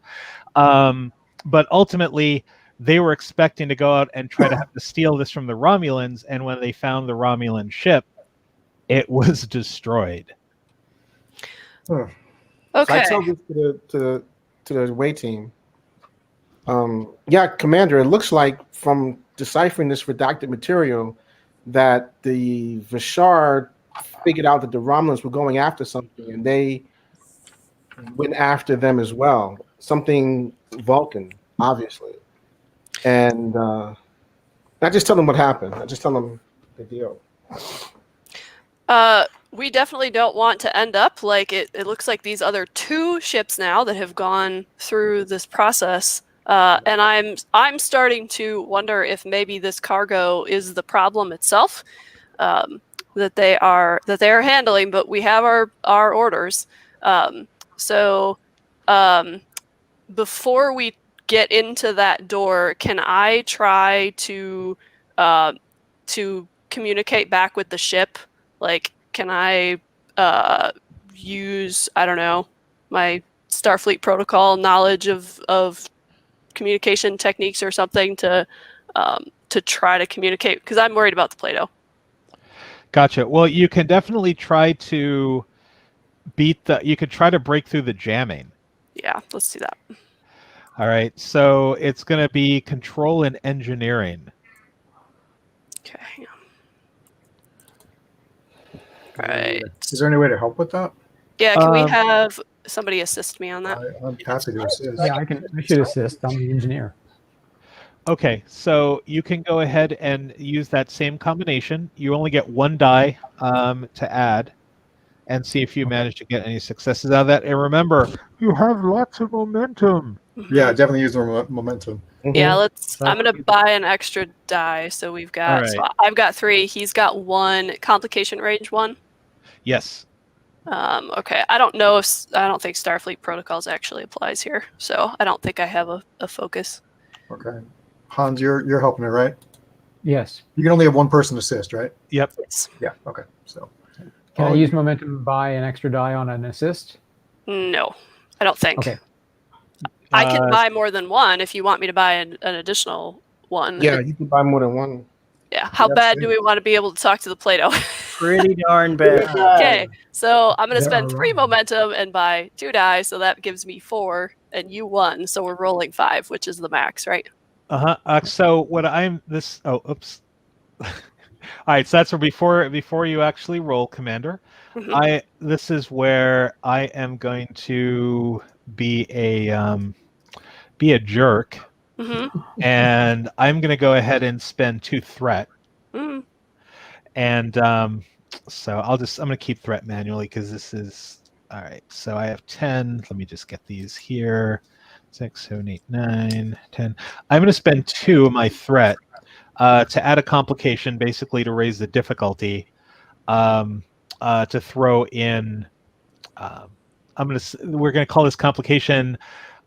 But ultimately, they were expecting to go out and try to have to steal this from the Romulans, and when they found the Romulan ship, it was destroyed. Okay. So I tell this to the away team. Commander, it looks like from deciphering this redacted material that the Vashar figured out that the Romulans were going after something, and they went after them as well. Something Vulcan, obviously. And I just tell them what happened. I just tell them the deal. We definitely don't want to end up like it looks like these other 2 ships now that have gone through this process. And I'm starting to wonder if maybe this cargo is the problem itself that they are handling, but we have our orders. So before we get into that door, can I try to communicate back with the ship? Like, can I use, I don't know, my Starfleet protocol knowledge of communication techniques or something to try to communicate? Because I'm worried about the Plato. Gotcha. Well, you can definitely try to you could try to break through the jamming. Yeah, let's do that. All right. So it's going to be control and engineering. Okay, hang on. Right. Is there any way to help with that? Yeah, can we have somebody assist me on that? I'm happy to assist. Yeah, I should assist. I'm the engineer. Okay, so you can go ahead and use that same combination. You only get one die to add, and see if you manage to get any successes out of that. And remember, you have lots of momentum. Yeah, definitely use the momentum. Yeah, let's. I'm gonna buy an extra die. So we've got. All So right. I've got 3. He's got 1. Complication range 1. Yes. Okay. I don't know if I don't think Starfleet protocols actually applies here, so I don't think I have a focus. Okay. Hans, you're helping it, right? Yes. You can only have one person assist, right? Yep. Yes. Yeah. Okay. So. Can I use momentum to buy an extra die on an assist? No, I don't think. Okay. I can buy more than 1 if you want me to buy an additional 1. Yeah, you can buy more than one. Yeah. How bad do we want to be able to talk to the Plato? Pretty darn bad. Okay, so I'm going to spend 3 momentum and buy 2 die, so that gives me 4, and you 1, so we're rolling 5, which is the max, right? So what I'm this? Oh, oops. All right. So that's for before you actually roll, Commander. Mhm. This is where I am going to be a jerk, and I'm going to go ahead and spend 2 threat. And so I'm going to keep threat manually because this is all right. So I have 10. Let me just get these here. 6, 7, 8, 9, 10. I'm going to spend 2 of my threat to add a complication, basically to raise the difficulty. To throw in, we're going to call this complication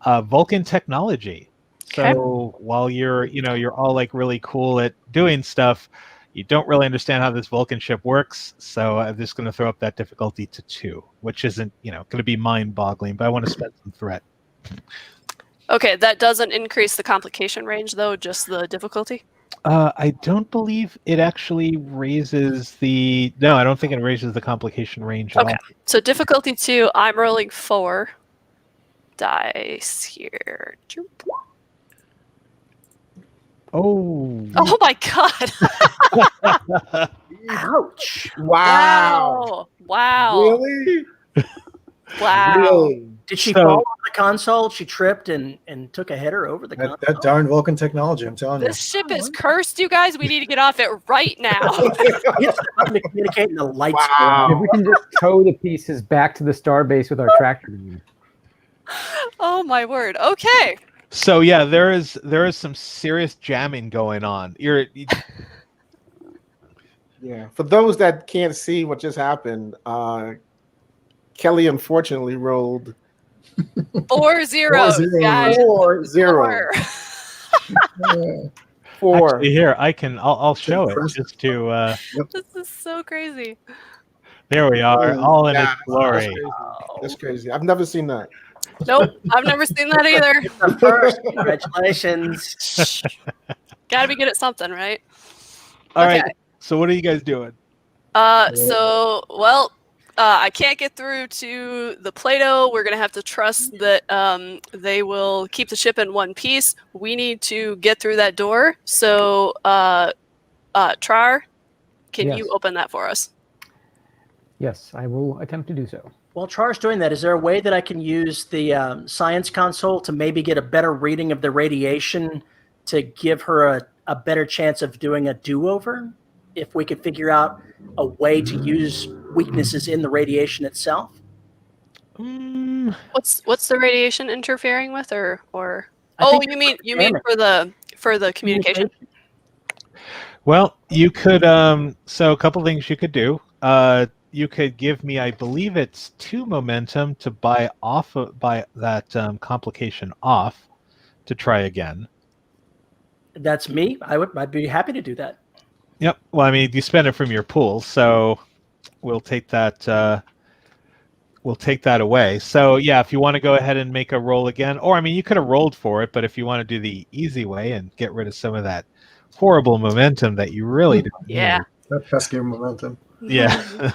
Vulcan technology. So while you're all like really cool at doing stuff, you don't really understand how this Vulcan ship works. So I'm just going to throw up that difficulty to 2, which isn't going to be mind-boggling, but I want to spend some threat. Okay, that doesn't increase the complication range, though, just the difficulty? I don't believe it actually raises the... No, I don't think it raises the complication range at all. So difficulty 2, I'm rolling 4 dice here. Oh. Oh my god! Ouch! Wow! Really? Wow! Really? Did she fall off the console? She tripped and took a header over the console. That darn Vulcan technology, I'm telling you. This ship is cursed, you guys. We need to get off it right now. It's the button to communicate and the lights go If on. we can just tow the pieces back to the starbase with our tractor beam. Oh my word. Okay. So yeah, there is some serious jamming going on. Yeah. For those that can't see what just happened, Kelly unfortunately rolled 4 zeros, guys. 4-0. 4. Actually, here I'll show it just to. This is so crazy. There we are, all in its glory. That's crazy. I've never seen that. Nope, I've never seen that either. It's the first. Congratulations. Gotta be good at something, right? All right. So what are you guys doing? I can't get through to the Plato. We're gonna have to trust that they will keep the ship in one piece. We need to get through that door. So, Trar, can you open that for us? Yes, I will attempt to do so. While Char's doing that, is there a way that I can use the science console to maybe get a better reading of the radiation to give her a better chance of doing a do-over? If we could figure out a way to use weaknesses in the radiation itself? What's the radiation interfering with, or? Oh, you mean for the communication? Well, you could. So a couple things you could do. You could give me, I believe it's 2 momentum to buy that complication off to try again. That's me. I'd be happy to do that. Yep. Well, I mean, you spend it from your pool, so we'll take that. We'll take that away. So yeah, if you want to go ahead and make a roll again, or I mean, you could have rolled for it, but if you want to do the easy way and get rid of some of that horrible momentum that you really don't need. That pesky momentum. Yeah.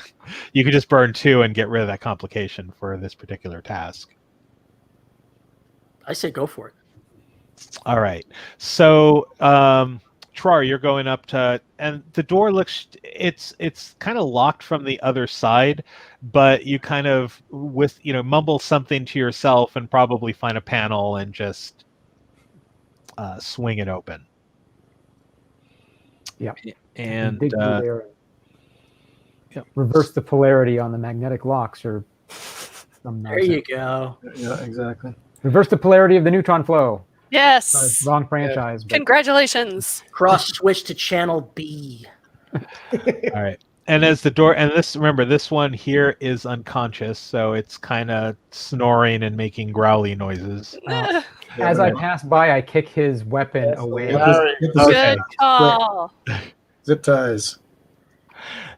You could just burn 2 and get rid of that complication for this particular task. I say go for it. All right. So Trar, you're going up to, and the door looks, it's kind of locked from the other side, but you kind of mumble something to yourself and probably find a panel and just swing it open. Yeah. And dig through there and reverse the polarity on the magnetic locks or some There you go. Yeah, exactly. reverse the polarity of the neutron flow. Yes. Sorry, wrong franchise. But Congratulations. Cross switch to channel B. all right. And as the door, and remember, this one here is unconscious, so it's kind of snoring and making growly noises. as I pass by, I kick his weapon away. Get the Good call. zip ties.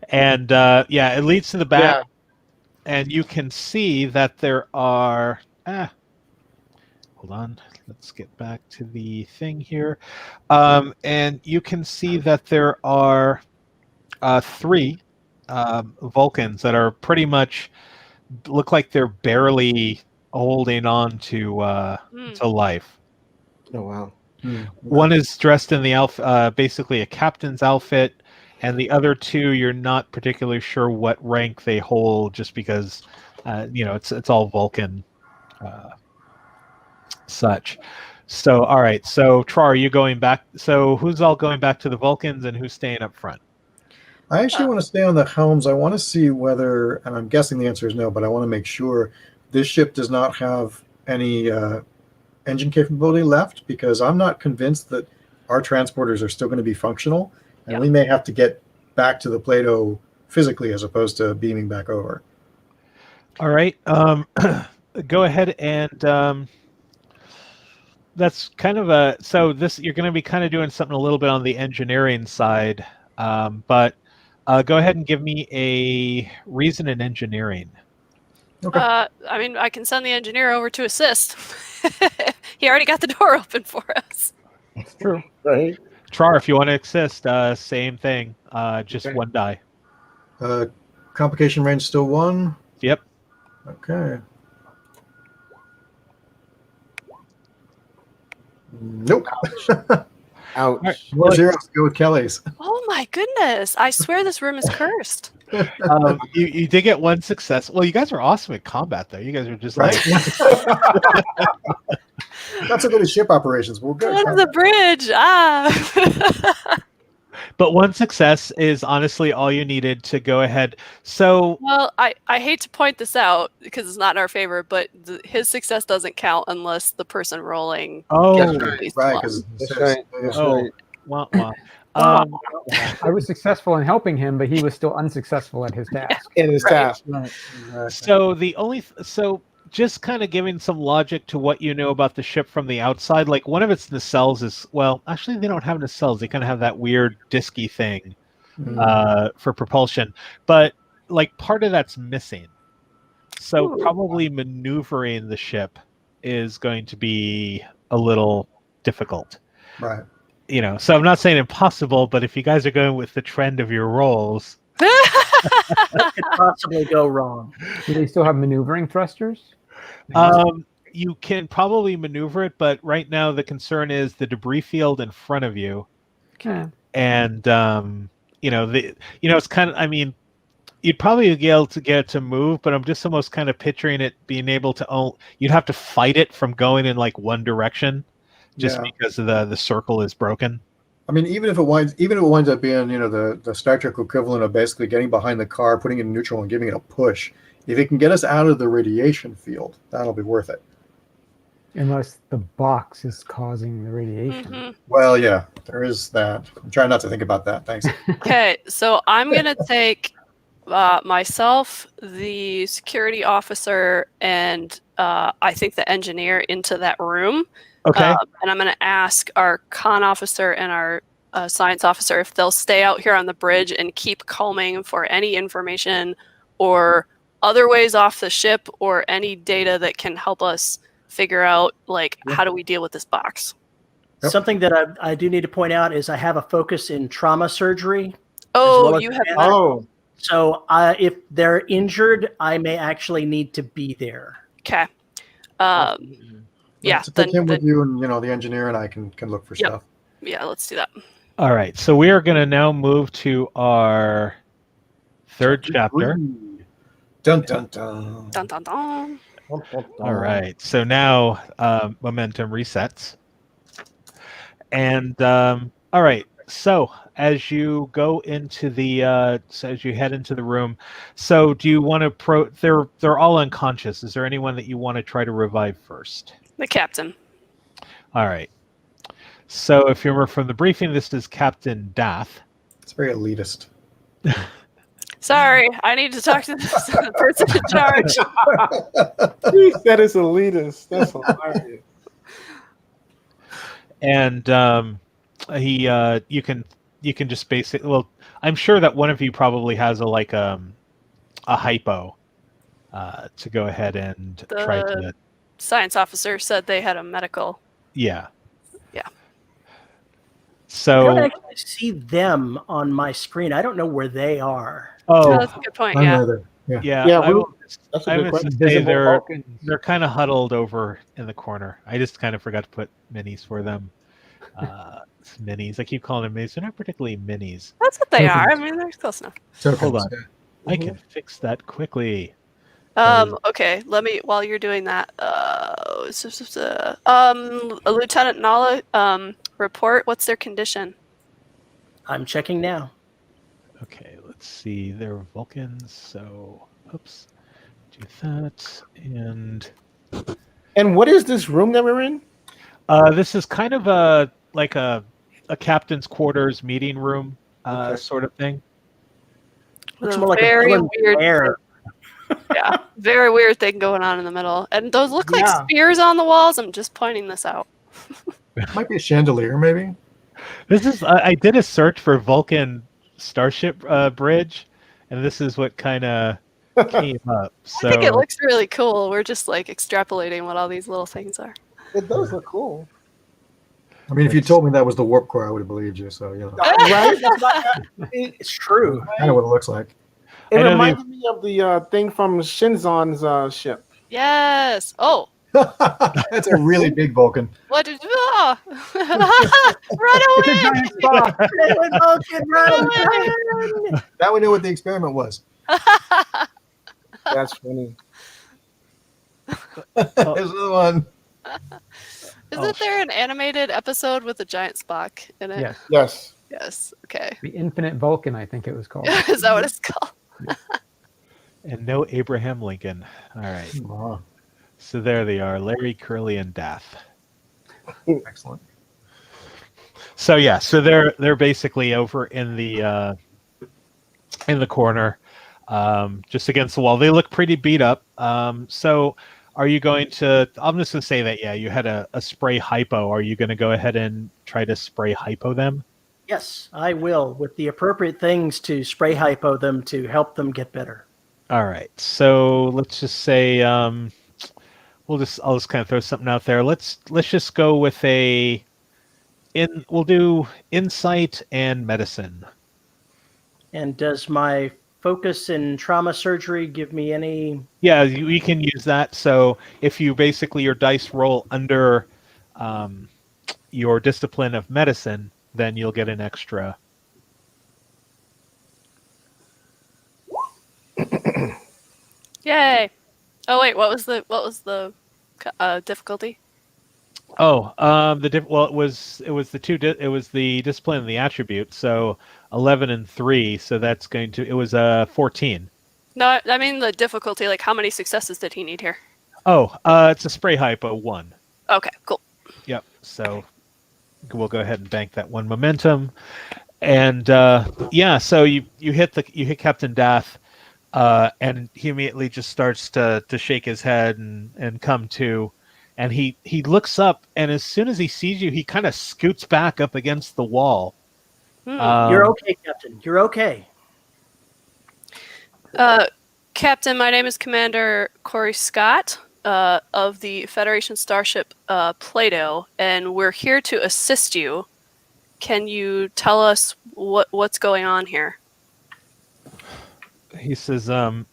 And it leads to the back, and you can see that there are. Hold on, let's get back to the thing here, and you can see that there are 3 Vulcans that are pretty much look like they're barely holding on to life. Oh wow. One is dressed in the basically a captain's outfit, and the other 2 you're not particularly sure what rank they hold, just because it's all Vulcan such. So all right, so Trar, are you going back? So who's all going back to the Vulcans and who's staying up front? I actually want to stay on the helms. I want to see whether, and I'm guessing the answer is no, but I want to make sure this ship does not have any engine capability left, because I'm not convinced that our transporters are still going to be functional, and we may have to get back to the Plato physically as opposed to beaming back over. All right, go ahead and that's kind of so this, you're going to be kind of doing something a little bit on the engineering side, but go ahead and give me a reason in engineering. Okay. I mean, I can send the engineer over to assist. He already got the door open for us. That's true. Right. Trar, if you want to assist, same thing, just 1 die. Complication range still 1? Yep. Okay. Nope. Ouch. Right. More zeros. Go with Kelly's. Oh my goodness. I swear this room is cursed. You did get 1 success. Well, you guys are awesome at combat, though. You guys are just Right. like Not so good at ship operations. We're good. Under the bridge. But 1 success is honestly all you needed to go ahead. So Well, I hate to point this out because it's not in our favor, but his success doesn't count unless the person rolling. oh, gets at least Right, one. because That's right. That's oh, right. wah, wah. I was successful in helping him, but he was still unsuccessful at his task. In his task. Right. So so just kind of giving some logic to what you know about the ship from the outside, like one of its nacelles is, well, actually they don't have nacelles. They kind of have that weird disky thing for propulsion, but like part of that's missing. So probably maneuvering the ship is going to be a little difficult. Right. So I'm not saying impossible, but if you guys are going with the trend of your rolls, What could possibly go wrong? Do they still have maneuvering thrusters? you can probably maneuver it, but right now the concern is the debris field in front of you. Okay. And it's kind of, I mean, you'd probably be able to get it to move, but I'm just almost kind of picturing it being able to you'd have to fight it from going in like one direction, just because of the circle is broken. I mean, even if it winds up being, the Star Trek equivalent of basically getting behind the car, putting it in neutral, and giving it a push, if it can get us out of the radiation field, that'll be worth it. Unless the box is causing the radiation. Mm-hmm. Well, yeah, there is that. I'm trying not to think about that. Thanks. Okay, so I'm going to take myself, the security officer, and I think the engineer into that room. Okay. And I'm going to ask our con officer and our science officer if they'll stay out here on the bridge and keep combing for any information or other ways off the ship or any data that can help us figure out, how do we deal with this box? Yep. Something that I do need to point out is I have a focus in trauma surgery. Oh, well as you have advanced. that. Oh, So if they're injured, I may actually need to be there. Okay. Yeah. So take him with you, and the engineer and I can look for stuff. Yeah, let's do that. All right, so we are going to now move to our third chapter. Dun dun dun. Dun dun dun. All right, so now momentum resets. And all right, so as you go into the as you head into the room, so do you want to they're all unconscious. Is there anyone that you want to try to revive first? The captain. All right. So if you remember from the briefing, this is Captain Dath. It's very elitist. Sorry, I need to talk to the person in charge. He said it's elitist. That's hilarious. And you can just basically, well, I'm sure that one of you probably has a hypo to go ahead and try to. Science officer said they had a medical. Yeah. Yeah. So I don't actually see them on my screen. I don't know where they are. Oh, that's a good point. Yeah. Yeah. That's a I good would question. say Visible they're kind of huddled over in the corner. I just kind of forgot to put minis for them. Minis. I keep calling them minis. They're not particularly minis. That's what they are. I mean, they're close enough. Hold on. I can fix that quickly. Okay, let me, while you're doing that, Lieutenant Nala, report, what's their condition? I'm checking now. Okay, let's see. They're Vulcans, so oops. Do that. And what is this room that we're in? This is kind of a captain's quarters meeting room sort of thing. Looks more like very a weird air. Yeah, very weird thing going on in the middle. And those look like Yeah. spears on the walls. I'm just pointing this out. Might be a chandelier, maybe. This is I did a search for Vulcan starship bridge, and this is what kind of came up. So I think it looks really cool. We're just like extrapolating what all these little things are. It does look cool. I mean, if you told me that was the warp core, I would have believed you. So, you know, Right? It's true. kind of what it looks like. It I know reminded me of the thing from Shinzon's ship. Yes. Oh, That's a really big Vulcan. what did you? Oh. Run away! Now we know what the experiment was. That's funny. There's the one. Isn't there an animated episode with a giant Spock in it? Yes. Yes. Yes. Okay. The Infinite Vulcan, I think it was called. Is that what it's called? and no Abraham Lincoln. All right. Wow. So there they are, Larry, Curly, and Dath. Excellent. So yeah, so they're basically over in the corner, just against the wall. They look pretty beat up. So are you going to? I'm just gonna say that you had a spray hypo. Are you going to go ahead and try to spray hypo them? Yes, I will, with the appropriate things to spray hypo them to help them get better. All right. So let's just say I'll just kind of throw something out there. Let's just go with we'll do insight and medicine. And does my focus in trauma surgery give me any? Yeah, we can use that. So if you basically your dice roll under your discipline of medicine, then you'll get an extra. Yay! Oh wait, what was the difficulty? Oh, it was the discipline and the attribute. So 11 and 3. So that's going to. It was 14. No, I mean the difficulty. Like, how many successes did he need here? Oh, it's a spray hypo 1. Okay, cool. Yep. So we'll go ahead and bank that 1 momentum, and so you hit Captain Dath, and he immediately just starts to shake his head and come to, and he looks up, and as soon as he sees you, he kind of scoots back up against the wall. You're okay, Captain. You're okay. Captain, my name is Commander Corey Scott of the Federation starship Plato, and we're here to assist you. Can you tell us what's going on here? He says, I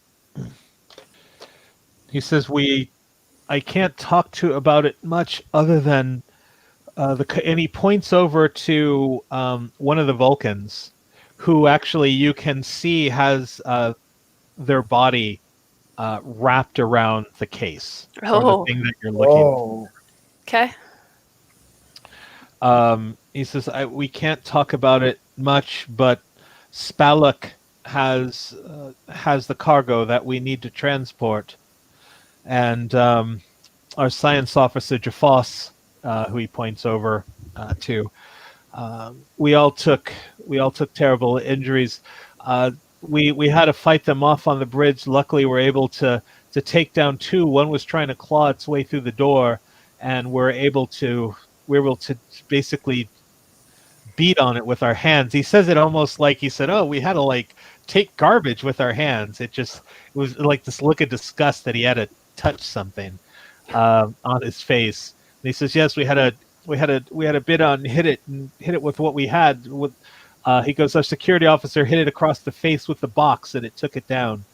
can't talk to about it much other than and he points over to one of the Vulcans, who actually you can see has their body wrapped around the case or the Oh, thing that you're looking Oh, okay. He says, we can't talk about it much, but Spalak has the cargo that we need to transport, and our science officer Jafos, who he points over to, we all took terrible injuries. We had to fight them off on the bridge. Luckily, we're able to take down two. One was trying to claw its way through the door, and we're able to basically beat on it with our hands. He says it almost like he said, "Oh, we had to like take garbage with our hands." It was like this look of disgust that he had to touch something on his face. And he says, "Yes, we had a bit on hit it with what we had." With he goes, "Our security officer hit it across the face with the box, and it took it down."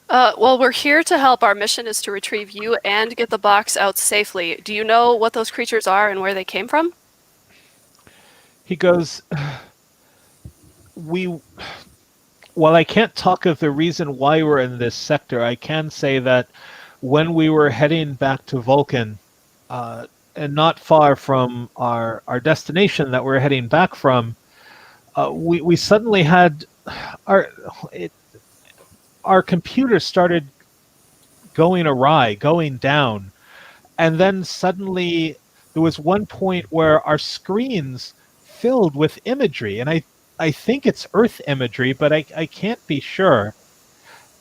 Well, we're here to help. Our mission is to retrieve you and get the box out safely. Do you know what those creatures are and where they came from? He goes, "We." While I can't talk of the reason why we're in this sector, I can say that when we were heading back to Vulcan, and not far from our destination that we're heading back from, we suddenly had our it, our computer started going awry, going down, and then suddenly there was one point where our screens filled with imagery, and I think it's Earth imagery, but I can't be sure.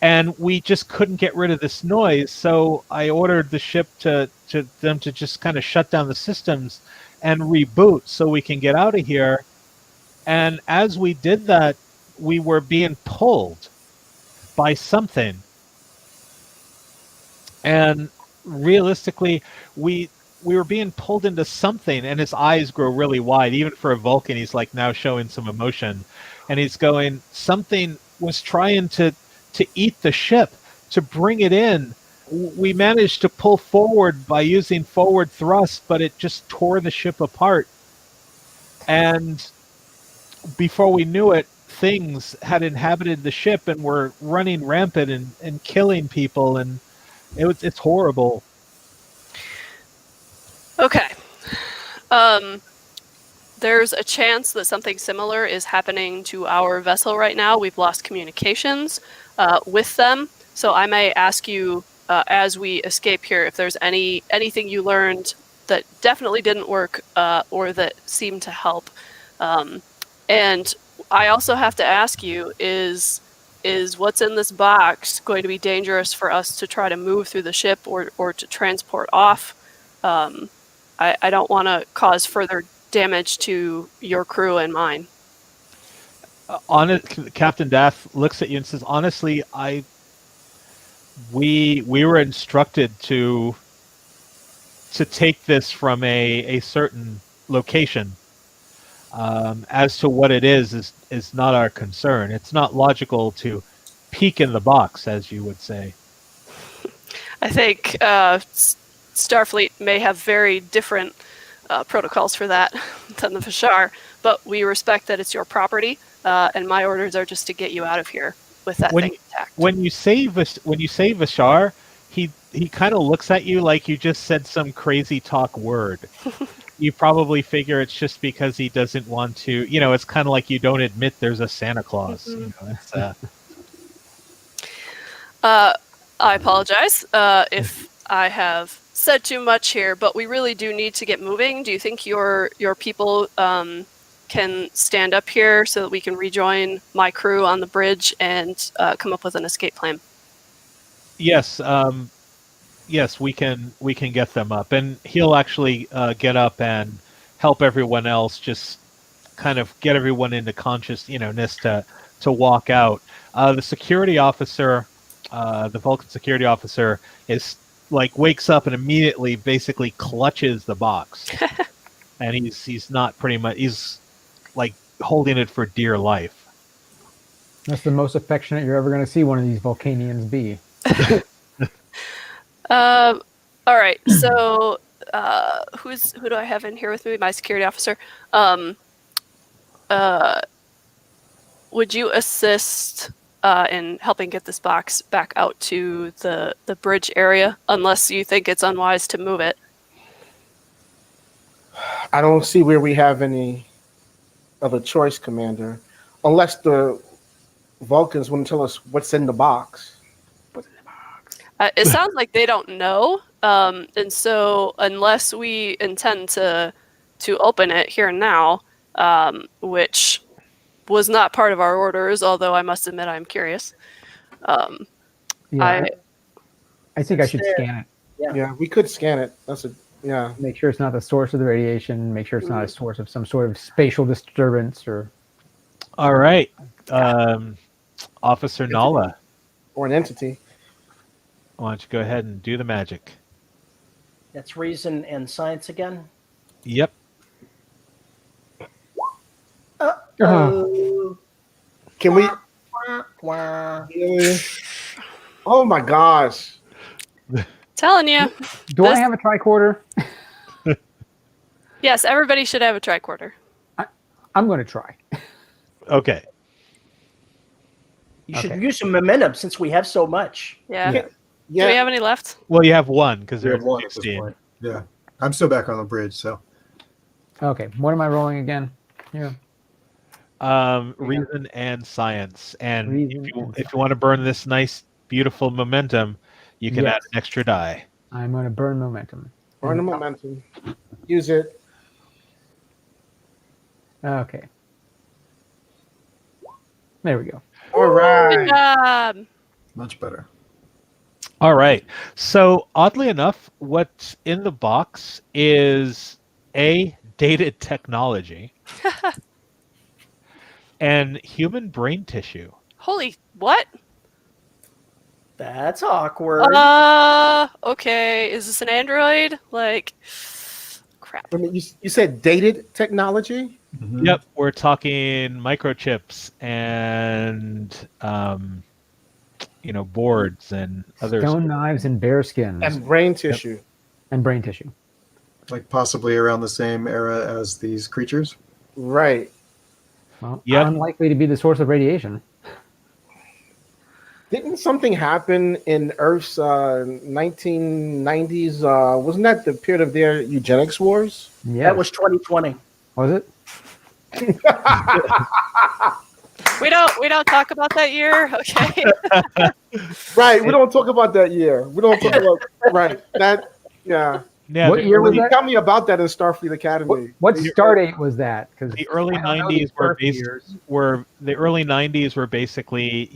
And we just couldn't get rid of this noise, so I ordered the ship to them to just kind of shut down the systems and reboot so we can get out of here. And as we did that, we were being pulled by something. And realistically, we were being pulled into something, and his eyes grow really wide. Even for a Vulcan, he's like now showing some emotion, and he's going, something was trying to eat the ship, to bring it in. We managed to pull forward by using forward thrust, but it just tore the ship apart. And before we knew it, things had inhabited the ship and were running rampant and killing people, and it's horrible. Okay. There's a chance that something similar is happening to our vessel right now. We've lost communications with them. So I may ask you as we escape here if there's anything you learned that definitely didn't work or that seemed to help. And I also have to ask you, is what's in this box going to be dangerous for us to try to move through the ship or to transport off? I don't want to cause further damage to your crew and mine. Captain Dath looks at you and says, "Honestly, we were instructed to take this from a certain location. As to what it is not our concern. It's not logical to peek in the box, as you would say." I think Starfleet may have very different protocols for that than the Vashar, but we respect that it's your property, and my orders are just to get you out of here with that thing intact. When you say Vashar, he kind of looks at you like you just said some crazy talk word. You probably figure it's just because he doesn't want to. It's kind of like you don't admit there's a Santa Claus. Mm-hmm. I apologize if I have said too much here, but we really do need to get moving. Do you think your people can stand up here so that we can rejoin my crew on the bridge and come up with an escape plan? Yes, yes, we can get them up, and he'll actually get up and help everyone else. Just kind of get everyone into consciousness to walk out. The security officer, the Vulcan security officer, is like wakes up and immediately basically clutches the box, and he's not pretty much he's like holding it for dear life. That's the most affectionate you're ever going to see one of these Vulcanians be. All right, so who do I have in here with me? My security officer. Would you assist in helping get this box back out to the bridge area, unless you think it's unwise to move it? I don't see where we have any other choice, Commander, unless the Vulcans want to tell us what's in the box. It sounds like they don't know, and so unless we intend to open it here and now, which was not part of our orders, although I must admit I'm curious. I think I should scan it. Yeah, we could scan it. Make sure it's not the source of the radiation. Make sure it's not a source of some sort of spatial disturbance or. All right, Officer Nala. Or an entity. Why don't you go ahead and do the magic? That's reason and science again. Yep. Can we? Oh my gosh! Telling you. Do I have a tricorder? Yes, everybody should have a tricorder. I'm going to try. Okay. You should use some momentum since we have so much. Yeah. Do we have any left? Well, you have one because We there's have one at this 16. point. Yeah. I'm still back on the bridge, so. Okay. What am I rolling again? Yeah. Reason and science. And Reason if you want to burn this nice, beautiful momentum, you can add an extra die. I'm going to burn momentum. Burn the momentum. Use it. Okay. There we go. All right. Good job. Much better. All right. So, oddly enough, what's in the box is dated technology and human brain tissue. Holy what? That's awkward. Okay. Is this an android? Like, crap. I mean, you said dated technology? Mm-hmm. Yep, we're talking microchips and boards and other Stone knives and bear skins. And brain tissue. And brain tissue. Like possibly around the same era as these creatures. Right. Well, unlikely to be the source of radiation. Didn't something happen in Earth's 1990s? Wasn't that the period of their eugenics wars? Yeah. That was 2020. Was it? We don't talk about that year, okay? Right. We don't talk about that year. We don't talk about right. That yeah. Yeah, What year was that? Tell me about that in Starfleet Academy. What star date was that? Because the early 90s were basically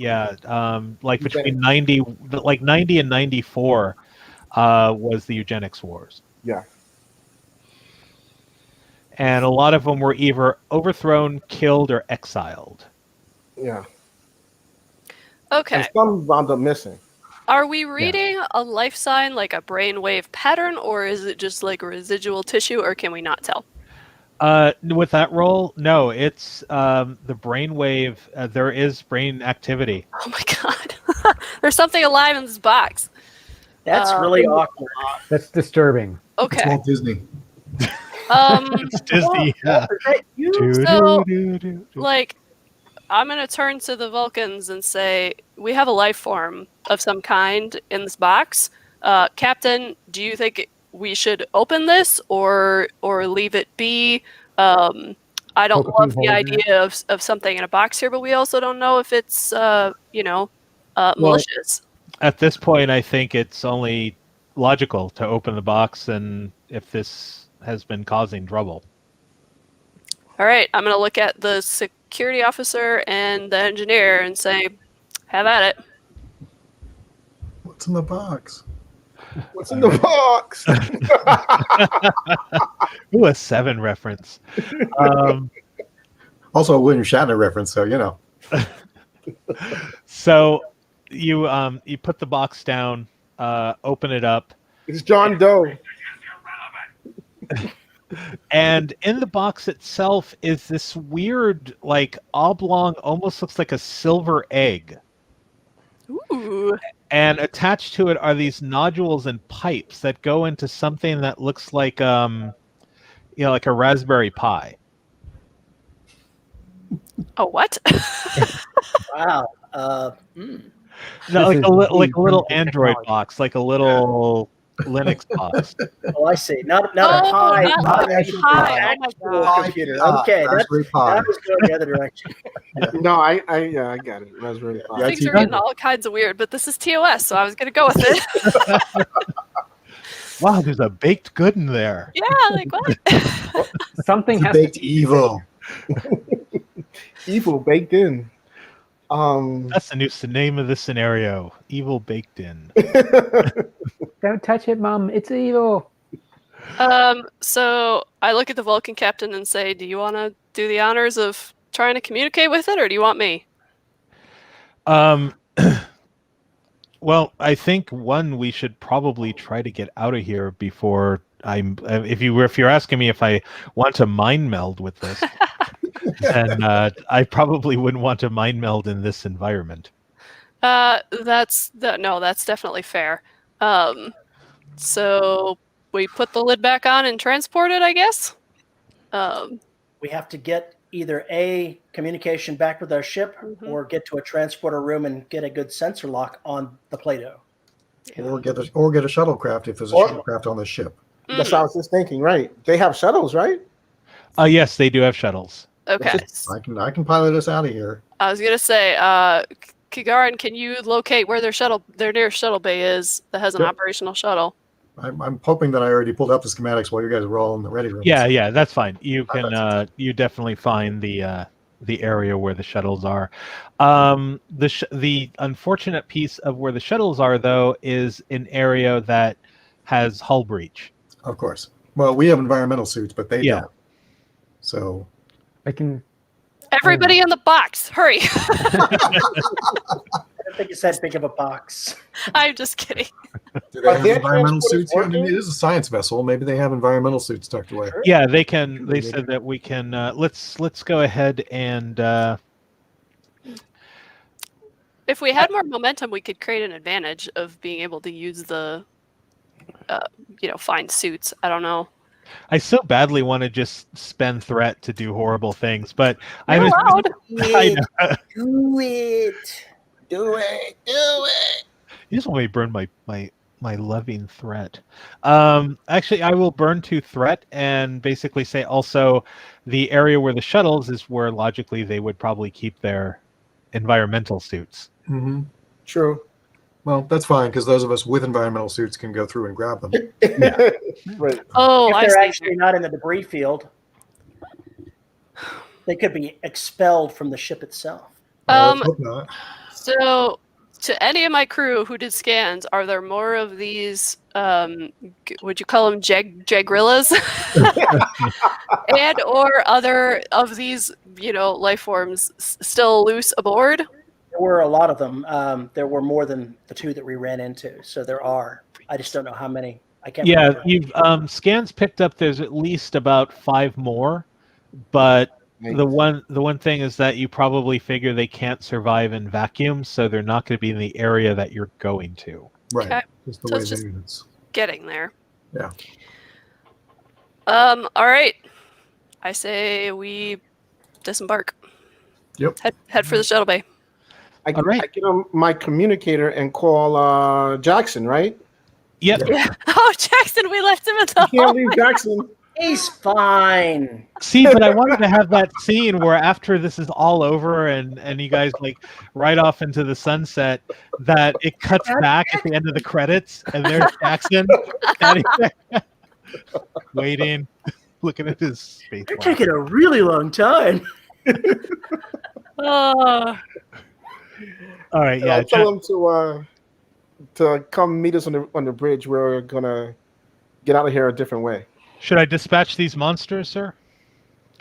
like between 90 and 94 was the eugenics wars. Yeah. And a lot of them were either overthrown, killed, or exiled. Yeah. Okay. And some wound up missing. Are we reading a life sign like a brainwave pattern, or is it just like residual tissue, or can we not tell? With that roll, no, it's the brainwave. There is brain activity. Oh my god. There's something alive in this box. That's really awkward. That's disturbing. It's Okay. Walt Disney. It's Disney. Yeah. So, like, I'm going to turn to the Vulcans and say, we have a life form of some kind in this box. Captain, do you think we should open this or leave it be? I don't love the idea of something in a box here, but we also don't know if it's, malicious. At this point, I think it's only logical to open the box, and if this has been causing trouble. All right, I'm going to look at the security officer and the engineer and say, have at it. What's in the box? What's in the box? Ooh, a 7 reference. Also a William Shatner reference, so you know. So you put the box down, open it up. It's John Doe. And in the box itself is this weird, like, oblong, almost looks like a silver egg. Ooh. And attached to it are these nodules and pipes that go into something that looks like like a Raspberry Pi. Oh, what? Wow. No, like This a is like deep a little into Android technology. box, like a little Linux box. Oh, I see. Not a Oh, pie. not Not like a actual pie. pie. Oh my Actual God. computer. Pi, Okay, Raspberry Pi. that was going the other direction. No, I got it. Raspberry Pi. Yeah, Things are getting all kinds of weird, but this is TOS, so I was going to go with it. Wow, there's a baked good in there. Yeah, like what? Something It's has baked evil. Evil baked in. That's the new name of the scenario. Evil baked in. Don't touch it, Mom. It's evil. So I look at the Vulcan captain and say, do you want to do the honors of trying to communicate with it, or do you want me? Well, I think we should probably try to get out of here before if you're asking me if I want to mind meld with this, then I probably wouldn't want to mind meld in this environment. That's definitely fair. So we put the lid back on and transport it, I guess. We have to get either A, communication back with our ship, or get to a transporter room and get a good sensor lock on the Plato. Or get a shuttlecraft if there's a shuttlecraft on the ship. That's what I was just thinking. Right? They have shuttles, right? Yes, they do have shuttles. Okay. I can pilot us out of here. I was gonna say, Cargarin, can you locate where their nearest shuttle bay is that has an operational shuttle? I'm hoping that I already pulled up the schematics while you guys were all in the ready room. Yeah, that's fine. You can you definitely find the area where the shuttles are. The unfortunate piece of where the shuttles are, though, is an area that has hull breach. Of course. Well, we have environmental suits, but they don't. So I can. Everybody in the box, hurry! I don't think it's that big of a box. I'm just kidding. do they have their environmental transporters suits here? I mean, working? it is a science vessel. Maybe they have environmental suits tucked away. Yeah, they can. They said that we can. Let's go ahead and. If we had more momentum, we could create an advantage of being able to use the, find suits. I don't know. I so badly want to just spend threat to do horrible things, but I You're was. allowed. I know. Do it. You just want me to burn my loving threat. Actually, I will burn to threat and basically say also the area where the shuttles is where logically they would probably keep their environmental suits. Mm-hmm. True. Well, that's fine because those of us with environmental suits can go through and grab them. Right. Oh, I If they're see. actually not in the debris field, they could be expelled from the ship itself. Let's hope not. So, to any of my crew who did scans, are there more of these? Would you call them jagrillas, and or other of these, life forms still loose aboard? There were a lot of them. There were more than the two that we ran into, so there are. I just don't know how many. I can't. Yeah, remember. you've scans picked up. There's at least about 5 more, but the one thing is that you probably figure they can't survive in vacuum, so they're not going to be in the area that you're going to. Right. Okay. Just the So way it's just- it is. Getting there. Yeah. All right. I say we disembark. Yep. Head for the shuttle bay. I right. get on my communicator and call Jackson, right? Yep. Yeah. Oh, Jackson, we left him in the You hall. can't leave Jackson. He's fine. See, but I wanted to have that scene where after this is all over and you guys like ride off into the sunset, that it cuts back at the end of the credits and there's Jackson standing there, waiting, looking at his space. You're watch. taking a really long time. Oh. All right, yeah. I'll tell him to come meet us on the bridge. We're gonna get out of here a different way. Should I dispatch these monsters, sir?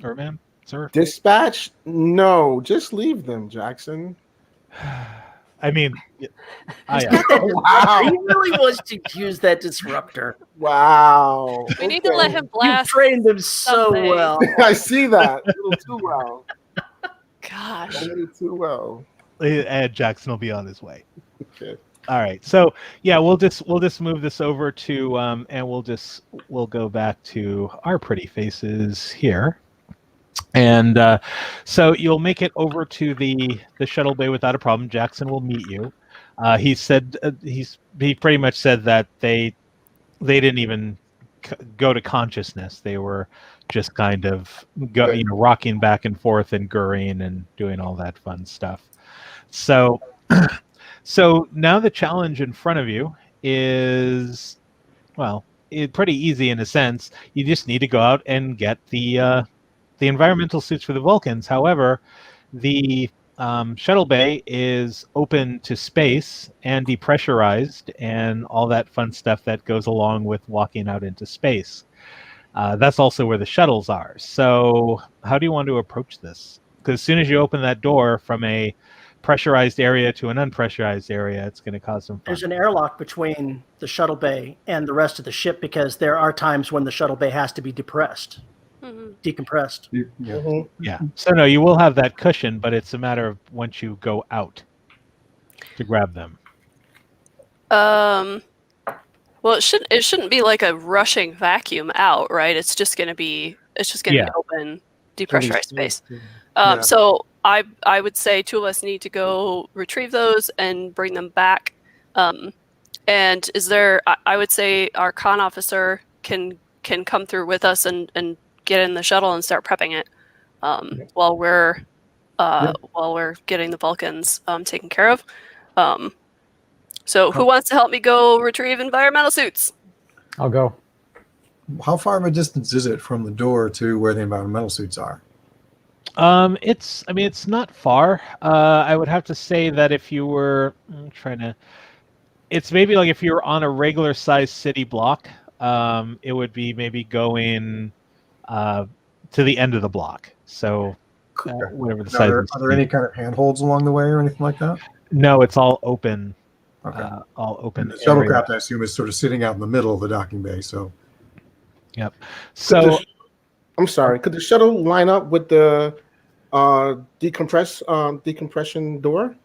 Or ma'am, sir? Dispatch? No, just leave them, Jackson. I mean, Wow. He really wants to use that disruptor. Wow. We need to let him You blast. trained him so something. well. I see that. A little too well. Gosh. A little too well. Ed Jackson will be on his way. Okay. All right. So yeah, we'll just move this over to and we'll go back to our pretty faces here. And so you'll make it over to the shuttle bay without a problem. Jackson will meet you. He said he pretty much said that they didn't even go to consciousness. They were just kind of rocking back and forth and gurring and doing all that fun stuff. So so now the challenge in front of you is, well, pretty easy in a sense. You just need to go out and get the environmental suits for the Vulcans. However, the shuttle bay is open to space and depressurized and all that fun stuff that goes along with walking out into space. That's also where the shuttles are. So how do you want to approach this? Because as soon as you open that door from a pressurized area to an unpressurized area, it's going to cause some fun. There's an airlock between the shuttle bay and the rest of the ship because there are times when the shuttle bay has to be decompressed. Yeah. So no, you will have that cushion, but it's a matter of once you go out to grab them. Well, it shouldn't be like a rushing vacuum out, right? It's just going to be open, depressurized space. So I would say two of us need to go retrieve those and bring them back. And is there? I would say our con officer can come through with us and get in the shuttle and start prepping it while we're getting the Vulcans taken care of. So who wants to help me go retrieve environmental suits? I'll go. How far of a distance is it from the door to where the environmental suits are? It's not far. I would have to say that if you were it's maybe like if you were on a regular sized city block, it would be maybe going to the end of the block. So whatever the size. Are there any kind of handholds along the way or anything like that? No, it's all open. Okay. All open. And the shuttlecraft, I assume, is sort of sitting out in the middle of the docking bay. So. Yep. So. I'm sorry. Could the shuttle line up with the decompression door?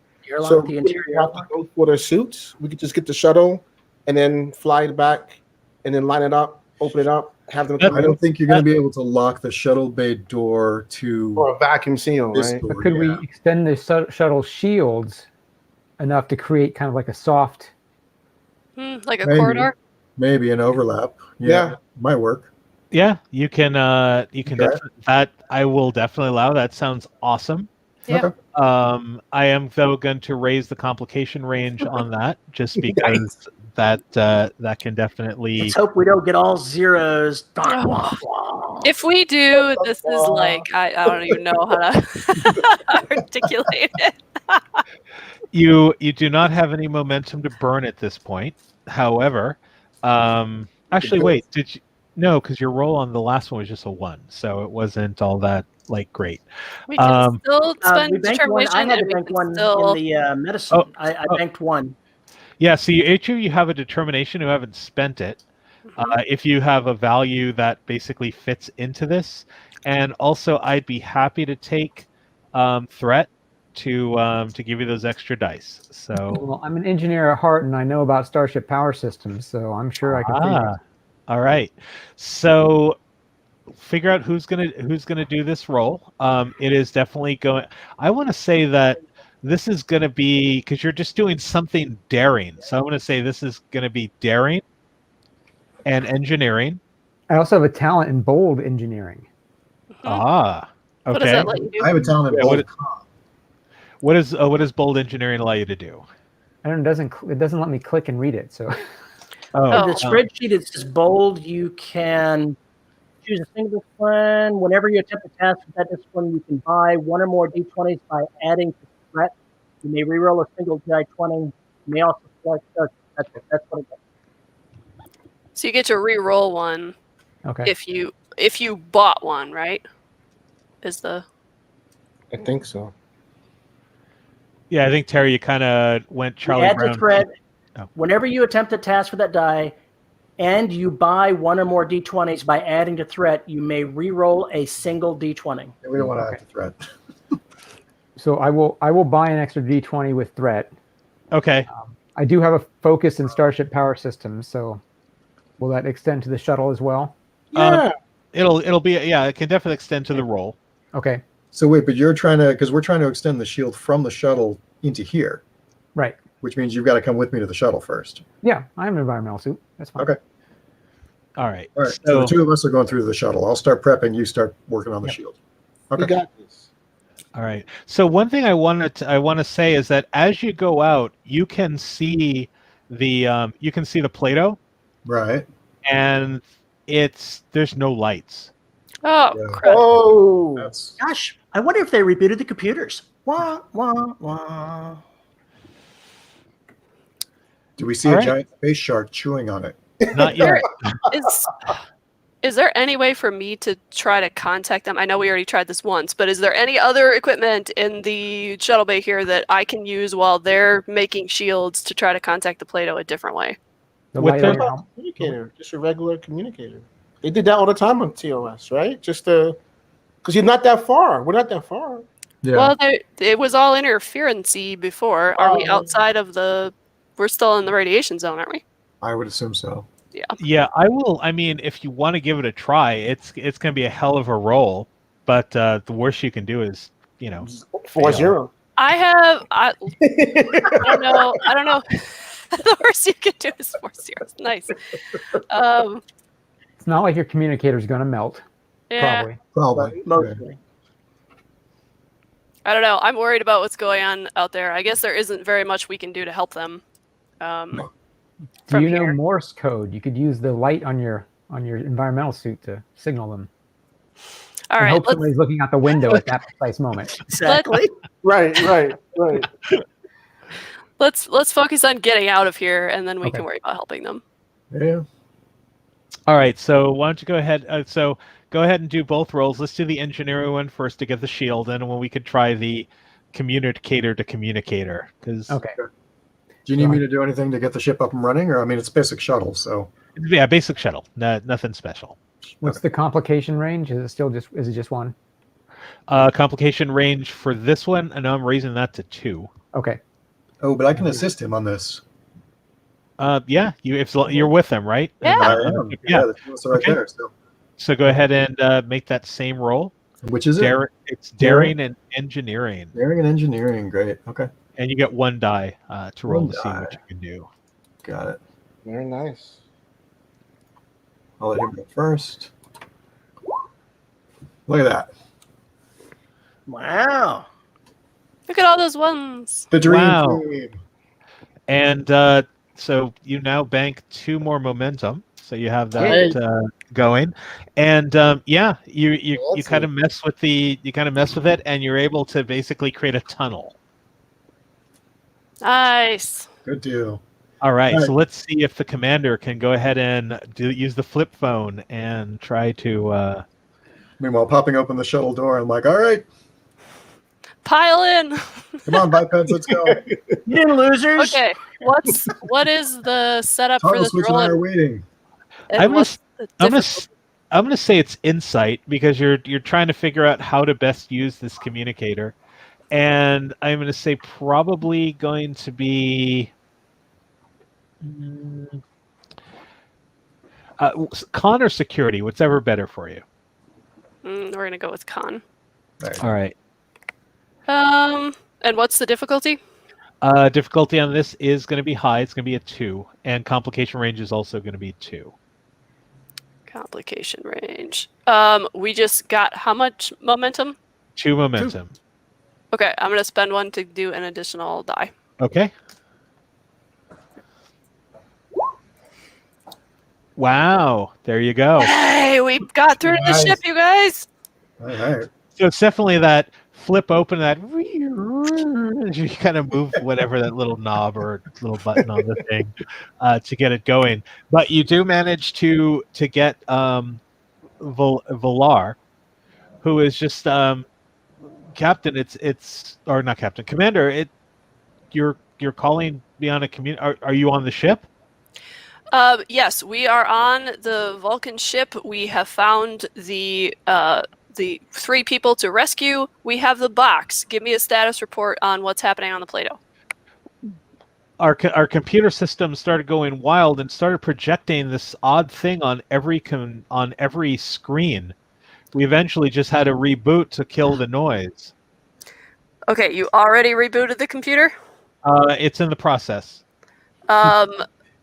So the interior. Have to go for the suits. We could just get the shuttle and then fly it back, and then line it up, open it up, have them. I don't think you're going to be able to lock the shuttle bay door to or a vacuum seal, right? But could we extend the shuttle shields enough to create kind of like a soft, like a corridor? Maybe an overlap. Yeah, might work. Yeah, you can. That I will definitely allow. That sounds awesome. Yeah. Okay. I am though going to raise the complication range on that, just because that can definitally. Let's hope we don't get all zeros. If we do, this is like I don't even know how to articulate it. You do not have any momentum to burn at this point. However, actually, wait. Did you? No, because your roll on the last one was just a 1, so it wasn't all that great. We can still spend determination. I had to bank one in the medicine. I banked 1. Yeah, so each of you have a determination who haven't spent it. If you have a value that basically fits into this, and also I'd be happy to take threat to give you those extra dice. So well, I'm an engineer at heart, and I know about Starship power systems, so I'm sure I can. All right, so figure out who's gonna do this roll. It is definitely going. I want to say that this is going to be because you're just doing something daring. So I'm going to say this is going to be daring and engineering. I also have a talent in bold engineering. Okay. What does that let you do? I have a talent in bold. What does bold engineering allow you to do? I don't. It doesn't let me click and read it. So. The spreadsheet it says bold. You can choose a single discipline. Whenever you attempt a task with that discipline, you can buy 1 or more d20s by adding to threat. You may reroll a single d20. You may also select. That's what it does. So you get to re-roll one. Okay. If you bought one, right? I think so. Yeah, I think Terry, you kind of went Charlie Add Brown. to threat. Whenever you attempt a task with that die, and you buy 1 or more d20s by adding to threat, you may re-roll a single d20. Yeah, we don't want to add to threat. So I will buy an extra d20 with threat. Okay. I do have a focus in Starship Power Systems, so will that extend to the shuttle as well? Yeah. It'll be it can definitely extend to the role. Okay. So wait, but you're trying to, because we're trying to extend the shield from the shuttle into here, Right. which means you've got to come with me to the shuttle first. Yeah, I have an environmental suit. That's fine. Okay. All right. All right. So the two of us are going through the shuttle. I'll start prepping. You start working on the shield. We Okay. got this. All right. So one thing I want to say is that as you go out, you can see the Plato, Right. and there's no lights. Oh, Yeah. crap. Oh. That's Gosh, I wonder if they rebooted the computers. Wah, wah, wah. Do we see All a right. giant space shark chewing on it? Not yet. Is there any way for me to try to contact them? I know we already tried this once, but is there any other equipment in the shuttle bay here that I can use while they're making shields to try to contact the Plato a different way? The With light their- on your helmet. Communicator, just a regular communicator. They did that all the time on TOS, right? Just because you're not that far. We're not that far. Yeah. Well, it was all interference-y before. Are we Oh. outside of the... We're still in the radiation zone, aren't we? I would assume so. Yeah, I will. I mean, if you want to give it a try, it's going to be a hell of a roll. But the worst you can do is, 4-0. I don't know. The worst you can do is 4-0. Nice. It's not like your communicator's going to melt. Yeah. Probably. Probably. Mostly. I don't know. I'm worried about what's going on out there. I guess there isn't very much we can do to help them. Do you know Morse code? You could use the light on your environmental suit to signal them. All and right. hope somebody's looking out the window at that precise moment. Exactly. Right. Let's focus on getting out of here, and then we Okay. can worry about helping them. Yeah. All right. So why don't you go ahead? Go ahead and do both rolls. Let's do the engineering one first to get the shield, and when we could try the communicator to communicator. Because Okay. Do you need me to do anything to get the ship up and running? Or, I mean, it's a basic shuttle, so. yeah, basic shuttle. Nothing special. What's the complication range? Is it just one? Complication range for this one, and I'm raising that to 2. Okay. Oh, but I can assist him on this. Yeah, you're with them, right? Yeah. I am. Yeah. The two of us are right Okay. there. So. So go ahead and make that same roll. Which is it? It's daring and engineering, Daring and engineering. Great. Okay. and you get 1 die to roll One to see die. what you can do. Got it. Very nice. I'll let him go first. Look at that. Wow. Look at all those ones. The dream Wow. team. And so you now bank 2 more momentum. So you have that going, and you kind of mess with it, and you're able to basically create a tunnel. Nice. Good deal. All right, All so right. let's see if the commander can go ahead and use the flip phone and try to. Meanwhile, popping open the shuttle door, I'm like, all right, Pile in. come on, bipeds, let's go. You losers. Okay. What is the setup for Toggle this switch and roll? I are waiting. and I'm what's the difficulty? I'm gonna say it's insight because you're trying to figure out how to best use this communicator, and I'm gonna say probably going to be. Con or security, whatever better for you. We're gonna go with con. All right. And what's the difficulty? Difficulty on this is going to be high. It's going to be a 2, and complication range is also going to be 2. Complication range. We just got how much momentum? 2 momentum. Okay, I'm gonna spend 1 to do an additional die. Okay. Wow, there you go. Hey, we got through the Nice. ship, you guys. All right. So it's definitely that flip open, that you kind of move whatever that little knob or little button on the thing to get it going. But you do manage to get Valar, who is just captain. It's or not captain, commander. You're calling me on a Are you on the ship? Yes, we are on the Vulcan ship. We have found the 3 people to rescue. We have the box. Give me a status report on what's happening on the Plato. our computer system started going wild and started projecting this odd thing on every screen. We eventually just had to reboot to kill the noise. Okay, you already rebooted the computer? It's in the process.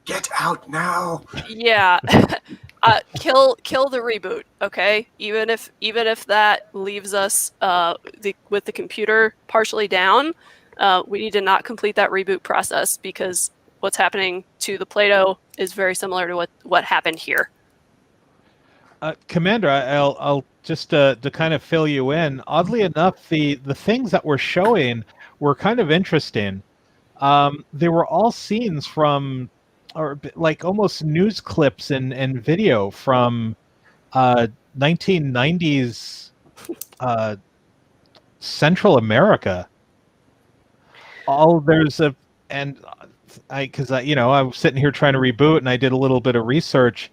Get out now. Yeah. Kill the reboot, okay? Even if that leaves us with the computer partially down, we need to not complete that reboot process because what's happening to the Plato is very similar to what happened here. Commander, I'll just to kind of fill you in. Oddly enough, the things that we're showing were kind of interesting. They were all scenes from, or like almost news clips and video from 1990s Central America. Because I was sitting here trying to reboot, and I did a little bit of research.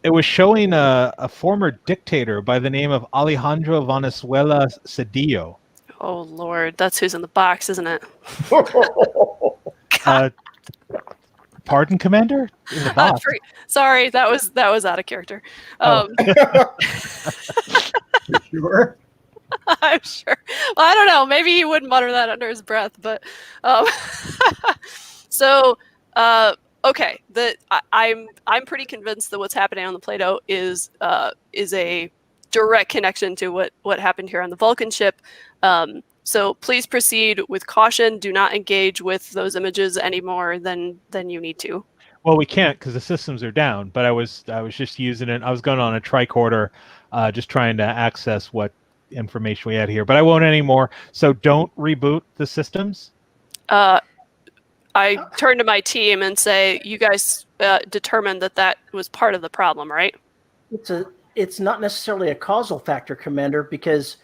It was showing a former dictator by the name of Alejandro Venezuela Cedillo. Oh Lord, that's who's in the box, isn't it? Pardon, Commander? In the box. Sorry, that was out of character. Sure. I'm sure. Well, I don't know. Maybe he would mutter that under his breath, but so okay. I'm pretty convinced that what's happening on the Plato is a direct connection to what happened here on the Vulcan ship. So please proceed with caution. Do not engage with those images any more than you need to. Well, we can't because the systems are down. But I was just using it. I was going on a tricorder, just trying to access what information we had here. But I won't anymore. So don't reboot the systems. I turn to my team and say, "You guys determined that was part of the problem, right?" It's not necessarily a causal factor, Commander, because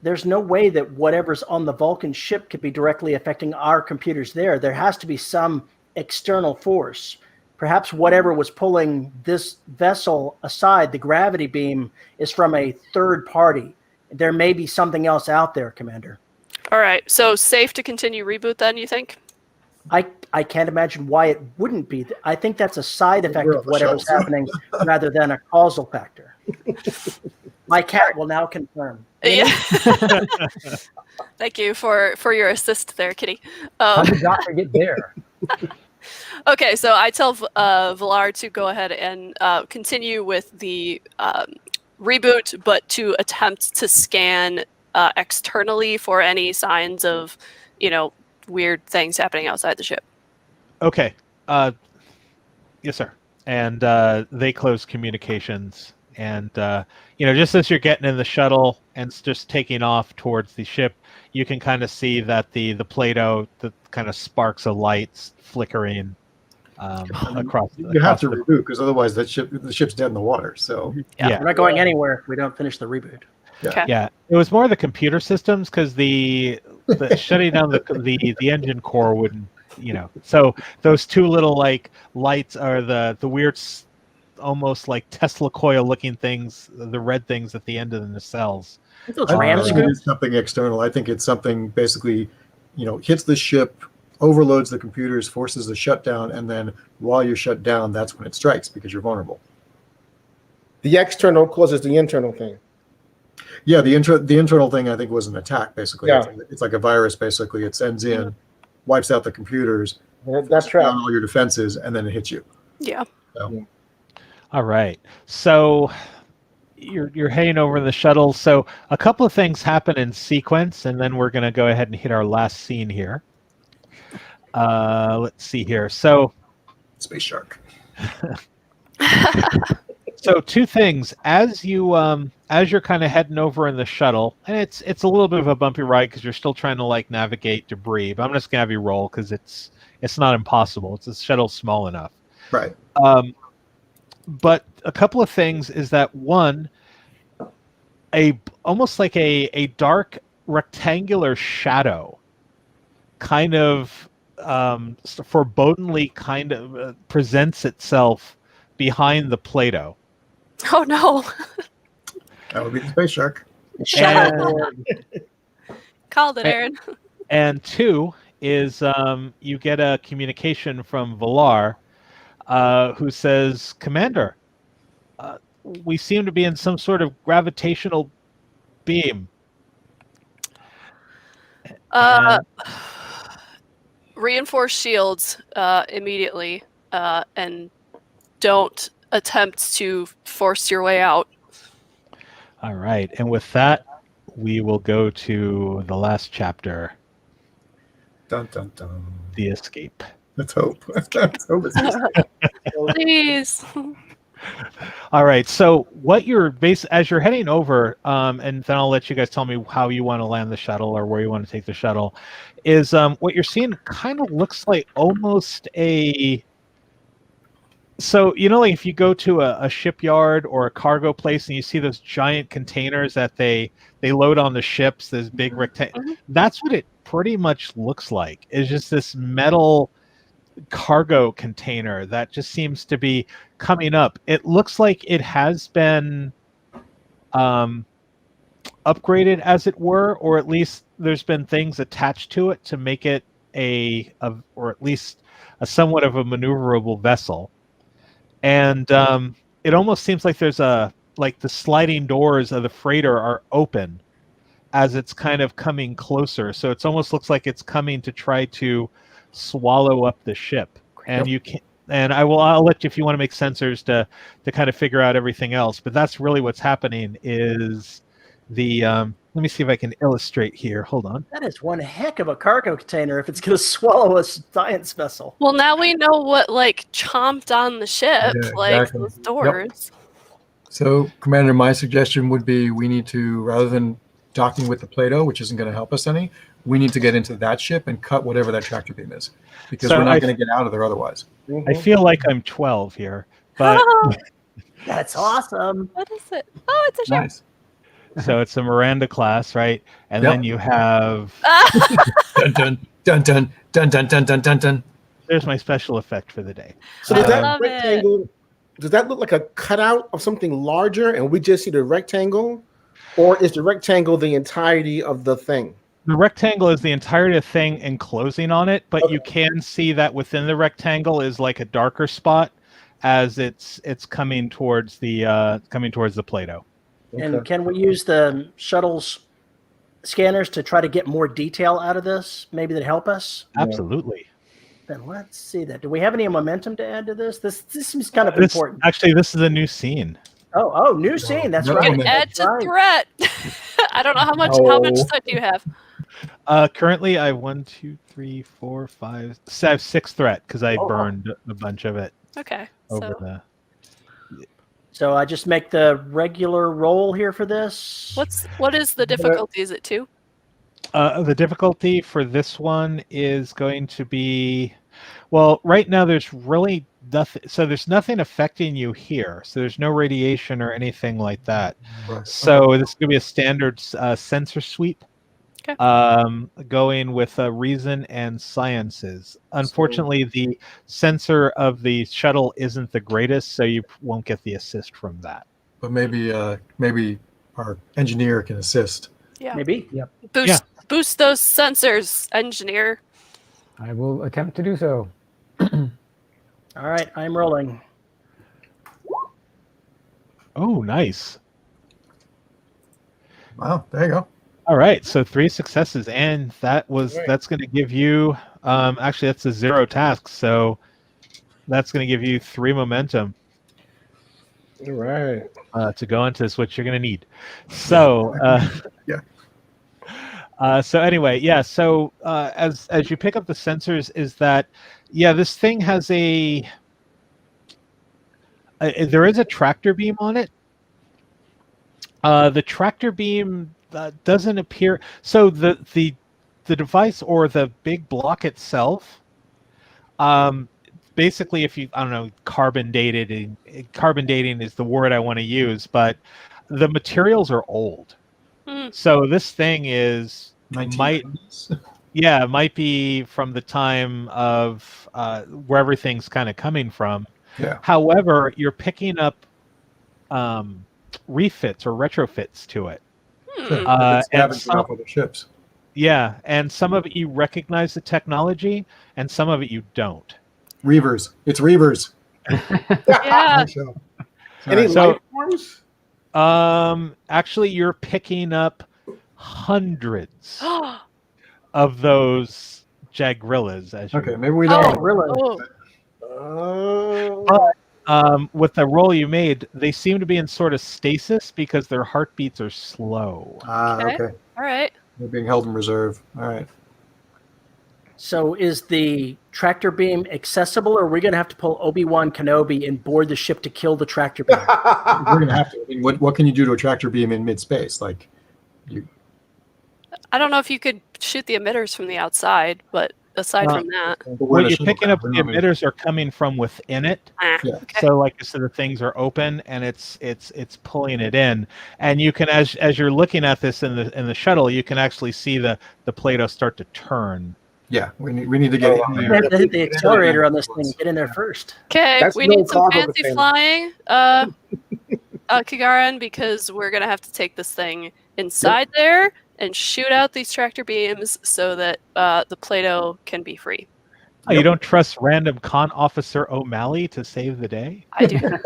there's no way that whatever's on the Vulcan ship could be directly affecting our computers there. There has to be some external force. Perhaps whatever was pulling this vessel aside, the gravity beam, is from a third party. There may be something else out there, Commander. All right. So safe to continue reboot then, you think? I can't imagine why it wouldn't be. I think that's a side effect of whatever's happening rather than a causal factor. My cat will now confirm. Yeah. Thank you for your assist there, Kitty. How did Doctor get there? Okay, so I tell Villar to go ahead and continue with the reboot, but to attempt to scan externally for any signs of, weird things happening outside the ship. Okay. Yes, sir. And they close communications. And, just as you're getting in the shuttle and just taking off towards the ship, you can kind of see that the Plato, the kind of sparks of lights flickering across. You have to reboot because otherwise the ship's dead in the water. So yeah, we're not going anywhere if we don't finish the reboot. Yeah. Okay. Yeah, it was more the computer systems because the shutting down the engine core wouldn't, So those two little like lights are the weird, almost like Tesla coil looking things, the red things at the end of the nacelles. I don't think it is something external. I think it's something basically, hits the ship, overloads the computers, forces the shutdown, and then while you're shut down, that's when it strikes because you're vulnerable. The external causes the internal thing. Yeah, the internal thing I think was an attack basically. Yeah. It's like a virus basically. It sends in, wipes out the computers, That's right. down all your defenses, and then it hits you. Yeah. So. All right. So you're heading over in the shuttle. So a couple of things happen in sequence, and then we're going to go ahead and hit our last scene here. Let's see here. So Space Shark. So two things as you're kind of heading over in the shuttle, and it's a little bit of a bumpy ride because you're still trying to like navigate debris. But I'm just gonna have you roll because it's not impossible. It's a shuttle small enough. Right. But a couple of things is that one, almost like a dark rectangular shadow, kind of forebodingly kind of presents itself behind the Plato. Oh no! That would be the Space Shark. Shadow. Called it, Aaron. And two is you get a communication from Valar, who says, "Commander, we seem to be in some sort of gravitational beam." Uh, And- Reinforce shields immediately, and don't attempt to force your way out. All right, and with that, we will go to the last chapter, Dun dun dun. the escape. Let's hope. Let's hope it's just Please. All right, so what you're as you're heading over, and then I'll let you guys tell me how you want to land the shuttle or where you want to take the shuttle, is what you're seeing kind of looks like almost a. So, like if you go to a shipyard or a cargo place and you see those giant containers that they load on the ships, this big rectangle, that's what it pretty much looks like. It's just this metal cargo container that just seems to be coming up. It looks like it has been upgraded, as it were, or at least there's been things attached to it to make it or at least a somewhat of a maneuverable vessel. And it almost seems like there's the sliding doors of the freighter are open as it's kind of coming closer. So it almost looks like it's coming to try to swallow up the ship. And you can, and I'll let you, if you want to make sensors to kind of figure out everything else. But that's really what's happening is let me see if I can illustrate here. Hold on. That is one heck of a cargo container if it's going to swallow a science vessel. Well, now we know what chomped on the ship, Yeah, exactly. those doors. So, Commander, my suggestion would be we need to, rather than docking with the Plato, which isn't going to help us any, we need to get into that ship and cut whatever that tractor beam is, because we're not going to get out of there otherwise. I feel like I'm 12 here, but That's awesome. What is it? Oh, it's a ship. Nice. so it's a Miranda class, right? And then you have Dun dun dun dun dun dun dun dun dun dun. there's my special effect for the day. So does that love it. rectangle? Does that look like a cutout of something larger, and we just see the rectangle, or is the rectangle the entirety of the thing? The rectangle is the entirety of the thing enclosing on it, but you can see that within the rectangle is like a darker spot as it's coming towards the Plato. And can we use the shuttle's scanners to try to get more detail out of this? Maybe that help us? Absolutely. Then let's see that. Do we have any momentum to add to this? This seems kind of important. Actually, this is a new scene. Oh, new scene. That's No, right. man. Add to Right. threat. I don't know how much threat do you have? Currently, I have 1, 2, 3, 4, 5. So I have 6 threat because I burned a bunch of it Okay. over So So I just make the regular roll here for this. what is the difficulty? Is it 2? The difficulty for this one is going to be, well, right now there's really nothing. So there's nothing affecting you here. So there's no radiation or anything like that. Right. So this is going to be a standard sensor sweep. Okay. Going with reason and sciences. Unfortunately, the sensor of the shuttle isn't the greatest, so you won't get the assist from that. But maybe our engineer can assist. Yeah. Maybe. Yep. Boost those sensors, engineer. I will attempt to do so. All right, I'm rolling. Oh, nice. Wow, there you go. All right, so 3 successes, and that's going to give you actually that's a 0 task, so that's going to give you 3 momentum All right. to go into this, which you're going to need. So so anyway, yeah. So as you pick up the sensors, is that this thing has there is a tractor beam on it. The tractor beam doesn't appear. So the device or the big block itself, basically, if you, I don't know, carbon dating is the word I want to use, but the materials are old. So this thing might be from the time of where everything's kind of coming from. Yeah. However, you're picking up refits or retrofits to it. It's scavenging off other ships. Yeah, and some of it you recognize the technology, and some of it you don't. Reavers. It's Reavers. Yeah. So, Any So- life forms? Actually, you're picking up hundreds of those jagrillas as you. okay, maybe we Oh, don't. Really? oh. With the roll you made, they seem to be in sort of stasis because their heartbeats are slow. Okay. All right. They're being held in reserve. All right. So is the tractor beam accessible, or are we going to have to pull Obi-Wan Kenobi and board the ship to kill the tractor beam? We're gonna have to. I mean, what can you do to a tractor beam in mid-space? Like, I don't know if you could shoot the emitters from the outside, but aside from that, What you're picking up, the emitters are coming from within it. Yeah. Okay. So, like I said, the things are open and it's pulling it in. And you can, as you're looking at this in the shuttle, you can actually see the Plato start to turn. Yeah, we need to get in We there. have to hit the accelerator on this thing. Get in there first. Okay, That's we no need some cargo fancy container. flying, Cargarin, because we're gonna have to take this thing inside there and shoot out these tractor beams so that the Plato can be free. Oh, you don't trust random con officer O'Malley to save the day? I do. They're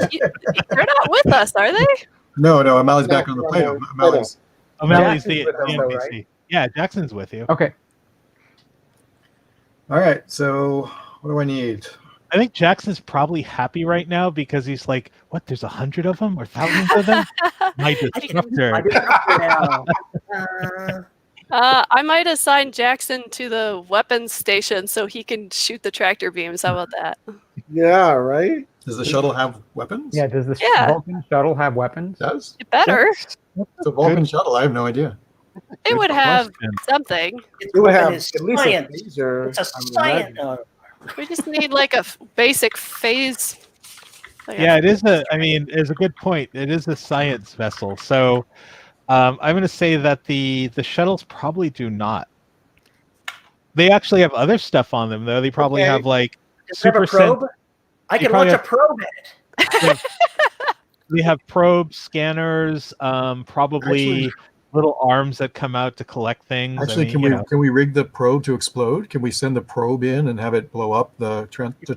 not with us, are they? No, O'Malley's back on the Plato. O'Malley's. O'Malley's Jackson's the with him, though, NPC. right? Yeah, Jackson's with you. Okay. All right. So what do I need? I think Jackson's probably happy right now because he's like, what, there's 100 of them or thousands of them? My disruptor. I disruptor now. I might assign Jackson to the weapons station so he can shoot the tractor beams. How about that? Yeah, right? Does the shuttle have weapons? Yeah, does the Yeah. Vulcan shuttle have weapons? It does. It better. It's a Vulcan shuttle. I have no idea. It would have question. something. Its It would weapon have is at least a science. laser. It's a I would science. imagine. We just need like a basic phase. Yeah, it is it's a good point. It is a science vessel. So I'm going to say that the shuttles probably do not. They actually have other stuff on them, though. They probably Okay. have like Does it have a probe? I You can probably launch a probe at it. they have probes, scanners, probably Actually- little arms that come out to collect things. I Actually, mean, can we rig the probe to explode? Can we send the probe in and have it blow up the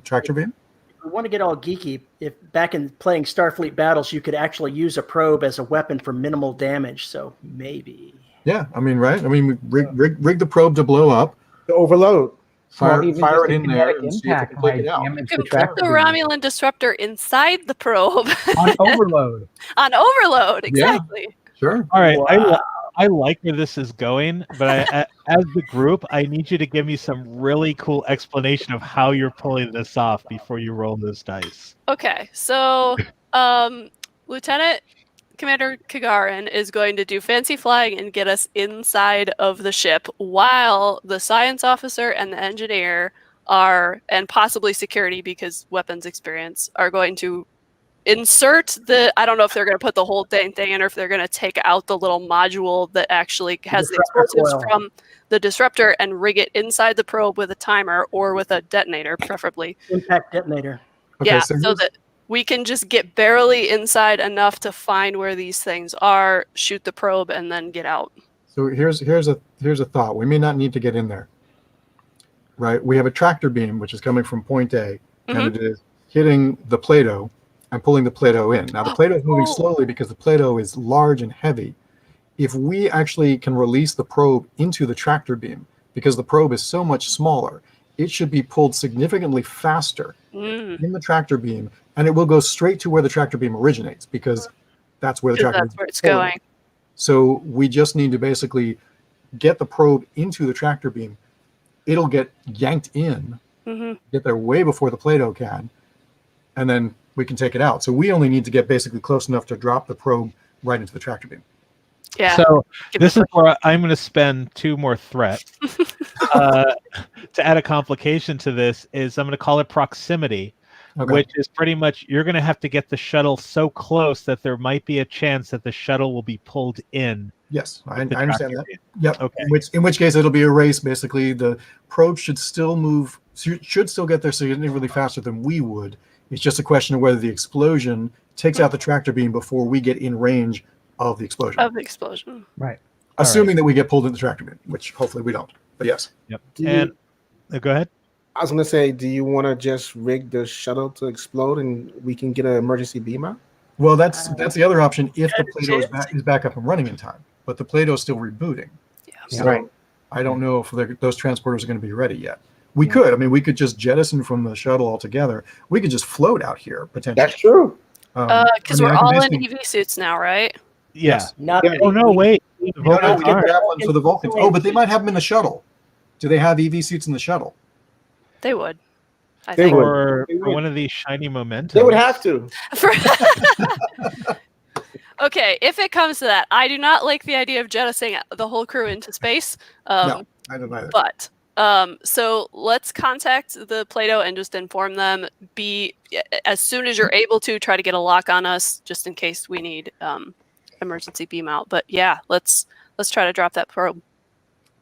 tractor beam? If we want to get all geeky, if back in playing Starfleet battles, you could actually use a probe as a weapon for minimal damage. So maybe. Yeah, I mean, right? I mean, rig the probe to blow up. To overload. Fire, Or even fire just it a in there kinetic and see if it impact can take it might out. damage You the can put tractor the beam. Romulan disruptor inside the probe On overload. on overload. Exactly. Sure. all right, Wow. I like where this is going, but as the group, I need you to give me some really cool explanation of how you're pulling this off before you roll those dice. Okay, so Lieutenant Commander Cargarin is going to do fancy flying and get us inside of the ship, while the science officer and the engineer are, and possibly security because weapons experience, are going to insert I don't know if they're going to put the whole dang thing in or if they're going to take out the little module that actually has the disruptor explosives coil. from the disruptor and rig it inside the probe with a timer or with a detonator, preferably. Impact detonator. Okay, Yeah, so so here's- that we can just get barely inside enough to find where these things are, shoot the probe, and then get out. So here's a thought. We may not need to get in there. Right? We have a tractor beam which is coming from point A, and it is hitting the Plato and pulling the Plato in. Now the Plato is moving slowly because the Plato is large and heavy. If we actually can release the probe into the tractor beam, because the probe is so much smaller, it should be pulled significantly faster in the tractor beam, and it will go straight to where the tractor beam originates because that's where the Because tractor that's beam where it's is pulling. going. So we just need to basically get the probe into the tractor beam. It'll get yanked in, get there way before the Plato can, and then we can take it out. So we only need to get basically close enough to drop the probe right into the tractor beam. Yeah. So Give this me is where I'm going to spend 2 more threat. To add a complication to this is I'm going to call it proximity, Okay. which is pretty much you're going to have to get the shuttle so close that there might be a chance that the shuttle will be pulled in. Yes, I the understand tractor that. beam. Yep. Okay. In which case it'll be a race. Basically, the probe should still move, should still get there significantly faster than we would. It's just a question of whether the explosion takes out the tractor beam before we get in range of the explosion. Of the explosion. Right. Assuming that we get pulled in the tractor beam, which hopefully we don't. But yes. Yep. And go ahead. I was gonna say, do you want to just rig the shuttle to explode and we can get an emergency beam out? Well, that's the other option if the Plato is back up and running in time. But the Plato's still rebooting. Yeah. So Right. I don't know if those transporters are going to be ready yet. We could. I mean, we could just jettison from the shuttle altogether. We could just float out here potentially. That's true. Because we're all in EV suits now, right? Yeah. Not Oh no! Wait. The No, we Vulcans get aren't. that one for the Vulcans. Oh, but they might have them in the shuttle. Do they have EV suits in the shuttle? They would. I They think. would. Or They would. one of these shiny momentum. They would have to. Okay, if it comes to that, I do not like the idea of jettisoning the whole crew into space. No, I don't either. But so let's contact the Plato and just inform them. As soon as you're able to, try to get a lock on us, just in case we need emergency beam out. But yeah, let's try to drop that probe.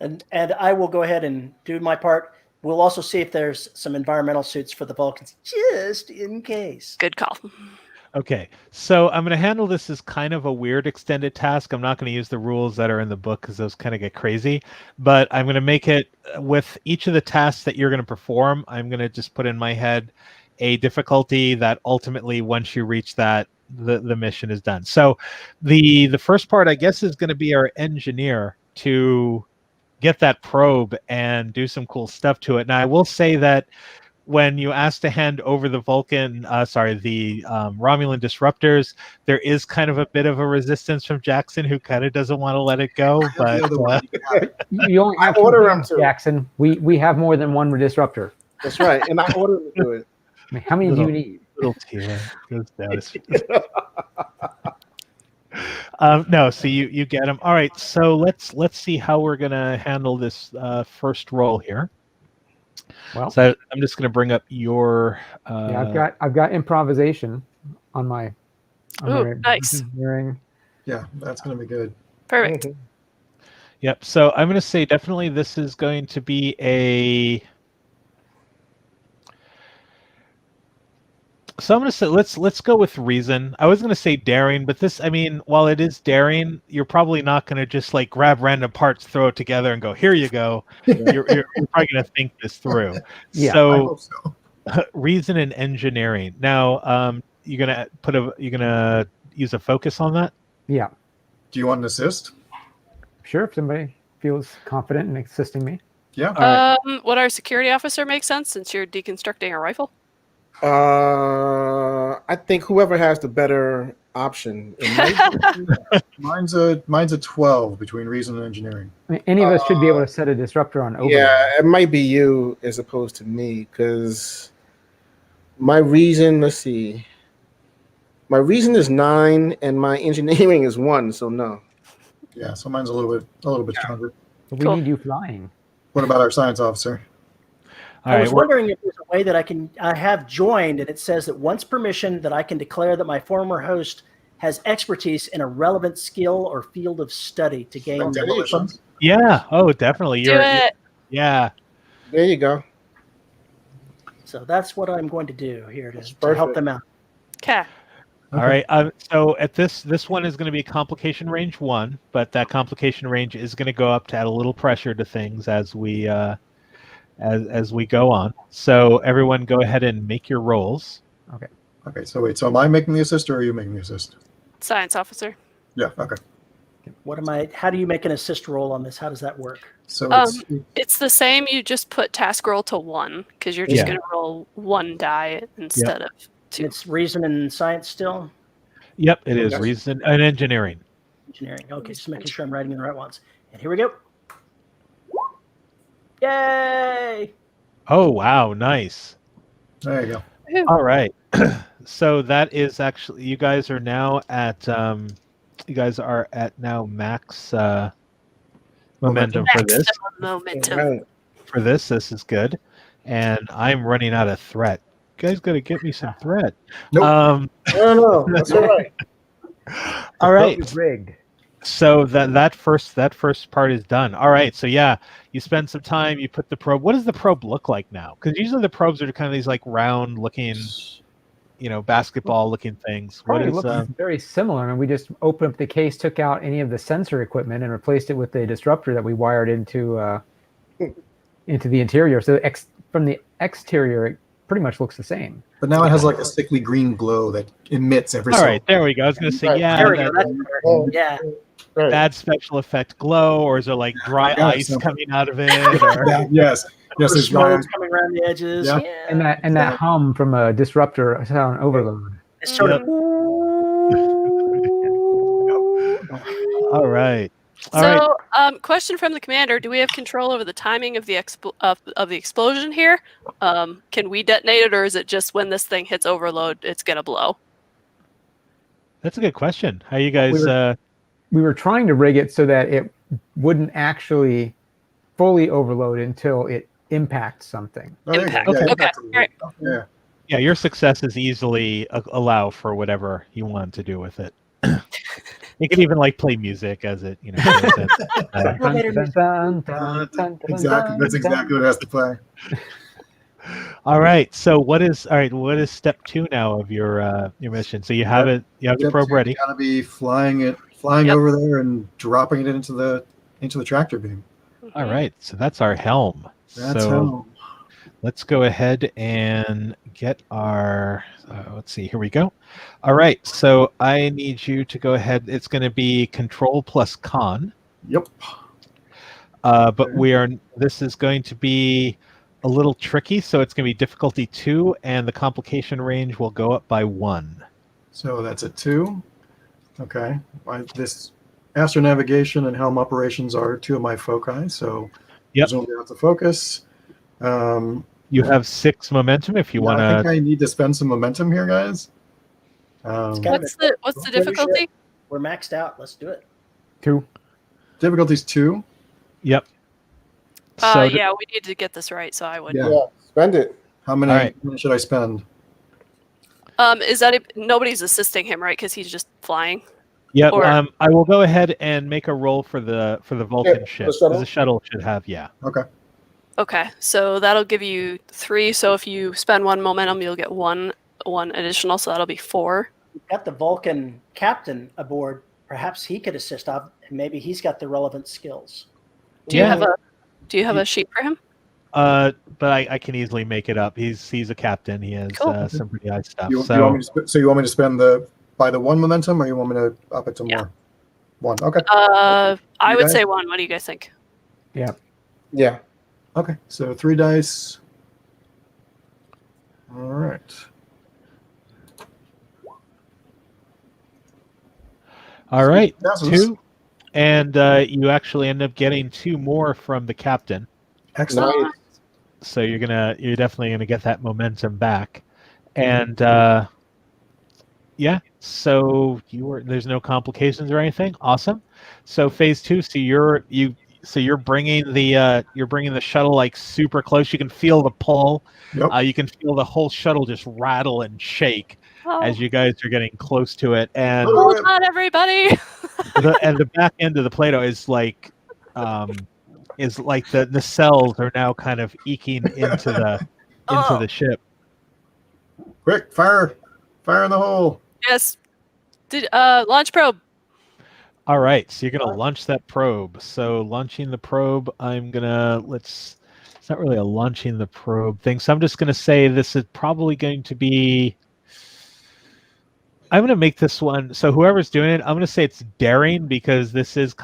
And I will go ahead and do my part. We'll also see if there's some environmental suits for the Vulcans, just in case. Good call. Okay, so I'm going to handle this as kind of a weird extended task. I'm not going to use the rules that are in the book because those kind of get crazy, but I'm going to make it with each of the tasks that you're going to perform. I'm going to just put in my head a difficulty that ultimately, once you reach that, the mission is done. So the first part, I guess, is going to be our engineer to get that probe and do some cool stuff to it. Now, I will say that when you ask to hand over the Romulan disruptors, there is kind of a bit of a resistance from Jackson, who kind of doesn't want to let it go. But You only have order two him beams, to. Jackson. We have more than one disruptor. That's right. And I ordered him to do it. I mean, how many do you need? little tear goes down his face. No, so you get them. All right, so let's see how we're gonna handle this first roll here. Well, So I'm just gonna bring up your. yeah, I've got improvisation on my. Ooh, nice. engineering. Yeah, that's going to be good. Perfect. Yep. So I'm gonna say definitely this is going to be a. So I'm gonna say let's go with reason. I was gonna say daring, but this, I mean, while it is daring, you're probably not gonna just like grab random parts, throw it together, and go, here you go. You're probably gonna think this through. Yeah, I So hope so. reason and engineering. Now, you're gonna use a focus on that. Yeah, Do you want an assist? sure. If somebody feels confident in assisting me. Yeah. All right. Would our security officer make sense since you're deconstructing a rifle? I think whoever has the better option. Mine's a 12 between reason and engineering. I mean, any of us should be able to set a disruptor on overload. Yeah, it might be you as opposed to me because my reason. Let's see. My reason is 9 and my engineering is 1. So no. Yeah, so mine's a little bit stronger. But we Cool. need you flying. What about our science officer? All I right. was wondering if there's a way that I have joined, and it says that once permission that I can declare that my former host has expertise in a relevant skill or field of study to gain. Like demolitions? Yeah. Oh, definitely. Do it. Yeah. There you go. So that's what I'm going to do here to help perfect. them out. Okay. All right. So at this one is going to be complication range 1, but that complication range is going to go up to add a little pressure to things as we as we go on. So everyone, go ahead and make your rolls. Okay, so wait, so am I making the assist or are you making the assist? Science officer. Yeah, okay. How do you make an assist roll on this? How does that work? So It's the same. You just put task roll to 1 because you're just Yeah. going to roll 1 die instead of 2. It's reason and science still? Yep, it is Okay. reason and engineering. Engineering. Okay, just making sure I'm writing in the right ones. And here we go. Yay! Oh wow, nice. there you go. All right. So that is actually, you guys are now at now max momentum for this. Maximum momentum. Right. For this is good, and I'm running out of threat. You guys got to get me some threat. Nope. No, that's all right. All right. Boat is rigged. So that first part is done. All right. So yeah, you spend some time. You put the probe. What does the probe look like now? Because usually the probes are kind of these like round looking. basketball-looking things. What Probably is? looks very similar. I mean, we just opened up the case, took out any of the sensor equipment, and replaced it with a disruptor that we wired into the interior. So from the exterior, it pretty much looks the same. But now it has like a sickly green glow that emits every. All right, there we go. I was going to say, There we go. Yeah. Bad special effect glow, or is there like dry ice coming out of it? Or... yes, there's smoke coming around the edges. Yeah. And that hum from a disruptor sound overload. It's sort of. All right. So, question from the commander: do we have control over the timing of the of the explosion here? Can we detonate it, or is it just when this thing hits overload, it's gonna blow? That's a good question. How you guys? We were trying to rig it so that it wouldn't actually fully overload until it impacts something. Impact. Okay. Okay. Right. Yeah. Yeah, your successes easily allow for whatever you want to do with it. You can even play music as it, Exactly. That's exactly what it has to play. All right. So what is step 2 now of your mission? So you have it. You have the probe ready. Got to be flying over there and dropping it into the tractor beam. All right. So that's our helm. That's helm. Let's go ahead and get our. Let's see. Here we go. All right. So I need you to go ahead. It's going to be control plus con. Yep. But this is going to be a little tricky. So it's going to be difficulty 2, and the complication range will go up by 1. So that's a 2. Okay. This astronavigation and helm operations are 2 of my foci. So presumably that's a focus. You have 6 momentum if you want to. I think I need to spend some momentum here, guys. What's the difficulty? We're maxed out. Let's do it. 2. Difficulty's 2. Yep. We need to get this right, so I would. Yeah, spend it. How many should I spend? Is that nobody's assisting him, right? Because he's just flying. Yep. I will go ahead and make a roll for the Vulcan ship. The shuttle should have. Yeah. Okay. Okay, so that'll give you 3. So if you spend 1 momentum, you'll get one additional. So that'll be 4. We've got the Vulcan captain aboard. Perhaps he could assist. Maybe he's got the relevant skills. Do you have a sheet for him? But I can easily make it up. He's a captain. He has some pretty high stuff. You want me to spend the 1 momentum, or you want me to up it to more? 1. Okay. I would say 1. What do you guys think? Yeah. Okay, so 3 dice. All right. All right, 2. And you actually end up getting 2 more from the captain. Excellent. Nice. So you're definitely gonna get that momentum back. And so there's no complications or anything. Awesome. So phase 2, so you're bringing the shuttle super close. You can feel the pull. Yep. You can feel the whole shuttle just rattle and shake as you guys are getting close to it. And hold on, everybody. the back end of the Plato is like the cells are now kind of eking into the ship. Quick, fire in the hole. Yes. Launch probe. All right, so you're gonna launch that probe. So launching the probe, it's not really a launching the probe thing. So I'm just gonna say this is probably going to be. I'm gonna make this one. So whoever's doing it, I'm gonna say it's daring, because this is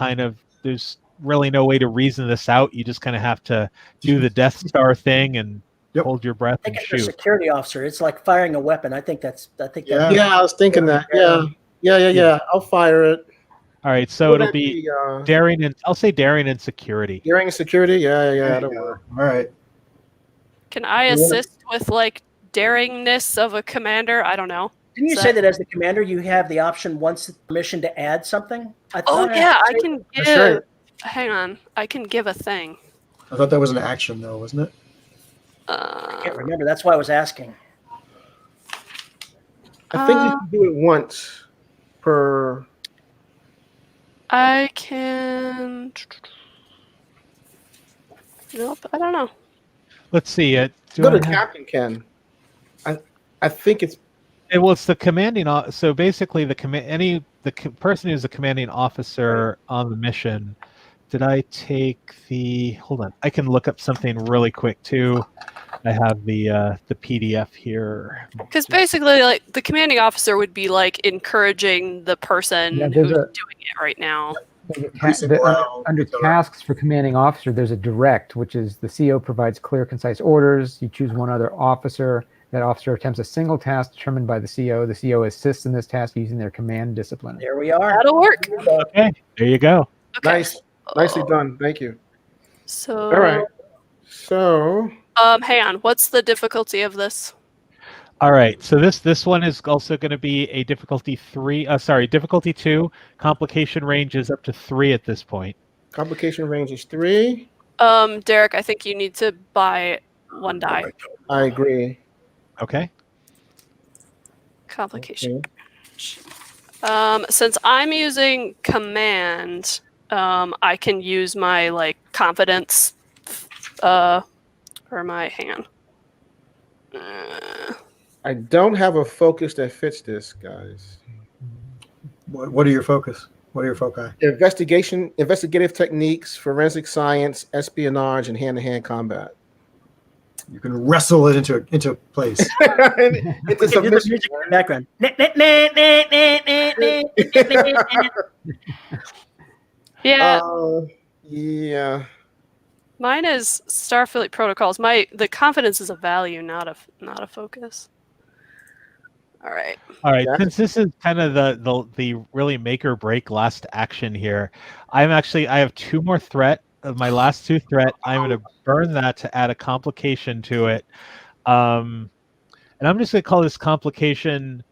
there's really no way to reason this out. You just kind of have to do the Death Star thing and hold your breath and shoot. A security officer. It's like firing a weapon. I think that's. Yeah, I was thinking that. Yeah. I'll fire it. All right, so it'll be daring, and I'll say daring and security. Daring and security, yeah. That'll work. All right. Can I assist with daringness of a commander? I don't know. Didn't you say that as the commander, you have the option once permission to add something? I can give. Right. Hang on, I can give a thing. I thought that was an action, though, wasn't it? I can't remember. That's why I was asking. I think you can do it once per. I can. Nope, I don't know. Let's see. Go to captain, Ken. I think it's Well, it's the commanding. So basically, the person who's the commanding officer on the mission. Did I take the? Hold on, I can look up something really quick too. I have the PDF here. Because basically, like the commanding officer would be like encouraging the person Yeah, who's there's doing it right now. Increasing morale, Under et cetera. tasks for commanding officer, there's a direct, which is the CO provides clear, concise orders. You choose one other officer. That officer attempts a single task determined by the CO. The CO assists in this task using their command discipline. There we are. That'll work. Okay, there you go. Okay. Nicely done. Thank you. So, All right. So hang on. What's the difficulty of this? All right, so this one is also going to be a difficulty 3. Difficulty 2. Complication range is up to 3 at this point. complication range is 3. Derek, I think you need to buy 1 die. I agree. Okay. Complication. Since I'm using command, I can use my like confidence, or my hang on. I don't have a focus that fits this, guys. What are your focus? What are your foci? Investigative techniques, forensic science, espionage, and hand-to-hand combat. You can wrestle it into place. It's We can do the music in the background. Yeah, Yeah. mine is Starfleet protocols. The confidence is a value, not a focus. All right. All right. Yeah. Since this is kind of the really make or break last action here, I have 2 more threat. My last 2 threat. I'm going to burn that to add a complication to it, and I'm just going to call this complication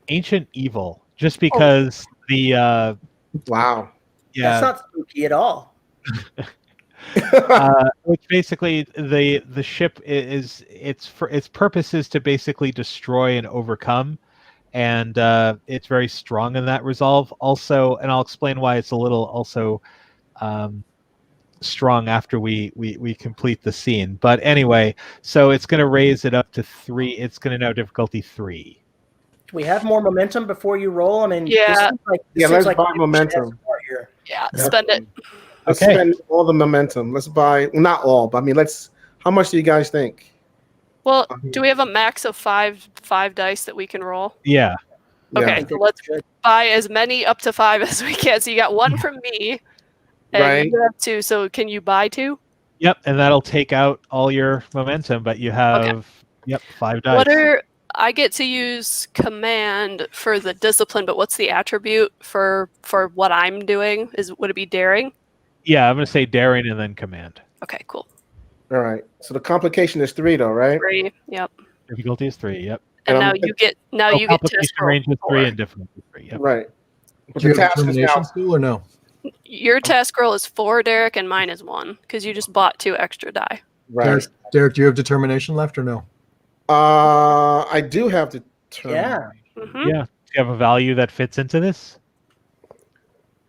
Ancient Evil, just because the Wow. yeah. That's not spooky at all. Which basically the ship its purpose is to basically destroy and overcome, and it's very strong in that resolve. Also, and I'll explain why it's a little also strong after we complete the scene. But anyway, so it's going to raise it up to 3. It's going to now difficulty 3. Do we have more momentum before you roll? I mean, Yeah. this seems like, Let's buy we should momentum. have more here. Yeah, spend it. Let's Okay. spend all the momentum. Let's buy, well, not all, but I mean, how much do you guys think? Well, do we have a max of five dice that we can roll? Yeah. Yeah. Okay, so let's buy as many up to 5 as we can. So you got 1 from me, and Right. you have 2. So can you buy 2? Yep. And that'll take out all your momentum, but you have 5 dice. I get to use command for the discipline, but what's the attribute for what I'm doing? Would it be daring? Yeah, I'm going to say daring and then command. Okay, cool. All right. So the complication is 3, though, right? 3. Yep. Difficulty is 3. Yep. And And now I'm- you get Complication test roll range is 3 4. and difficulty 3. Yep. Right. But Do you the have task is now, determination still or no? Your task roll is 4, Derek, and mine is 1 because you just bought 2 extra die. right. Derek, do you have determination left or no? I do have the term. Yeah. Mhm. Yeah. Do you have a value that fits into this?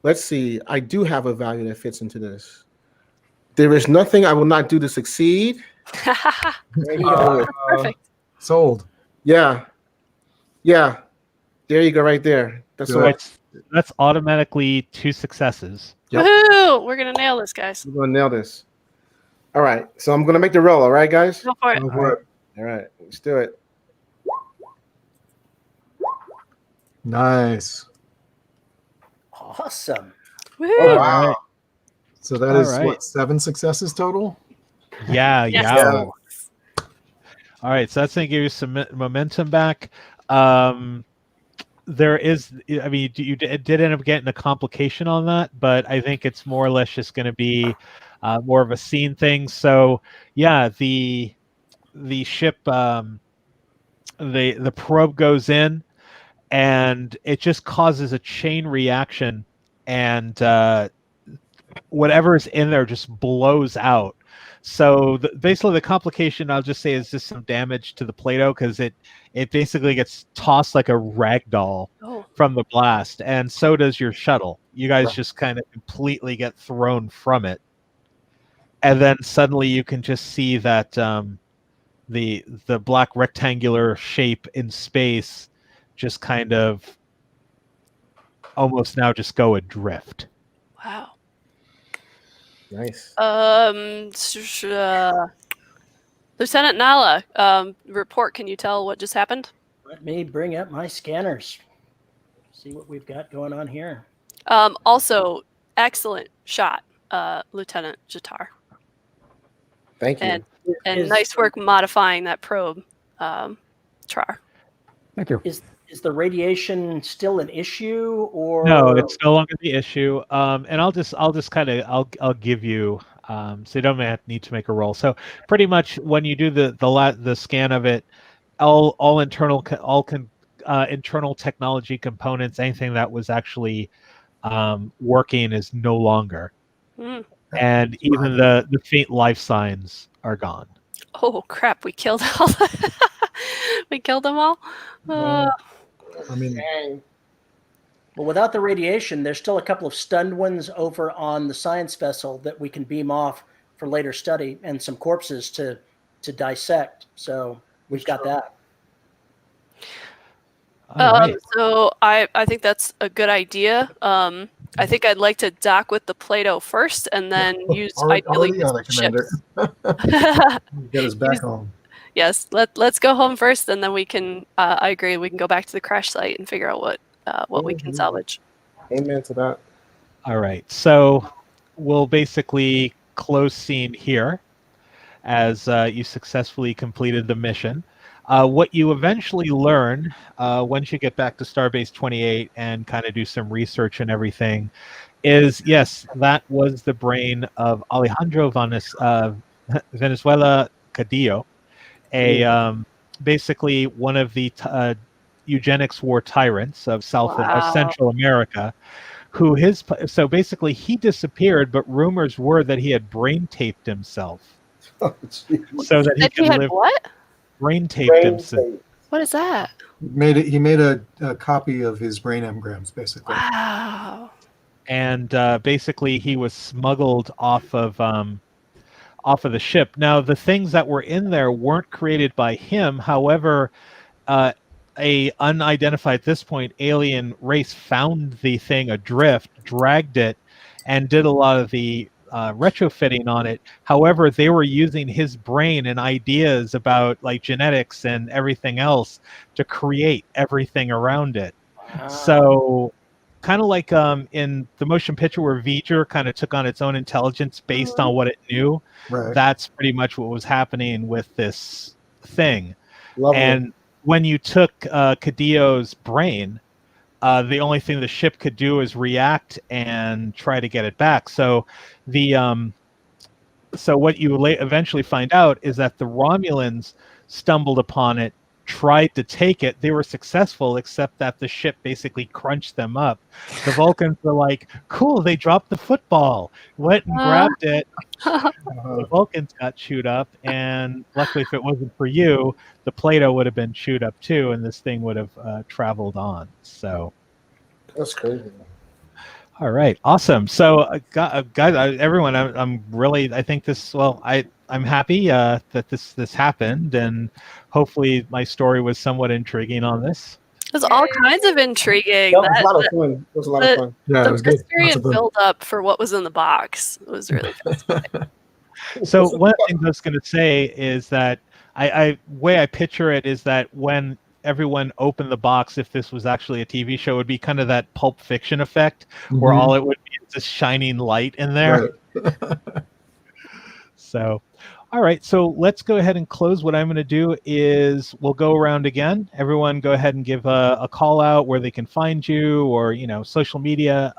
Let's see. I do have a value that fits into this. There is nothing I will not do to succeed. There you go. Perfect. Sold. Yeah. Yeah. There you go, right there. That's Good. all. That's automatically 2 successes. Yep. Woohoo! We're gonna nail this, guys. We're going to nail this. All right. So I'm going to make the roll. All right, guys? Go for it. Go for it. All right. Let's do it. Nice. Awesome. Woohoo! Oh, wow. Right. So that All is right. what, 7 successes total? Yeah. Yes. Yeah. All right. So that's going to give you some momentum back. There is, I mean, you did end up getting a complication on that, but I think it's more or less just going to be more of a scene thing. So yeah, the ship, the probe goes in, and it just causes a chain reaction, and whatever's in there just blows out. So basically, the complication, I'll just say, is just some damage to the Plato, because it basically gets tossed like a rag doll Oh. from the blast, and so does your shuttle. You guys just kind of completely get thrown from it, and then suddenly you can just see that the black rectangular shape in space just kind of almost now just go adrift. Wow. Nice. Lieutenant Nala, report. Can you tell what just happened? Let me bring up my scanners. See what we've got going on here. Also, excellent shot, Lieutenant Zh'tahren. Thank you. And nice work modifying that probe, Trar. Thank you. Is the radiation still an issue, or No, it's no longer the issue. And I'll just kind of I'll give you so you don't need to make a roll. So pretty much when you do the scan of it, all internal technology components, anything that was actually working is no longer, and even the faint life signs are gone. Oh crap! We killed all. We killed them all. I mean, well, without the radiation, there's still a couple of stunned ones over on the science vessel that we can beam off for later study, and some corpses to dissect. So we've got that. Right. So I think that's a good idea. I think I'd like to dock with the Plato first, and then use ideally already on it, Commander. Get us back home. Yes, let's go home first, and then we can. I agree. We can go back to the crash site and figure out what we can salvage. Amen to that. All right. So we'll basically close scene here as you successfully completed the mission. What you eventually learn once you get back to Starbase 28 and kind of do some research and everything is, yes, that was the brain of Alejandro Venezuela Cadillo, basically one of the eugenics war tyrants of Central America, so basically he disappeared, but rumors were that he had brain taped himself so that he could live. What? Brain taped himself. What is that? He made a copy of his brain engrams, basically. Wow. And basically he was smuggled off of the ship. Now the things that were in there weren't created by him. However, a unidentified at this point alien race found the thing adrift, dragged it, and did a lot of the retrofitting on it. However, they were using his brain and ideas about like genetics and everything else to create everything around it. So kind of like in the motion picture where V'ger kind of took on its own intelligence based on what it knew. Right. That's pretty much what was happening with this thing. Lovely. And when you took Cadillo's brain, the only thing the ship could do is react and try to get it back. So so what you eventually find out is that the Romulans stumbled upon it, tried to take it. They were successful, except that the ship basically crunched them up. The Vulcans were like, cool, they dropped the football. Went and grabbed it. The Vulcans got chewed up, and luckily, if it wasn't for you, the Plato would have been chewed up too, and this thing would have traveled on. So That's crazy. all right, awesome. So, guys, everyone, I'm really, I think this. Well, I'm happy that this happened, and hopefully, my story was somewhat intriguing on this. There's all kinds of intriguing. That was a lot of fun. It was a lot of fun. Yeah, it The was good. mystery Lots and of fun. build up for what was in the box was really fascinating. So one of the things I was going to say is that way I picture it is that when everyone opened the box, if this was actually a TV show, it would be kind of that Pulp Fiction effect, where all it would be is this shining light in there. Right. So, all right. So let's go ahead and close. What I'm going to do is we'll go around again. Everyone go ahead and give a call out where they can find you, or, social media.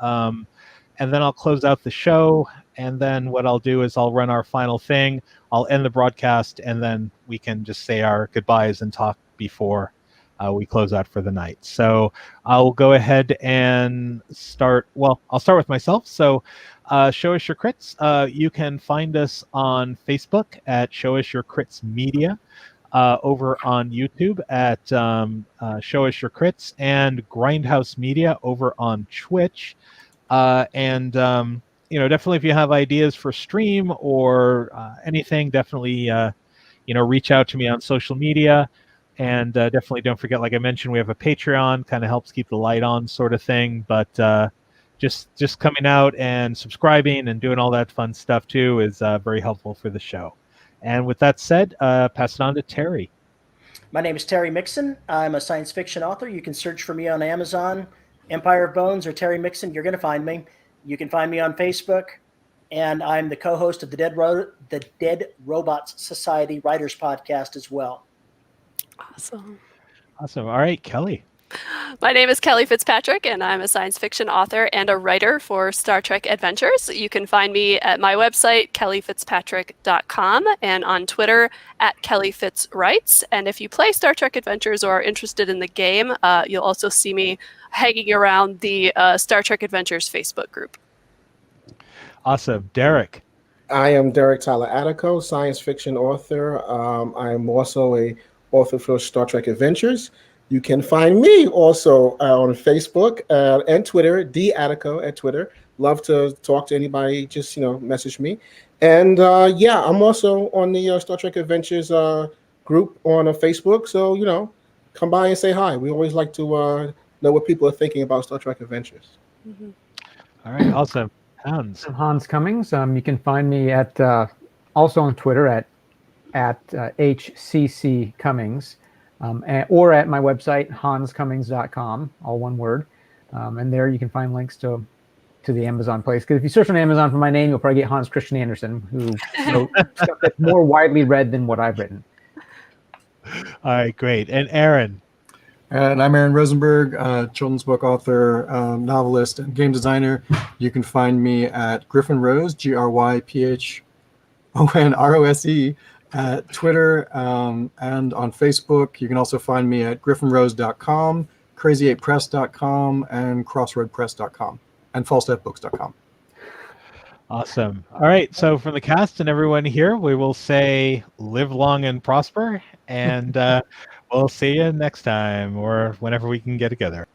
And then I'll close out the show. And then what I'll do is I'll run our final thing. I'll end the broadcast, and then we can just say our goodbyes and talk before we close out for the night. So I'll go ahead and start. Well, I'll start with myself. So Show Us Your Crits. You can find us on Facebook at Show Us Your Crits Media, over on YouTube at Show Us Your Crits, and Grindhouse Media over on Twitch. Definitely if you have ideas for stream or anything, definitely reach out to me on social media. And definitely don't forget, like I mentioned, we have a Patreon, kind of helps keep the light on sort of thing. But just coming out and subscribing and doing all that fun stuff too is very helpful for the show. And with that said, pass it on to Terry. My name is Terry Mixon. I'm a science fiction author. You can search for me on Amazon, Empire of Bones, or Terry Mixon. You're going to find me. You can find me on Facebook. And I'm the co-host of the Dead Robots Society Writers Podcast as well. Awesome. All right, Kelly. My name is Kelli Fitzpatrick, and I'm a science fiction author and a writer for Star Trek Adventures. You can find me at my website, kellyfitzpatrick.com, and on Twitter at kellyfitzwrites. And if you play Star Trek Adventures or are interested in the game, you'll also see me hanging around the Star Trek Adventures Facebook group. Awesome. Derek. I am Derek Tyler Attico, science fiction author. I am also a author for Star Trek Adventures. You can find me also on Facebook and Twitter, Attico at Twitter. Love to talk to anybody. Just message me. And I'm also on the Star Trek Adventures group on Facebook. So come by and say hi. We always like to know what people are thinking about Star Trek Adventures. Mm-hmm. All right, awesome. Hans. I'm Hans Cummings. You can find me at also on Twitter at HCC Cummings, or at my website, hanscummings.com, all one word. And there you can find links to the Amazon place. Because if you search on Amazon for my name, you'll probably get Hans Christian Andersen, who wrote stuff that's more widely read than what I've written. All right, great. And Aaron. And I'm Aaron Rosenberg, children's book author, novelist, and game designer. You can find me at Griffin Rose, GryphonRose, at Twitter and on Facebook. You can also find me at griffinrose.com, crazy8press.com, and crossroadpress.com, and falstaffbooks.com. Awesome. All right. So from the cast and everyone here, we will say live long and prosper, and we'll see you next time or whenever we can get together.